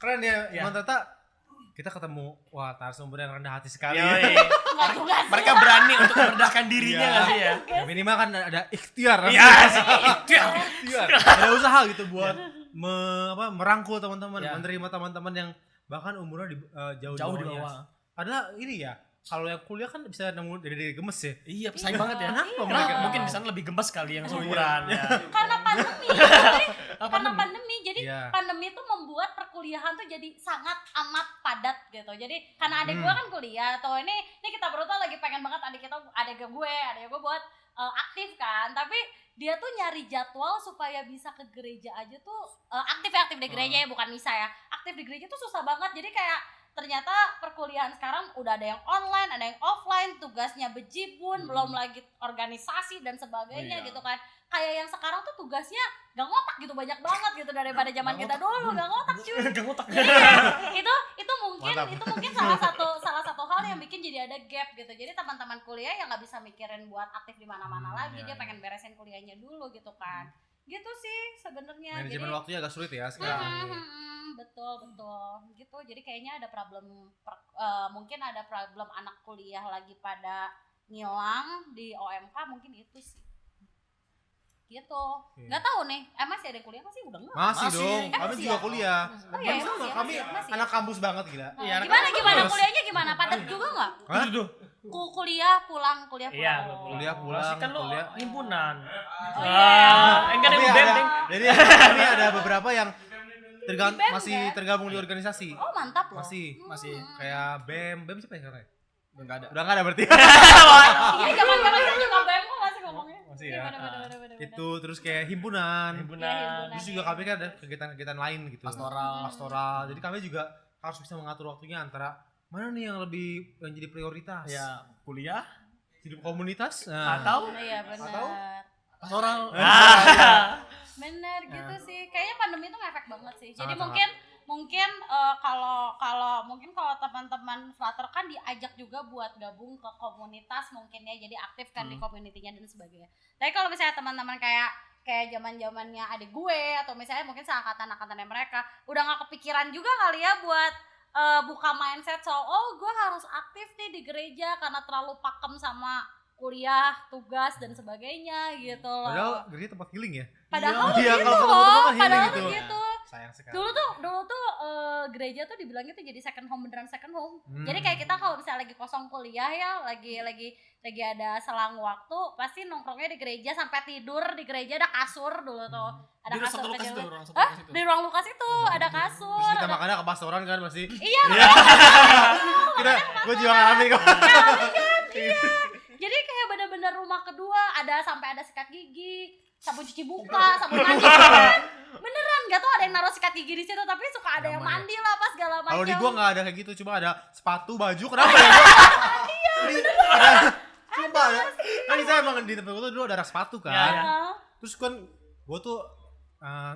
[SPEAKER 2] Keren ya,
[SPEAKER 1] Ya.
[SPEAKER 2] emang ternyata kita ketemu narasumber yang rendah hati sekali.
[SPEAKER 1] Yoi.
[SPEAKER 4] Nggak juga sih.
[SPEAKER 1] Mereka berani untuk merendahkan dirinya
[SPEAKER 2] Iya.
[SPEAKER 1] nggak sih ya?
[SPEAKER 2] Ya, minimal kan ada ikhtiar.
[SPEAKER 1] Iya sih.
[SPEAKER 2] Ikhtiar. Ada usaha gitu buat merangkul teman-teman,
[SPEAKER 1] Ya.
[SPEAKER 2] menerima teman-teman yang bahkan umurnya jauh
[SPEAKER 1] Jauh di
[SPEAKER 2] bawahnya.
[SPEAKER 1] bawah.
[SPEAKER 2] Padahal ini ya, kalau yang kuliah kan bisa nemu dari gemes ya.
[SPEAKER 1] Iya, pesaing banget ya.
[SPEAKER 2] Kenapa
[SPEAKER 1] Nah,
[SPEAKER 2] mereka?
[SPEAKER 1] mungkin di sana lebih gemes kali yang seumuran ya.
[SPEAKER 4] Karena pandemi. Karena pandemi. Jadi
[SPEAKER 2] Iya.
[SPEAKER 4] pandemi itu membuat perkuliahan tuh jadi sangat amat padat gitu. Jadi karena adik gue kan kuliah tuh, ini kita berdua lagi pengen banget adik gue buat aktif kan, tapi dia tuh nyari jadwal supaya bisa ke gereja aja tuh aktif di gereja ya, bukan misa ya, aktif di gereja tuh susah banget. Jadi kayak ternyata perkuliahan sekarang udah ada yang online, ada yang offline, tugasnya bejibun, belum lagi organisasi dan sebagainya gitu kan. Kayak yang sekarang tuh tugasnya gak ngotak gitu, banyak banget gitu daripada zaman kita dulu, gak ngotak cuy.
[SPEAKER 5] Gak ngotak.
[SPEAKER 4] Itu mungkin salah satu hal yang bikin jadi ada gap gitu. Jadi teman-teman kuliah yang nggak bisa mikirin buat aktif di mana-mana lagi, dia pengen beresin kuliahnya dulu gitu kan. Gitu sih sebenarnya.
[SPEAKER 2] Manajemen waktunya agak sulit ya sekarang.
[SPEAKER 4] Betul gitu. Jadi kayaknya ada problem mungkin ada problem anak kuliah lagi pada ngilang di OMK, mungkin itu sih. Gitu. Nggak tahu nih, masih ada yang kuliah masih udah enggak?
[SPEAKER 2] Masih dong, kami
[SPEAKER 4] masih
[SPEAKER 2] juga
[SPEAKER 4] ya?
[SPEAKER 2] kuliah.
[SPEAKER 4] Oh iya,
[SPEAKER 2] Sama,
[SPEAKER 4] masih ya,
[SPEAKER 2] kami
[SPEAKER 4] masih ya?
[SPEAKER 2] anak kampus banget gila.
[SPEAKER 5] Iya,
[SPEAKER 4] Gimana
[SPEAKER 2] kampus.
[SPEAKER 4] kuliahnya gimana? Padat juga nggak?
[SPEAKER 2] Hah?
[SPEAKER 4] Kuliah pulang.
[SPEAKER 5] Iya,
[SPEAKER 2] Kuliah pulang,
[SPEAKER 5] Masih kan lo
[SPEAKER 2] kuliah.
[SPEAKER 5] himpunan.
[SPEAKER 4] Oh, iya.
[SPEAKER 5] Enggak ada
[SPEAKER 2] Tapi
[SPEAKER 5] yang BEM,
[SPEAKER 2] ada,
[SPEAKER 5] Deng.
[SPEAKER 2] jadi kami ada beberapa yang
[SPEAKER 4] Di BEM,
[SPEAKER 2] masih
[SPEAKER 4] kan?
[SPEAKER 2] tergabung di organisasi.
[SPEAKER 4] Oh mantap loh.
[SPEAKER 2] Masih
[SPEAKER 1] Masih.
[SPEAKER 2] kayak BEM siapa ya sekarang?
[SPEAKER 1] Enggak ada.
[SPEAKER 2] Udah enggak ada berarti.
[SPEAKER 4] Iya zaman-zaman saya juga BEM kok masih ngomongnya.
[SPEAKER 2] Masih
[SPEAKER 4] Iya,
[SPEAKER 2] ya.
[SPEAKER 4] bener.
[SPEAKER 2] Itu terus kayak himpunan.
[SPEAKER 4] Himpunan.
[SPEAKER 2] Terus juga kami kan ada kegiatan-kegiatan lain gitu. Pastoral. Jadi kami juga harus bisa mengatur waktunya antara mana nih yang jadi prioritas.
[SPEAKER 1] Ya, kuliah
[SPEAKER 2] Hidup komunitas.
[SPEAKER 5] Atau
[SPEAKER 4] Iya benar.
[SPEAKER 2] Atau?
[SPEAKER 1] pastoral.
[SPEAKER 4] Bener gitu sih. Kayaknya pandemi itu ngefek banget sih. Jadi
[SPEAKER 2] Sangat-sangat.
[SPEAKER 4] mungkin kalau teman-teman Flutter kan diajak juga buat gabung ke komunitas mungkin ya, jadi aktif kan di community-nya dan sebagainya. Tapi kalau misalnya teman-teman kayak zaman-zamannya adik gue atau misalnya mungkin seangkatan-angkatannya mereka udah nggak kepikiran juga kali ya buat buka mindset soal gue harus aktif nih di gereja karena terlalu pakem sama kuliah, tugas dan sebagainya gitu loh.
[SPEAKER 2] Padahal gereja tempat healing ya.
[SPEAKER 4] Padahal
[SPEAKER 2] Iya,
[SPEAKER 4] gitu
[SPEAKER 2] kalau ketemu
[SPEAKER 4] loh,
[SPEAKER 2] teman healing
[SPEAKER 4] padahal
[SPEAKER 2] gitu.
[SPEAKER 4] gitu.
[SPEAKER 2] Sayang sekali.
[SPEAKER 4] Dulu tuh gereja tuh dibilangnya tuh jadi second home, beneran second home. Jadi kayak kita kalau misalnya lagi kosong kuliah ya, lagi ada selang waktu, pasti nongkrongnya di gereja sampai tidur di gereja, ada kasur dulu tuh. Ada
[SPEAKER 1] Di ruang
[SPEAKER 4] kasur
[SPEAKER 1] satu Lukas
[SPEAKER 4] kecil.
[SPEAKER 1] itu, ruang satu
[SPEAKER 4] Hah?
[SPEAKER 1] Lukas itu.
[SPEAKER 4] Di ruang Lukas itu ada kasur.
[SPEAKER 2] Terus kita
[SPEAKER 4] ada-
[SPEAKER 2] makannya ke pastoran kan pasti.
[SPEAKER 4] Iya,
[SPEAKER 2] Gue juga ngalamin kok.
[SPEAKER 4] jadi kayak bener-bener rumah kedua, sampai ada sikat gigi, sabun cuci muka, sabun mandi kan. Beneran nggak tuh ada yang naruh sikat gigi di situ, tapi suka ada yang
[SPEAKER 2] Nyaman ya.
[SPEAKER 4] mandi lah pas segala macam.
[SPEAKER 2] Kalau di gua nggak ada kayak gitu, cuma ada sepatu, baju. Kenapa ya? Ada. Coba ya. Kan saya emang di tempat gua tuh dulu ada rak sepatu kan.
[SPEAKER 5] Iya.
[SPEAKER 2] Terus kan gua tuh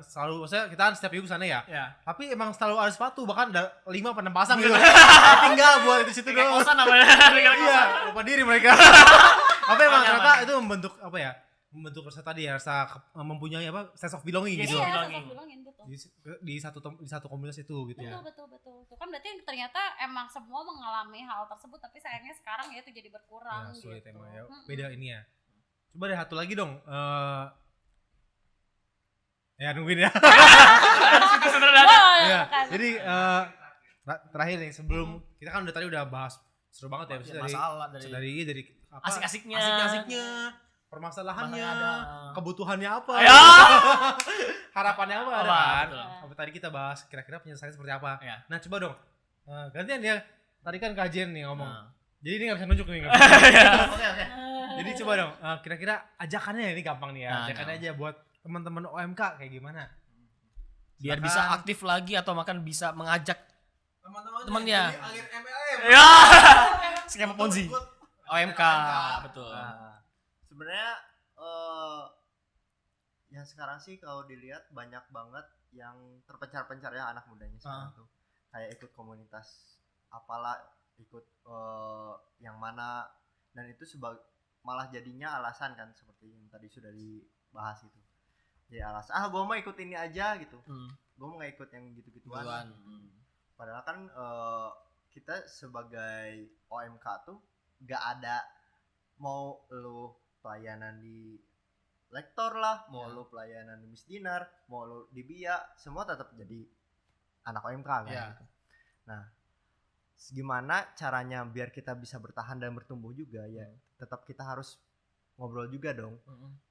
[SPEAKER 2] selalu, maksudnya kita kan setiap minggu kesana ya.
[SPEAKER 1] Ya.
[SPEAKER 2] Tapi emang selalu ada sepatu, bahkan ada 5 apa 6 pasang gitu. Tinggal buat itu situ
[SPEAKER 5] Kayak
[SPEAKER 2] doang.
[SPEAKER 5] kosan namanya.
[SPEAKER 2] Iya, lupa diri mereka. Tapi emang
[SPEAKER 5] Nyaman.
[SPEAKER 2] ternyata itu membentuk apa ya? Membentuk rasa tadi ya, rasa mempunyai apa? Sense of belonging gitu.
[SPEAKER 4] Iya,
[SPEAKER 5] Belonging.
[SPEAKER 4] bilangin betul.
[SPEAKER 2] Di satu komunitas itu gitu ya.
[SPEAKER 4] Betul. Itu kan berarti ternyata emang semua mengalami hal tersebut, tapi sayangnya sekarang ya itu jadi berkurang
[SPEAKER 2] Ya, sulit
[SPEAKER 4] gitu.
[SPEAKER 2] emang ya. Beda ini ya. Coba deh satu lagi dong. Ya nungguin ya.
[SPEAKER 5] Itu sederhana.
[SPEAKER 4] Wah,
[SPEAKER 2] Ya,
[SPEAKER 4] kan.
[SPEAKER 2] jadi terakhir nih sebelum kita kan udah bahas seru banget ya, maksudnya
[SPEAKER 1] Masalah
[SPEAKER 2] dari apa,
[SPEAKER 1] asik-asiknya.
[SPEAKER 2] asik-asiknya, permasalahannya,
[SPEAKER 1] Masalah ada.
[SPEAKER 2] kebutuhannya apa,
[SPEAKER 5] Ayo.
[SPEAKER 2] harapannya apa, ada
[SPEAKER 5] Apa,
[SPEAKER 2] kan?
[SPEAKER 5] betul.
[SPEAKER 2] Apa tadi kita bahas kira-kira penyelesaian seperti apa.
[SPEAKER 1] Ya.
[SPEAKER 2] Nah coba dong gantian ya, tadi kan kajian nih ngomong.
[SPEAKER 1] Nah.
[SPEAKER 2] Jadi ini nggak bisa nunjuk nih.
[SPEAKER 1] Oke.
[SPEAKER 2] Jadi coba dong, kira-kira ajakannya ini gampang nih ya.
[SPEAKER 1] Nah,
[SPEAKER 2] Ajakannya aja buat teman-teman OMK kayak gimimana?
[SPEAKER 1] Biar
[SPEAKER 2] Silakan.
[SPEAKER 1] bisa aktif lagi atau makan bisa mengajak temennya.
[SPEAKER 2] Agen MLM.
[SPEAKER 5] Ya.
[SPEAKER 1] Skema Ponzi. OMK, betul.
[SPEAKER 3] Nah, sebenarnya yang sekarang sih kalau dilihat banyak banget yang terpencar-pencar ya anak mudanya sekarang tuh. Kayak ikut komunitas apalah, ikut yang mana, dan itu malah jadinya alasan kan seperti yang tadi sudah dibahas itu. Jadi alasan, gue mau ikut ini aja gitu. Gue mau nggak ikut yang gitu-gituan.
[SPEAKER 1] Gituan.
[SPEAKER 3] Padahal kan kita sebagai OMK tuh gak ada, mau lu pelayanan di lektor lah, mau lu pelayanan di misdinar, mau lu di BIA, semua tetap jadi anak OMK kan.
[SPEAKER 1] Ya.
[SPEAKER 3] Gitu. Nah, gimana caranya biar kita bisa bertahan dan bertumbuh juga ya, tetap kita harus ngobrol juga dong.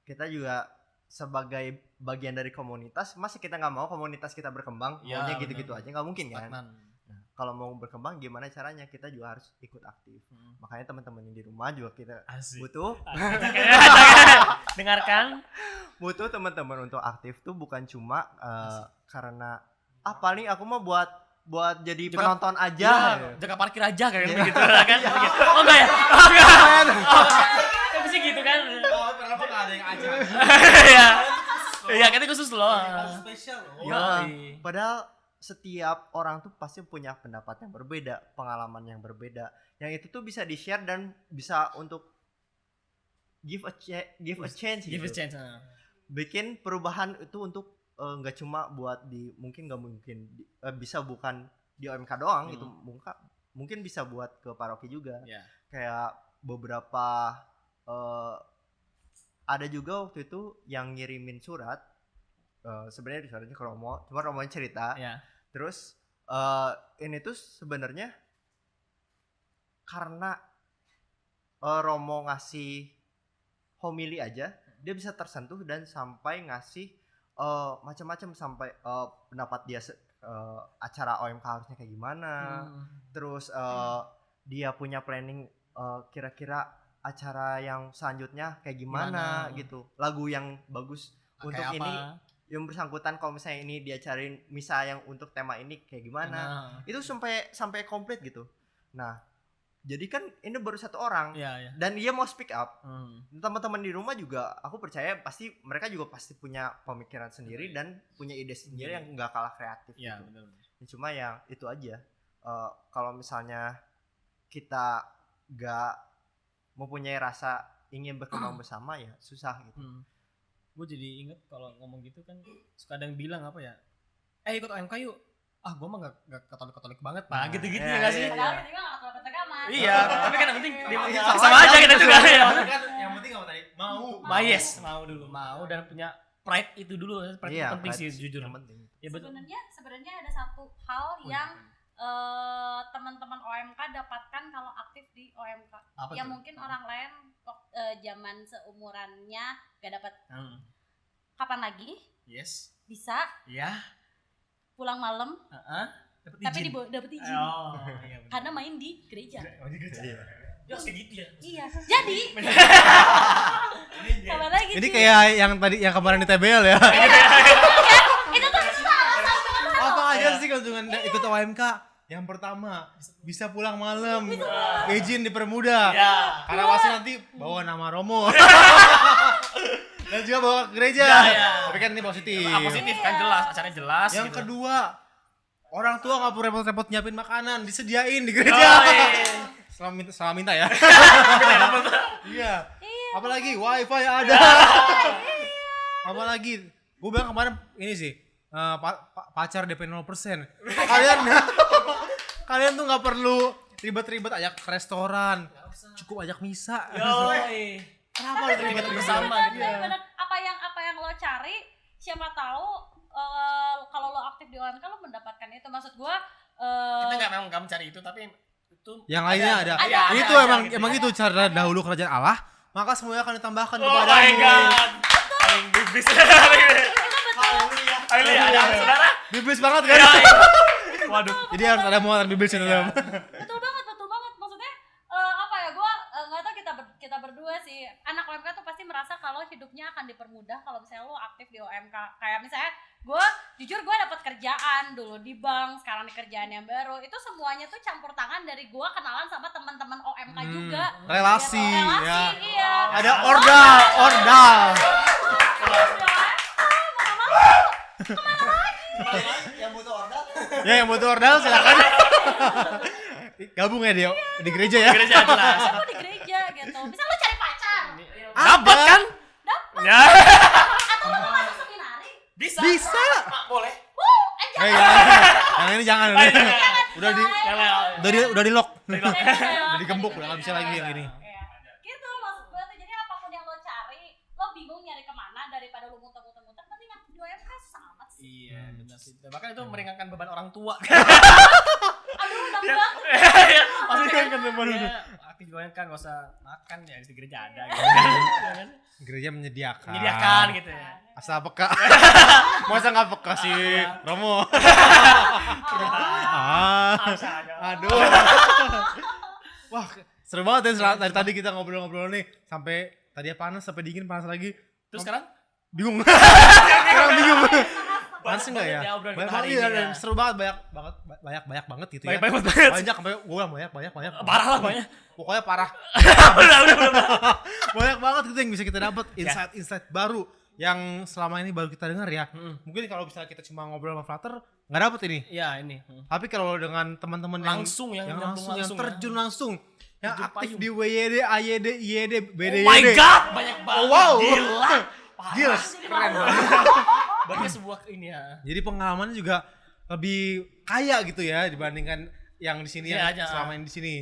[SPEAKER 3] Kita juga sebagai bagian dari komunitas, masa kita nggak mau komunitas kita berkembang,
[SPEAKER 1] Ya,
[SPEAKER 3] maunya gitu-gitu
[SPEAKER 1] benar.
[SPEAKER 3] aja, nggak mungkin kan.
[SPEAKER 1] Stagnan.
[SPEAKER 3] Nah, kalau mau berkembang gimana caranya, kita juga harus ikut aktif. Makanya teman-teman yang di rumah juga kita
[SPEAKER 1] Asik.
[SPEAKER 3] butuh
[SPEAKER 5] Dengarkan.
[SPEAKER 3] teman-teman untuk aktif tuh bukan cuma karena paling aku mau buat buat jadi
[SPEAKER 1] Jaga-
[SPEAKER 3] penonton aja.
[SPEAKER 1] Ya, jaga parkir aja kayak gitu kan. Oh enggak ya? Oh enggak. Kan bisa gitu kan.
[SPEAKER 2] Oh, kenapa enggak ada yang aja?
[SPEAKER 1] Iya. Iya, kan itu khusus loh.
[SPEAKER 2] Spesial loh.
[SPEAKER 1] Yoi.
[SPEAKER 3] Padahal setiap orang tuh pasti punya pendapat yang berbeda, pengalaman yang berbeda. Yang itu tuh bisa di-share dan bisa untuk give a chance
[SPEAKER 1] Give
[SPEAKER 3] gitu.
[SPEAKER 1] a chance.
[SPEAKER 3] Bikin perubahan itu untuk nggak cuma buat bisa bukan di OMK doang gitu, mungkin bisa buat ke paroki juga.
[SPEAKER 1] Ya.
[SPEAKER 3] Kayak beberapa ada juga waktu itu yang ngirimin surat, sebenarnya suratnya ke Romo, cuma Romonya cerita.
[SPEAKER 1] Ya.
[SPEAKER 3] Terus ini tuh sebenarnya karena Romo ngasih homili aja, dia bisa tersentuh dan sampai ngasih macam-macam, sampai pendapat dia acara OMK harusnya kayak gimana. Terus dia punya planning kira-kira acara yang selanjutnya kayak gimana gitu. Lagu yang bagus untuk
[SPEAKER 1] Kayak
[SPEAKER 3] ini
[SPEAKER 1] apa?
[SPEAKER 3] yang bersangkutan, kalau misalnya ini dia cariin misa yang untuk tema ini kayak gimana. Itu sampai komplit gitu. Nah, jadi kan ini baru satu orang.
[SPEAKER 1] Iya.
[SPEAKER 3] Dan dia mau speak up. Teman-teman di rumah juga aku percaya mereka juga pasti punya pemikiran sendiri dan punya ide sendiri yang nggak kalah kreatif
[SPEAKER 1] Iya,
[SPEAKER 3] gitu.
[SPEAKER 1] benar.
[SPEAKER 3] Cuma yang itu aja, kalau misalnya kita nggak mempunyai rasa ingin berkembang bersama ya susah gitu.
[SPEAKER 1] Gue jadi inget kalau ngomong gitu kan suka ada yang bilang apa ya, ikut OMK yuk. Gue mah gak katolik banget pak, gitu-gitu ya gak sih?
[SPEAKER 4] Padahal kita nggak katolik amat.
[SPEAKER 1] Iya, tapi kan yang penting
[SPEAKER 3] sama
[SPEAKER 1] sama aja kita juga ya.
[SPEAKER 2] Kan yang penting apa tadi? Mau.
[SPEAKER 1] Mau dulu, dan punya pride itu dulu. Pride itu penting sih jujur.
[SPEAKER 3] Yang penting.
[SPEAKER 1] Ya betul.
[SPEAKER 4] Sebenarnya ada satu hal yang teman-teman OMK dapatkan kalau aktif di OMK.
[SPEAKER 1] Apa
[SPEAKER 4] yang
[SPEAKER 1] tuh?
[SPEAKER 4] mungkin orang lain zaman seumurannya gak dapat. Kapan lagi
[SPEAKER 1] Yes.
[SPEAKER 4] bisa
[SPEAKER 1] Iya.
[SPEAKER 4] pulang malam
[SPEAKER 1] Dapat
[SPEAKER 4] tapi
[SPEAKER 1] izin.
[SPEAKER 4] dapat izin
[SPEAKER 1] Oh, iya benar.
[SPEAKER 4] karena main di gereja.
[SPEAKER 1] Ya kayak gitu ya.
[SPEAKER 4] Iya. Jadi kapan lagi?
[SPEAKER 2] Ini
[SPEAKER 4] cuy?
[SPEAKER 2] kayak yang tadi yang kemarin di TBL ya.
[SPEAKER 4] itu tuh salah satu.
[SPEAKER 2] Apa aja sih keuntungan ikut OMK? Yang pertama, bisa pulang malam. Izin dipermudah.
[SPEAKER 1] Ya.
[SPEAKER 2] Karena pasti nanti bawa nama Romo. Dan juga bawa ke gereja.
[SPEAKER 1] Ya.
[SPEAKER 2] Tapi kan ini positif.
[SPEAKER 1] Positif kan jelas, acaranya jelas.
[SPEAKER 2] Yang
[SPEAKER 1] gitu.
[SPEAKER 2] kedua, orang tua nggak perlu repot-repot nyiapin makanan, disediain di gereja. Selama minta ya. Iya. Apalagi wifi ada. Apalagi, gue bilang kemarin ini sih, pacar DP 0%. Kalian tuh nggak perlu ribet-ribet ajak ke restoran, cukup ajak misa. Kenapa harus ribet
[SPEAKER 1] bersama gitu ya?
[SPEAKER 4] Bener. Apa yang lo cari, siapa tahu kalau lo aktif di OMK lo mendapatkan itu. Maksud gua
[SPEAKER 1] Kita memang nggak mencari itu, tapi itu
[SPEAKER 2] yang lainnya ada.
[SPEAKER 4] Ada.
[SPEAKER 2] Itu emang itu cara dahulu kerajaan Allah, maka semuanya akan ditambahkan
[SPEAKER 1] Oh
[SPEAKER 2] kepadamu.
[SPEAKER 1] my god. Paling bibis. Haleluya. Ada apa, saudara?
[SPEAKER 2] Biblis banget kan?
[SPEAKER 1] Waduh.
[SPEAKER 2] Jadi harus ada muatan biblis di dalam.
[SPEAKER 4] betul banget. Maksudnya apa ya? Gua nggak tahu kita berdua sih. Anak OMK tuh pasti merasa kalau hidupnya akan dipermudah kalau misalnya lo aktif di OMK. Kayak misalnya jujur gue dapat kerjaan dulu di bank, sekarang di kerjaan yang baru. Itu semuanya tuh campur tangan dari gue kenalan sama teman-teman OMK juga.
[SPEAKER 2] Relasi,
[SPEAKER 4] Relasi,
[SPEAKER 2] ya.
[SPEAKER 4] iya.
[SPEAKER 2] Ada ordal.
[SPEAKER 3] Yang butuh order
[SPEAKER 2] Ya yang butuh ordal silakan. Gabung ya dia di gereja ya.
[SPEAKER 1] Gereja jelas.
[SPEAKER 4] Aku di gereja gitu. Misal lo cari pacar,
[SPEAKER 1] Dapat kan?
[SPEAKER 4] dapat.
[SPEAKER 1] Ya.
[SPEAKER 4] Atau lo mau masuk seminari,
[SPEAKER 1] Bisa.
[SPEAKER 2] Bisa.
[SPEAKER 1] Boleh.
[SPEAKER 2] Yang ini jangan. Udah di
[SPEAKER 1] Jangan.
[SPEAKER 2] udah di lock.
[SPEAKER 4] udah
[SPEAKER 2] digembok, udah nggak bisa lagi yang ini.
[SPEAKER 4] Iya. Gitu maksud gue tuh. Jadi apapun yang lo cari, lo bingung nyari kemana daripada lo muter-muter, mending aktif di OMK sama sih.
[SPEAKER 1] Iya, benar sih. Bahkan itu meringankan beban orang tua.
[SPEAKER 4] Aduh, udah banget.
[SPEAKER 1] Maksudnya kan
[SPEAKER 2] beban.
[SPEAKER 1] aktif gue kan gak usah makan ya di gereja ada gitu kan.
[SPEAKER 2] Gereja menyediakan.
[SPEAKER 1] Menyediakan gitu ya.
[SPEAKER 2] Asal peka. Masa nggak peka sih Romo? Aduh. Wah, seru banget ya dari tadi kita ngobrol-ngobrol nih sampai tadi panas sampai dingin panas lagi.
[SPEAKER 1] Terus sekarang
[SPEAKER 2] Bingung. Sekarang bingung. Pantes enggak ya?
[SPEAKER 1] banget ya obrolan
[SPEAKER 2] Banyak
[SPEAKER 1] kita hari
[SPEAKER 2] banget,
[SPEAKER 1] ini
[SPEAKER 2] dan
[SPEAKER 1] ya.
[SPEAKER 2] seru banget, banyak banget gitu ya.
[SPEAKER 1] Banyak banget.
[SPEAKER 2] Banyak sampai gue bilang banyak.
[SPEAKER 1] Parah lah banyak.
[SPEAKER 2] Pokoknya parah.
[SPEAKER 1] Udah.
[SPEAKER 2] Banyak banget gitu yang bisa kita dapat
[SPEAKER 1] Ya.
[SPEAKER 2] insight baru yang selama ini baru kita dengar ya. Mungkin kalau misalnya kita cuma ngobrol sama Flutter nggak dapet ini.
[SPEAKER 1] Iya ini.
[SPEAKER 2] Tapi kalau dengan teman-teman yang
[SPEAKER 1] Langsung ya,
[SPEAKER 2] yang
[SPEAKER 1] nyambung
[SPEAKER 2] langsung, yang
[SPEAKER 1] langsung ya.
[SPEAKER 2] terjun langsung, yang
[SPEAKER 1] Terjun
[SPEAKER 2] aktif
[SPEAKER 1] payung.
[SPEAKER 2] di WYD, AYD, IYD, BDYD.
[SPEAKER 1] Oh my god, banyak banget.
[SPEAKER 2] Oh, wow.
[SPEAKER 1] Gila.
[SPEAKER 2] Gila, keren banget.
[SPEAKER 1] Banyak sebuah ini ya.
[SPEAKER 2] Jadi pengalamannya juga lebih kaya gitu ya dibandingkan yang di sini
[SPEAKER 1] Iya
[SPEAKER 2] yang
[SPEAKER 1] aja.
[SPEAKER 2] selama ini di sini.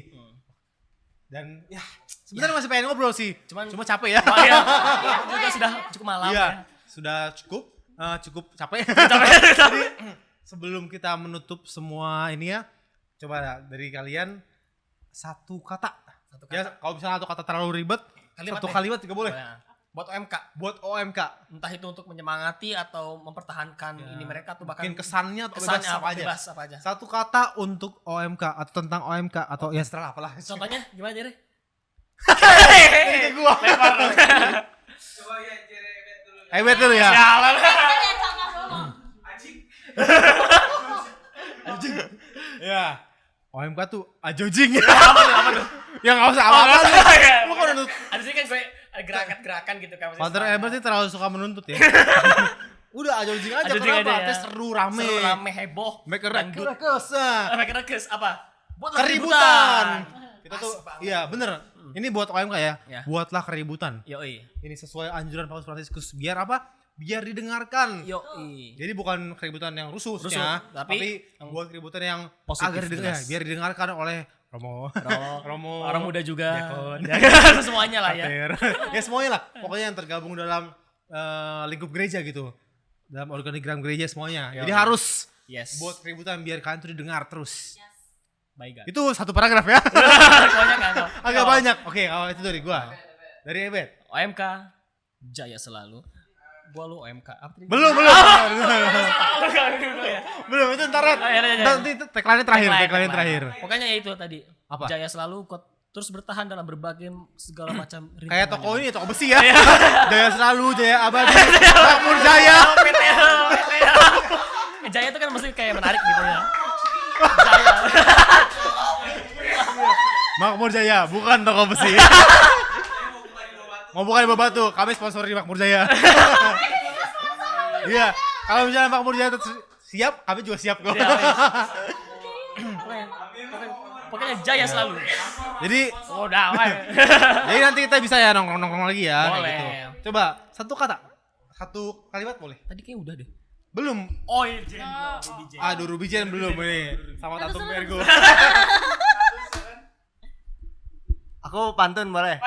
[SPEAKER 2] Dan ya sebenarnya masih pengen ngobrol sih.
[SPEAKER 1] Cuman-
[SPEAKER 2] Cuma capek ya.
[SPEAKER 1] Oh iya. Juga sudah cukup malam
[SPEAKER 2] Iya,
[SPEAKER 1] ya.
[SPEAKER 2] sudah cukup capek.
[SPEAKER 1] Jadi
[SPEAKER 2] Sebelum kita menutup semua ini ya, coba dah, dari kalian satu kata. Ya, kalau misalnya satu kata terlalu ribet,
[SPEAKER 1] Kalimat
[SPEAKER 2] satu
[SPEAKER 1] deh.
[SPEAKER 2] kalimat juga boleh.
[SPEAKER 1] buat OMK,
[SPEAKER 2] Buat OMK.
[SPEAKER 1] entah itu untuk menyemangati atau mempertahankan ini mereka tuh bahkan
[SPEAKER 2] Mungkin kesannya atau
[SPEAKER 1] kesannya
[SPEAKER 2] bebas apa aja.
[SPEAKER 1] bebas apa aja.
[SPEAKER 2] Satu kata untuk OMK atau tentang OMK atau ya setelah apalah.
[SPEAKER 1] Contohnya gimana Jere?
[SPEAKER 2] Ini ke gua. Bet dulu ya.
[SPEAKER 1] Jalan.
[SPEAKER 2] Ya. OMK tuh ajojing.
[SPEAKER 1] Apa tuh?
[SPEAKER 2] Ya enggak usah apa-apa.
[SPEAKER 1] Apa?
[SPEAKER 2] Lu kok nuntut?
[SPEAKER 1] Ada sih kan gue ada gerakan-gerakan gitu kan.
[SPEAKER 2] Father Ebert sih terlalu suka menuntut ya. Udah ajojing aja
[SPEAKER 1] Ajojing
[SPEAKER 2] kenapa?
[SPEAKER 1] aja ya.
[SPEAKER 2] Artinya seru rame.
[SPEAKER 1] Seru rame heboh.
[SPEAKER 2] Make
[SPEAKER 1] dangdut.
[SPEAKER 2] rekes.
[SPEAKER 1] Apa? Buatlah
[SPEAKER 2] Keributan. Kita tuh
[SPEAKER 1] Asik banget.
[SPEAKER 2] iya bener. Ini buat OMK ya.
[SPEAKER 1] Ya.
[SPEAKER 2] Buatlah keributan.
[SPEAKER 1] Yoi.
[SPEAKER 2] Ini sesuai anjuran Paus Fransiskus biar apa? Biar didengarkan.
[SPEAKER 1] Yoi.
[SPEAKER 2] Jadi bukan keributan yang rusuh,
[SPEAKER 1] Rusuh,
[SPEAKER 2] ya,
[SPEAKER 1] tapi
[SPEAKER 2] buat keributan yang
[SPEAKER 1] positif,
[SPEAKER 2] agar didengar,
[SPEAKER 1] jelas.
[SPEAKER 2] biar didengarkan oleh Romo,
[SPEAKER 1] Orang muda juga.
[SPEAKER 2] Diakon.
[SPEAKER 1] Semuanya lah ya.
[SPEAKER 2] Pater. Ya semuanya lah. Pokoknya yang tergabung dalam lingkup gereja gitu. Dalam organigram gereja semuanya. Jadi harus
[SPEAKER 1] Yes.
[SPEAKER 2] buat keributan biar kalian tuh didengar terus.
[SPEAKER 1] Baik kan.
[SPEAKER 2] Itu satu paragraf ya.
[SPEAKER 1] Banyak kan.
[SPEAKER 2] Agak banyak. Oke, kalau itu dari gua. Dari Ebet.
[SPEAKER 1] OMK jaya selalu. Gua lu OMK. Apa tadi?
[SPEAKER 2] Belum. Belum, itu ntar. Nanti itu tagline terakhir.
[SPEAKER 1] Pokoknya ya itu tadi.
[SPEAKER 2] Apa?
[SPEAKER 1] Jaya selalu kok terus bertahan dalam berbagai segala macam
[SPEAKER 2] Kayak
[SPEAKER 1] rintangan
[SPEAKER 2] toko
[SPEAKER 1] yang-
[SPEAKER 2] ini, toko besi ya. Jaya selalu, Jaya abadi, Makmur Jaya.
[SPEAKER 1] Jaya itu kan mesti kayak menarik gitu ya. Jaya.
[SPEAKER 2] Makmur Jaya, bukan toko besi. Mau bukan di Bawah Batu, kami sponsori Makmur Jaya. Iya, kalau misalnya Makmur Jaya siap, kami juga siap kok.
[SPEAKER 1] Siap, ya. Pokoknya jaya selalu.
[SPEAKER 2] Jadi,
[SPEAKER 1] Udah, weh.
[SPEAKER 2] jadi nanti kita bisa ya nongkrong lagi ya. kayak
[SPEAKER 1] Boleh.
[SPEAKER 2] gitu. Coba satu kata, satu kalimat boleh.
[SPEAKER 1] Tadi kayak udah deh.
[SPEAKER 2] Belum.
[SPEAKER 1] Oh, iya, Jen.
[SPEAKER 2] Aduh, Ruby Jen belum ini. Sama Tatum Ergo.
[SPEAKER 3] Aku pantun boleh?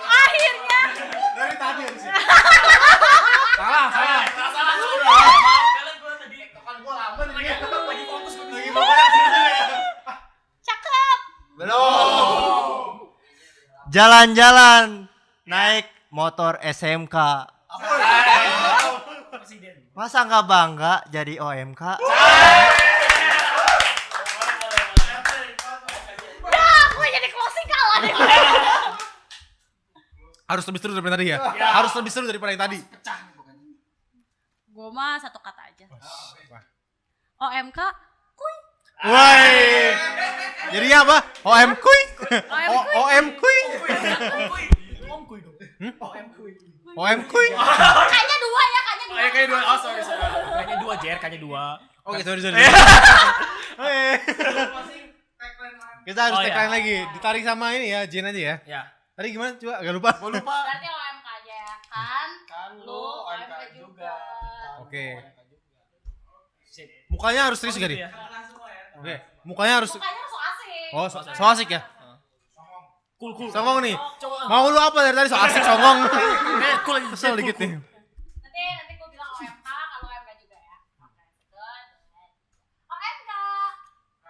[SPEAKER 4] Akhirnya.
[SPEAKER 2] Dari tadi sih. Salah.
[SPEAKER 4] Cakep.
[SPEAKER 3] Belum. Jalan-jalan naik motor SMK. Masa nggak bangga jadi OMK?
[SPEAKER 4] Gue jadi closing kalah deh.
[SPEAKER 2] Harus lebih seru daripada tadi ya. Harus lebih seru daripada yang tadi.
[SPEAKER 4] Gue mah satu kata aja. OMK, kuy.
[SPEAKER 2] Woi. Jadinya apa? OM kuy. OM kuy. OM kuy.
[SPEAKER 4] Kayaknya dua ya, kayaknya dua.
[SPEAKER 1] Kayak dua. Oh, sorry. Kayaknya dua, Jer. Kayaknya dua.
[SPEAKER 2] Oke, sorry. Oke. Kita harus
[SPEAKER 1] Oh,
[SPEAKER 2] tagline
[SPEAKER 1] ya.
[SPEAKER 2] lagi. Ditarik sama ini ya, Jen aja ya.
[SPEAKER 1] Ya.
[SPEAKER 2] Tadi gimana? Coba agak lupa.
[SPEAKER 1] Gua lupa.
[SPEAKER 4] Berarti OMK aja ya kan?
[SPEAKER 1] Kan
[SPEAKER 4] Lu OMK juga.
[SPEAKER 2] Oke.
[SPEAKER 1] Sip.
[SPEAKER 2] Mukanya harus serius
[SPEAKER 1] Gitu
[SPEAKER 2] gak nih?
[SPEAKER 1] ya.
[SPEAKER 2] Oke. Mukanya harus
[SPEAKER 4] Mukanya so asik.
[SPEAKER 2] Oh, so asik ya.
[SPEAKER 1] Cool.
[SPEAKER 2] Songong nih.
[SPEAKER 1] Coba.
[SPEAKER 2] Mau lu apa dari tadi so asik songong?
[SPEAKER 1] Cool aja.
[SPEAKER 2] Kesel dikit nih.
[SPEAKER 4] Nanti gue bilang OMK, kalau OMK juga ya. Oke, good. OMK.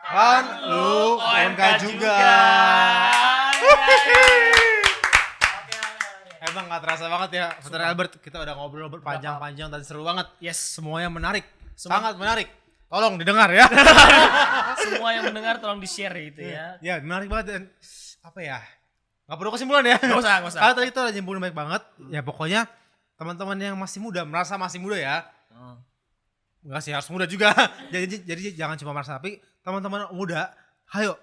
[SPEAKER 2] Kan lu OMK juga. Emang gak terasa banget ya, Father Albert. Kita udah ngobrol berpanjang-panjang dan seru banget.
[SPEAKER 1] Yes.
[SPEAKER 2] Semuanya menarik, sangat menarik. Tolong didengar ya.
[SPEAKER 1] Semua yang mendengar tolong di-share gitu ya.
[SPEAKER 2] Ya menarik banget dan apa ya? Gak perlu kesimpulan ya.
[SPEAKER 1] Gak usah.
[SPEAKER 2] Karena tadi itu ada nyimpulan baik banget. Ya pokoknya teman-teman yang masih muda, merasa masih muda ya.
[SPEAKER 1] Oh.
[SPEAKER 2] Enggak sih, harus muda juga. jadi jangan cuma merasa, tapi teman-teman muda, ayo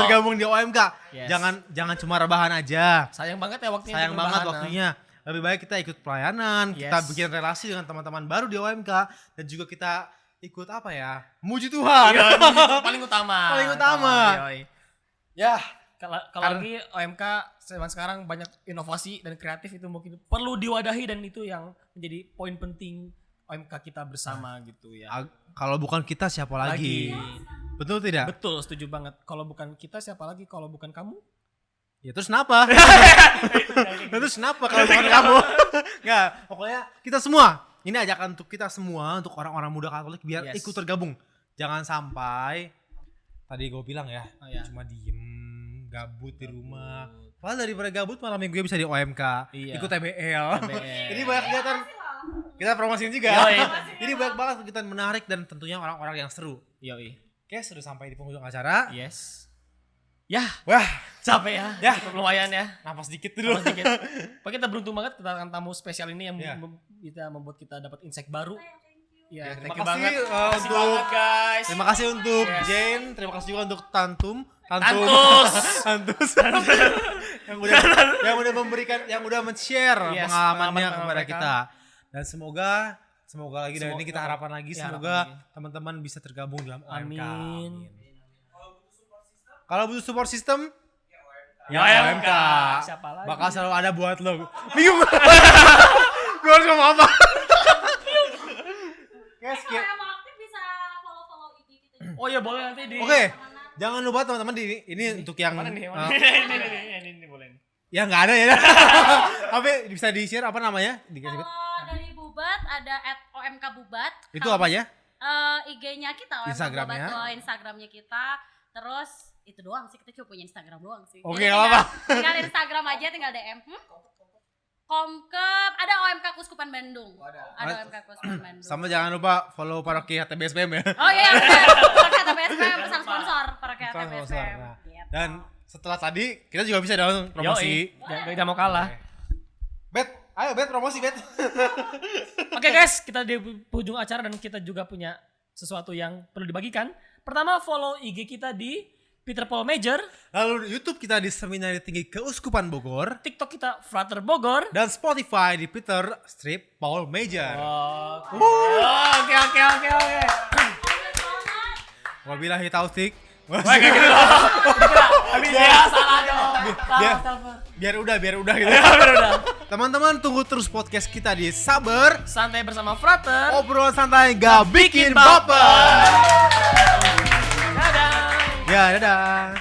[SPEAKER 2] bergabung di OMK.
[SPEAKER 1] Yes.
[SPEAKER 2] Jangan cuma rebahan aja.
[SPEAKER 1] Sayang banget ya waktunya.
[SPEAKER 2] Sayang
[SPEAKER 1] untuk
[SPEAKER 2] banget
[SPEAKER 1] rebahan,
[SPEAKER 2] waktunya. Lebih baik kita ikut pelayanan, kita
[SPEAKER 1] Yes.
[SPEAKER 2] bikin relasi dengan teman-teman baru di OMK, dan juga kita ikut apa ya? Muji Tuhan.
[SPEAKER 1] Iya, itu paling utama.
[SPEAKER 2] Paling utama.
[SPEAKER 1] Yoi.
[SPEAKER 2] Ya,
[SPEAKER 1] Kalau lagi OMK zaman sekarang banyak inovasi dan kreatif, itu mungkin perlu diwadahi, dan itu yang menjadi poin penting OMK kita bersama gitu ya.
[SPEAKER 2] kalau bukan kita siapa lagi? Betul tidak?
[SPEAKER 1] Betul, setuju banget. Kalau bukan kita siapa lagi? Kalau bukan kamu?
[SPEAKER 2] Ya terus kenapa? Terus kenapa kalau bukan kamu? Enggak, pokoknya kita semua. Ini ajakan untuk kita semua, untuk orang-orang muda Katolik biar
[SPEAKER 1] Yes.
[SPEAKER 2] ikut tergabung. Jangan sampai tadi gue bilang ya,
[SPEAKER 1] iya.
[SPEAKER 2] cuma diem, gabut di rumah. Padahal daripada gabut malam minggu bisa di OMK,
[SPEAKER 1] Iya.
[SPEAKER 2] ikut TBL.
[SPEAKER 1] TBL.
[SPEAKER 2] Jadi banyak kegiatan. Kita promosiin juga.
[SPEAKER 1] Yoi.
[SPEAKER 2] Jadi banyak banget kegiatan menarik dan tentunya orang-orang yang seru.
[SPEAKER 1] Yoi.
[SPEAKER 2] Oke, sudah sampai di penghujung acara.
[SPEAKER 1] Yes. Yah,
[SPEAKER 2] Wah,
[SPEAKER 1] capek ya.
[SPEAKER 2] Ya.
[SPEAKER 1] Cukup lumayan ya.
[SPEAKER 2] napas dikit dulu.
[SPEAKER 1] Kalau sedikit. Pokoknya kita beruntung banget kedatangan tamu spesial ini yang
[SPEAKER 2] Iya.
[SPEAKER 1] bisa membuat kita dapat insight baru.
[SPEAKER 2] Ya,
[SPEAKER 1] Ya,
[SPEAKER 2] terima
[SPEAKER 1] thank you
[SPEAKER 2] kasih,
[SPEAKER 1] banget. Terima kasih
[SPEAKER 2] untuk-
[SPEAKER 1] banget guys.
[SPEAKER 2] Terima kasih untuk
[SPEAKER 1] Yes.
[SPEAKER 2] Jane, terima kasih juga untuk Tantus yang udah memberikan, yang udah men-share
[SPEAKER 1] Yes,
[SPEAKER 2] pengalamannya
[SPEAKER 1] pengalaman
[SPEAKER 2] kepada
[SPEAKER 1] mereka.
[SPEAKER 2] kita. Dan semoga lagi dari ini kita harapan lagi,
[SPEAKER 1] Ya,
[SPEAKER 2] semoga
[SPEAKER 1] harapan lagi.
[SPEAKER 2] teman-teman bisa tergabung dalam OMK.
[SPEAKER 1] Amin.
[SPEAKER 2] Kalau butuh support system,
[SPEAKER 1] Ya,
[SPEAKER 2] OMK.
[SPEAKER 1] Siapa lagi?
[SPEAKER 2] Bakal selalu ada buat lo. Bingung. Gue harus ngomong apa? Guys,
[SPEAKER 4] Kalau yang mau aktif bisa follow IG kita juga.
[SPEAKER 1] Oh iya, boleh nanti di.
[SPEAKER 2] Oke, jangan lupa teman-teman ini untuk yang
[SPEAKER 1] Mana nih? Ini boleh. nih.
[SPEAKER 2] ya nggak ada ya. Tapi bisa di share apa namanya? Dikasih
[SPEAKER 4] Kalau dari Bubat ada @omkbubat.
[SPEAKER 2] itu apa ya?
[SPEAKER 4] IG-nya kita,
[SPEAKER 2] Instagramnya.
[SPEAKER 4] Instagramnya kita. Terus itu doang sih, kita cuma punya Instagram doang sih.
[SPEAKER 2] Oke,
[SPEAKER 4] Jadi
[SPEAKER 2] nggak apa-apa.
[SPEAKER 4] Tinggal Instagram aja, tinggal DM. Komkep, ada OMK Kuskupan Bandung. Ada OMK Kuskupan Bandung.
[SPEAKER 2] Sama jangan lupa follow paroki HTBSPM ya.
[SPEAKER 4] Oh iya, Paroki HTBSPM pesan sponsor Paroki
[SPEAKER 2] Pesan sponsor,
[SPEAKER 4] HTBSPM.
[SPEAKER 2] nah.
[SPEAKER 4] Gitu.
[SPEAKER 2] Dan setelah tadi kita juga bisa dong promosi.
[SPEAKER 1] Jangan mau kalah.
[SPEAKER 2] Bet, ayo Bet promosi Bet.
[SPEAKER 1] Oke guys, kita di ujung acara dan kita juga punya sesuatu yang perlu dibagikan. Pertama, follow IG kita di Peter Paul Major,
[SPEAKER 2] Lalu di YouTube kita di Seminari Tinggi Keuskupan Bogor
[SPEAKER 1] TikTok kita Frater Bogor.
[SPEAKER 2] dan Spotify di Peter Strip Paul Major.
[SPEAKER 1] Oke.
[SPEAKER 2] Wabillahi taufik.
[SPEAKER 1] Habis ya salah dong.
[SPEAKER 2] Biar udah gitu. Teman-teman tunggu terus podcast kita di Sabar.
[SPEAKER 1] Santai bersama Frater.
[SPEAKER 2] Obrolan santai gak bikin baper.
[SPEAKER 1] Dadah.
[SPEAKER 2] Ya, dadah.